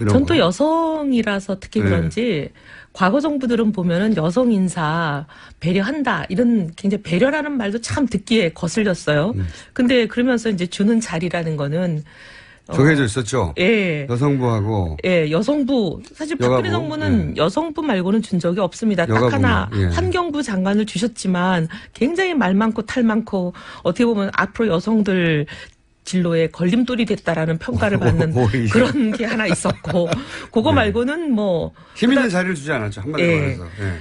전 또 여성이라서 특히 네. 그런지 과거 정부들은 보면은 여성 인사 배려한다 이런 굉장히 배려라는 말도 참 듣기에 거슬렸어요. 근데 그러면서 이제 주는 자리라는 거는 정해져 있었죠. 예. 여성부하고 예, 여성부. 사실 박근혜 여가부, 정부는 여성부 말고는 준 적이 없습니다. 딱 여가부만, 하나 예. 환경부 장관을 주셨지만 굉장히 말 많고 탈 많고 어떻게 보면 앞으로 여성들 진로에 걸림돌이 됐다라는 평가를 받는 오히려. 그런 게 하나 있었고 그거 말고는 뭐 힘 있는 자리를 주지 않았죠. 한마디로 예. 말해서. 예.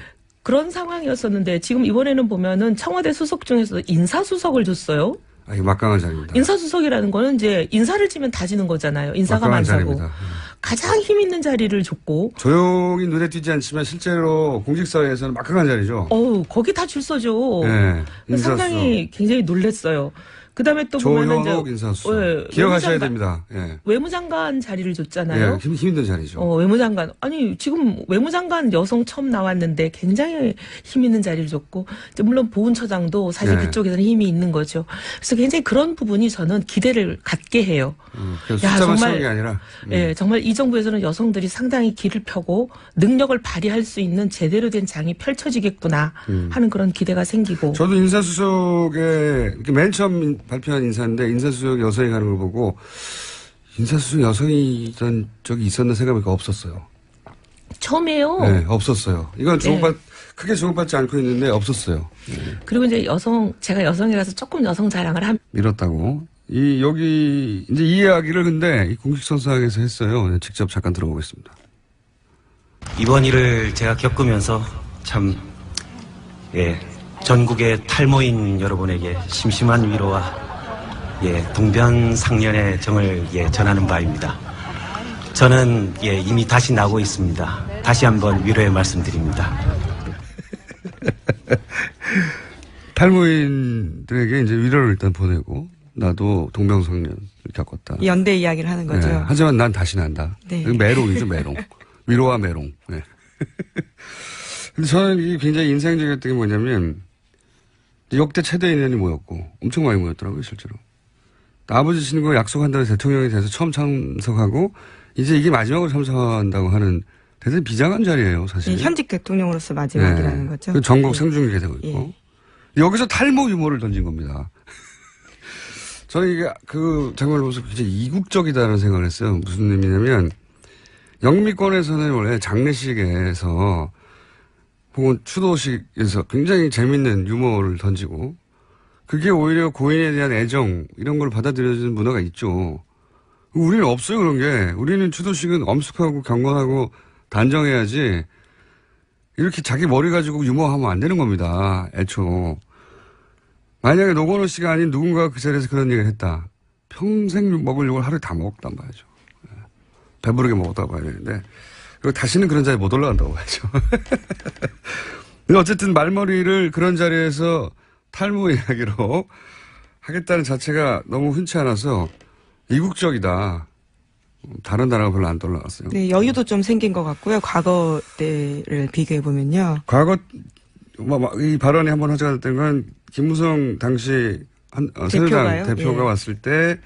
그런 상황이었었는데 지금 이번에는 보면은 청와대 수석 중에서 인사수석을 줬어요. 이거 막강한 자리입니다. 인사수석이라는 거는 이제 인사를 지면 다 지는 거잖아요. 인사가 막강한 많다고. 자리입니다. 가장 힘 있는 자리를 줬고 조용히 눈에 띄지 않지만 실제로 공직사회에서는 막강한 자리죠. 거기 다 줄 서죠. 네, 인사수석. 상당히 굉장히 놀랬어요. 그다음에 또 보면은 조현옥 인사수석. 예, 기억하셔야 외무장관- 됩니다. 예. 외무장관 자리를 줬잖아요. 예, 힘 있는 자리죠. 외무장관. 아니, 지금 외무장관 여성 처음 나왔는데 굉장히 힘 있는 자리를 줬고, 이제 물론 보훈처장도 사실 네. 그쪽에서는 힘이 있는 거죠. 그래서 굉장히 그런 부분이 저는 기대를 갖게 해요. 그래서 야, 숫자만 정말- 채운 게 아니라. 예, 정말 이 정부에서는 여성들이 상당히 길을 펴고 능력을 발휘할 수 있는 제대로 된 장이 펼쳐지겠구나 하는 그런 기대가 생기고. 저도 인사수석에 이렇게 맨 처음 발표한 인사인데 인사수석 여성이 가는 걸 보고 인사수석 여성이던 적이 있었나 생각해보니까 없었어요. 처음이에요. 네, 없었어요. 이건 크게 주목받지 않고 있는데 없었어요. 그리고 이제 제가 여성이라서 조금 여성 자랑을 밀었다고. 여기 이제 이 이야기를 근데 이 공식선상에서 했어요. 직접 잠깐 들어보겠습니다. 이번 일을 제가 겪으면서 참, 전국의 탈모인 여러분에게 심심한 위로와 동변상련의 정을 전하는 바입니다. 저는 이미 다시 나고 있습니다. 다시 한번 위로의 말씀드립니다. 탈모인들에게 이제 위로를 일단 보내고 나도 동병상련을 겪었다. 연대 이야기를 하는 거죠. 네, 하지만 난 다시 난다. 네. 메롱이죠, 메롱. 위로와 메롱. 네. 근데 저는 이게 굉장히 인상적이었던 게 뭐냐면 역대 최대 인원이 모였고 엄청 많이 모였더라고요, 실제로. 아버지 친구가 약속한다고 대통령이 돼서 처음 참석하고 이제 이게 마지막으로 참석한다고 하는 대단히 비장한 자리예요, 사실. 현직 대통령으로서 마지막이라는 거죠. 그 전국 생중계 되고 있고. 예. 여기서 탈모 유머를 던진 겁니다. 저는 이게 정말 보면서 굉장히 이국적이다라는 생각을 했어요. 무슨 의미냐면 영미권에서는 원래 장례식에서 혹은 추도식에서 굉장히 재밌는 유머를 던지고 그게 오히려 고인에 대한 애정 이런 걸 받아들여지는 문화가 있죠. 우리는 없어요, 그런 게. 우리는 추도식은 엄숙하고 경건하고 단정해야지 이렇게 자기 머리 가지고 유머하면 안 되는 겁니다. 애초. 만약에 노건호 씨가 아닌 누군가가 그 자리에서 그런 얘기를 했다. 평생 먹을 욕을 하루에 다 먹었단 말이죠. 배부르게 먹었다고 봐야 되는데. 그리고 다시는 그런 자리에 못 올라간다고 하죠. 근데 어쨌든 말머리를 그런 자리에서 탈모 이야기로 하겠다는 자체가 너무 흔치 않아서 이국적이다. 다른 나라가 별로 안 떠올라왔어요. 네, 여유도 좀 생긴 것 같고요. 과거 때를 비교해 보면요. 과거 이 발언이 한번 화제가 됐던 건 김무성 당시 새누리당 대표가 예. 왔을 때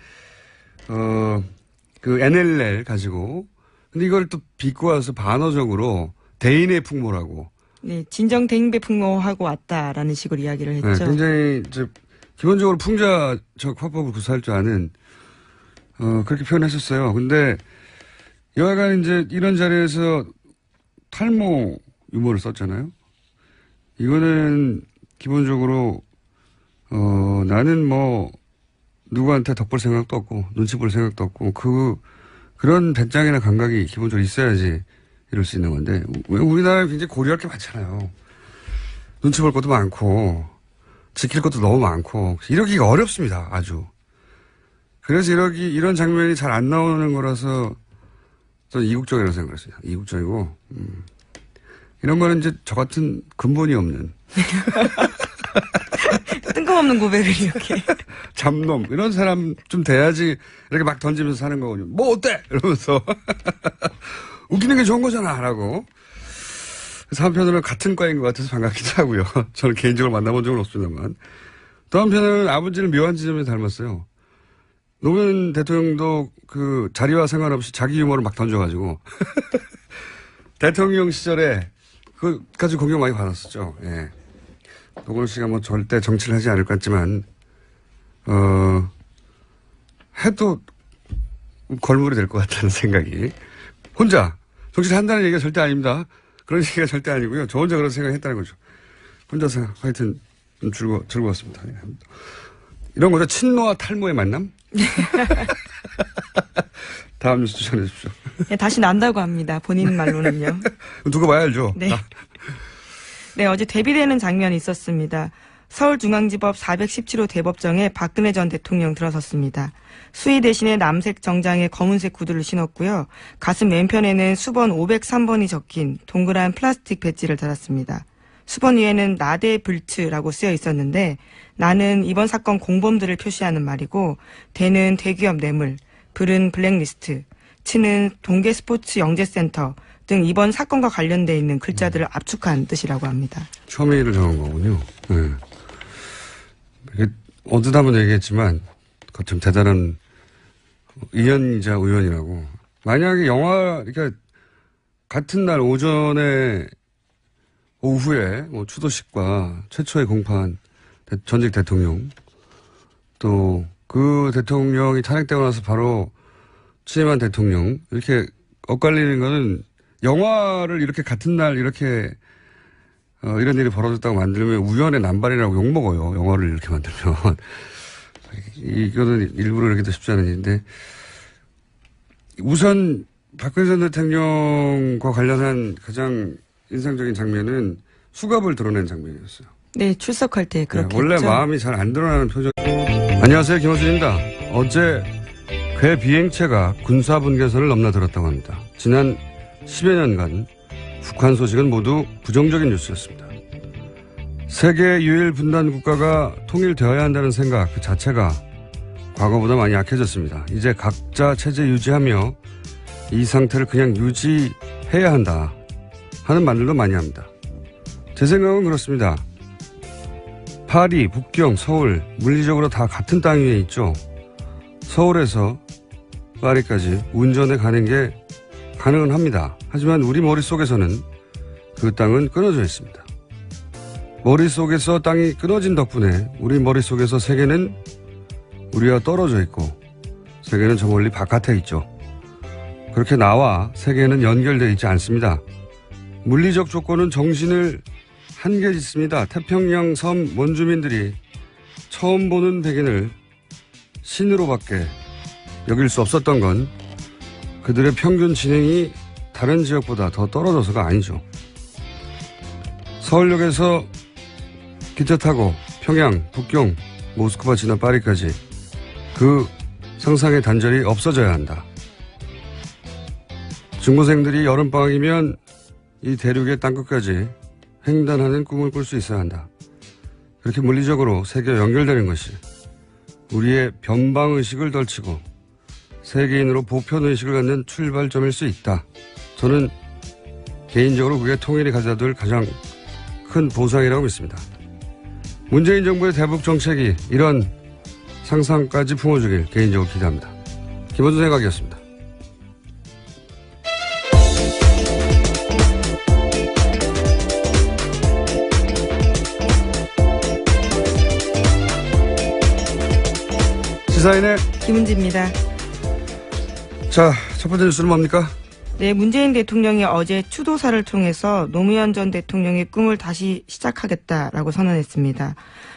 그 NLL 가지고 근데 이걸 또 빚고 와서 반어적으로 대인의 풍모라고. 네, 진정 대인배 풍모하고 왔다라는 식으로 이야기를 했죠. 네, 굉장히 기본적으로 풍자적 화법을 구사할 줄 아는 그렇게 표현했었어요. 근데 여하간 이제 이런 자리에서 탈모 유머를 썼잖아요. 이거는 기본적으로 나는 뭐 누구한테 덕볼 생각도 없고 눈치 볼 생각도 없고 그런 배짱이나 감각이 기본적으로 있어야지 이럴 수 있는 건데 왜 우리나라에 굉장히 고려할 게 많잖아요. 눈치 볼 것도 많고 지킬 것도 너무 많고 이러기가 어렵습니다. 아주. 그래서 이런 장면이 잘 안 나오는 거라서 저는 이국적이라고 생각했어요. 이국적이고 이런 거는 이제 저 같은 근본이 없는 뜬금없는 고백을 이렇게. 잡놈 이런 사람 좀 돼야지 이렇게 막 던지면서 사는 거거든요. 뭐 어때? 이러면서 웃기는 게 좋은 거잖아 라고. 그래서 한편으로는 같은 과인 것 같아서 반갑기도 하고요. 저는 개인적으로 만나본 적은 없습니다만. 또 한편으로는 아버지를 묘한 지점에 닮았어요. 노무현 대통령도 그 자리와 상관없이 자기 유머를 막 던져가지고 대통령 시절에 그까지 공격 많이 받았었죠. 예. 노무현 씨가 뭐 절대 정치를 하지 않을 것 같지만 해도 걸물이 될 것 같다는 생각이 혼자 정치를 한다는 얘기가 절대 아닙니다. 그런 얘기가 절대 아니고요. 저 혼자 그런 생각했다는 거죠. 혼자서 하여튼 좀 즐거웠습니다. 이런 거죠. 친노와 탈모의 만남? 다음 뉴스 전해 주십시오. 네, 다시 난다고 합니다. 본인 말로는요. 두고 봐야 알죠. 네. 네, 어제 대비되는 장면이 있었습니다. 서울중앙지법 417호 대법정에 박근혜 전 대통령 들어섰습니다. 수의 대신에 남색 정장에 검은색 구두를 신었고요. 가슴 왼편에는 수번 503번이 적힌 동그란 플라스틱 배지를 달았습니다. 수번 위에는 나대 불츠라고 쓰여 있었는데 나는 이번 사건 공범들을 표시하는 말이고 대는 대기업 뇌물, 불은 블랙리스트, 치는 동계스포츠 영재센터 등 이번 사건과 관련돼 있는 글자들을 압축한 뜻이라고 합니다. 혐의를 정한 거군요. 네. 어디다 한번 얘기했지만 좀 대단한 의원이자 의원이라고. 만약에 그러니까 같은 날 오전에 오후에 뭐 추도식과 최초의 공판 전직 대통령 또 그 대통령이 탄핵되고 나서 바로 취임한 대통령 이렇게 엇갈리는 거는 영화를 이렇게 같은 날 이렇게 이런 일이 벌어졌다고 만들면 우연의 남발이라고 욕먹어요. 영화를 이렇게 만들면. 이거는 일부러 이렇게도 쉽지 않은 일인데 우선 박근혜 전 대통령과 관련한 가장 인상적인 장면은 수갑을 드러낸 장면이었어요. 네, 출석할 때 그렇게 원래 했죠. 마음이 잘 안 드러나는 표정. 안녕하세요. 김호준입니다. 어제 괴 비행체가 군사분계선을 넘나들었다고 합니다. 지난 10여 년간 북한 소식은 모두 부정적인 뉴스였습니다. 세계 유일 분단 국가가 통일되어야 한다는 생각 그 자체가 과거보다 많이 약해졌습니다. 이제 각자 체제 유지하며 이 상태를 그냥 유지해야 한다 하는 말들도 많이 합니다. 제 생각은 그렇습니다. 파리, 북경, 서울 물리적으로 다 같은 땅 위에 있죠. 서울에서 파리까지 운전해 가는 게 가능은 합니다. 하지만 우리 머릿속에서는 그 땅은 끊어져 있습니다. 머릿속에서 땅이 끊어진 덕분에 우리 머릿속에서 세계는 우리와 떨어져 있고 세계는 저 멀리 바깥에 있죠. 그렇게 나와 세계는 연결되어 있지 않습니다. 물리적 조건은 정신을 한계 짓습니다. 태평양 섬 원주민들이 처음 보는 백인을 신으로밖에 여길 수 없었던 건 그들의 평균 지능이 다른 지역보다 더 떨어져서가 아니죠. 서울역에서 기차 타고 평양, 북경, 모스크바 지나 파리까지 그 상상의 단절이 없어져야 한다. 중고생들이 여름방학이면 이 대륙의 땅끝까지 횡단하는 꿈을 꿀 수 있어야 한다. 그렇게 물리적으로 세계와 연결되는 것이 우리의 변방의식을 덜치고 세계인으로 보편의식을 갖는 출발점일 수 있다. 저는 개인적으로 그게 통일이 가져다 가장 큰 보상이라고 믿습니다. 문재인 정부의 대북 정책이 이런 상상까지 품어주길 개인적으로 기대합니다. 김원준 생각이었습니다. 시사인의 김은지입니다. 자, 첫 번째 뉴스는 뭡니까? 네, 문재인 대통령이 어제 추도사를 통해서 노무현 전 대통령의 꿈을 다시 시작하겠다라고 선언했습니다.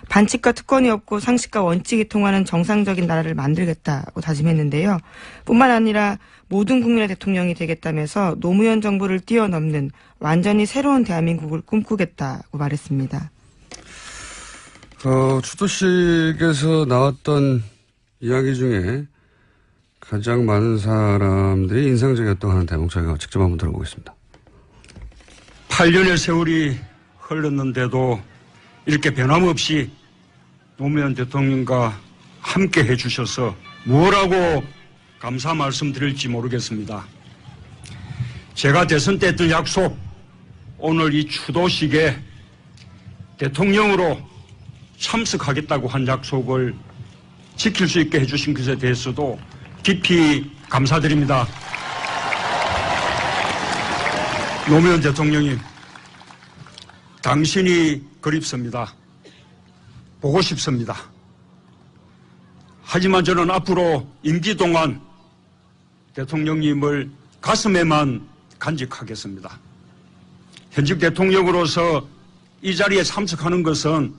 반칙과 특권이 없고 상식과 원칙이 통하는 정상적인 나라를 만들겠다고 다짐했는데요. 뿐만 아니라 모든 국민의 대통령이 되겠다면서 노무현 정부를 뛰어넘는 완전히 새로운 대한민국을 꿈꾸겠다고 말했습니다. 추도식에서 나왔던 이야기 중에 가장 많은 사람들이 인상적이었다고 하는 대목 저희가 직접 한번 들어보겠습니다. 8년의 세월이 흘렀는데도 이렇게 변함없이 노무현 대통령과 함께 해주셔서 뭐라고 감사 말씀드릴지 모르겠습니다. 제가 대선 때 했던 약속, 오늘 이 추도식에 대통령으로 참석하겠다고 한 약속을 지킬 수 있게 해주신 것에 대해서도 깊이 감사드립니다. 노무현 대통령님, 당신이 그립습니다. 보고 싶습니다. 하지만 저는 앞으로 임기 동안 대통령님을 가슴에만 간직하겠습니다. 현직 대통령으로서 이 자리에 참석하는 것은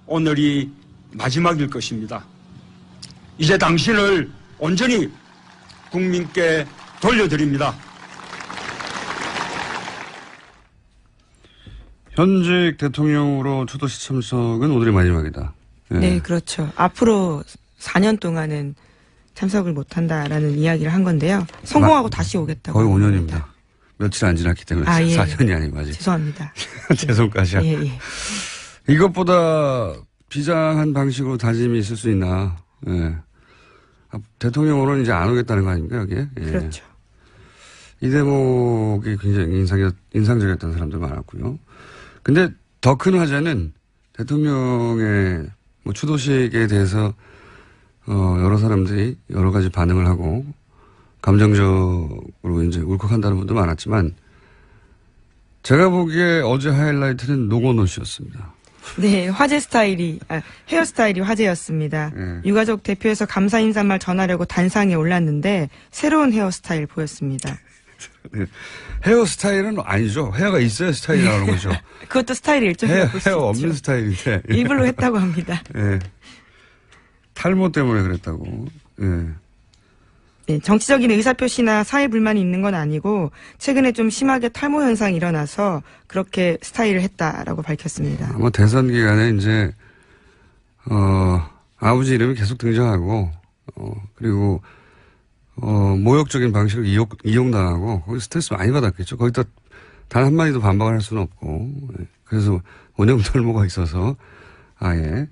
오늘이 마지막일 것입니다. 이제 당신을 온전히 국민께 돌려드립니다. 현직 대통령으로 추도식 참석은 오늘이 마지막이다. 예. 네, 그렇죠. 앞으로 4년 동안은 참석을 못한다라는 이야기를 한 건데요. 성공하고 다시 오겠다고. 거의 합니다. 5년입니다. 며칠 안 지났기 때문에 예. 4년이 아니고 아직. 죄송합니다. 제 손까지야. 예, 예. 이것보다 비장한 방식으로 다짐이 있을 수 있나. 예. 대통령으로는 이제 안 오겠다는 거 아닙니까, 여기에? 예. 그렇죠. 이 대목이 굉장히 인상적이었던 사람들 많았고요. 근데 더 큰 화제는 대통령의 추도식에 대해서 여러 사람들이 여러 가지 반응을 하고 감정적으로 이제 울컥한다는 분도 많았지만 제가 보기에 어제 하이라이트는 노건호 씨였습니다. 네, 헤어스타일이 화제였습니다. 유가족 대표에서 감사 인사말 전하려고 단상에 올랐는데 새로운 헤어스타일 보였습니다. 네. 헤어스타일은 아니죠. 헤어가 있어야 스타일이 나오는 거죠. 그것도 스타일이 일종이라고 볼 수 있죠. 헤어 없는 스타일인데. 일부러 했다고 합니다. 네. 탈모 때문에 그랬다고. 네. 네, 정치적인 의사표시나 사회 불만이 있는 건 아니고 최근에 좀 심하게 탈모 현상이 일어나서 그렇게 스타일을 했다라고 밝혔습니다. 아마 대선 기간에 이제 아버지 이름이 계속 등장하고 그리고 모욕적인 방식으로 이용당하고 거기 스트레스 많이 받았겠죠. 거기다 단 한마디도 반박을 할 수는 없고 그래서 원형 탈모가 있어서 아예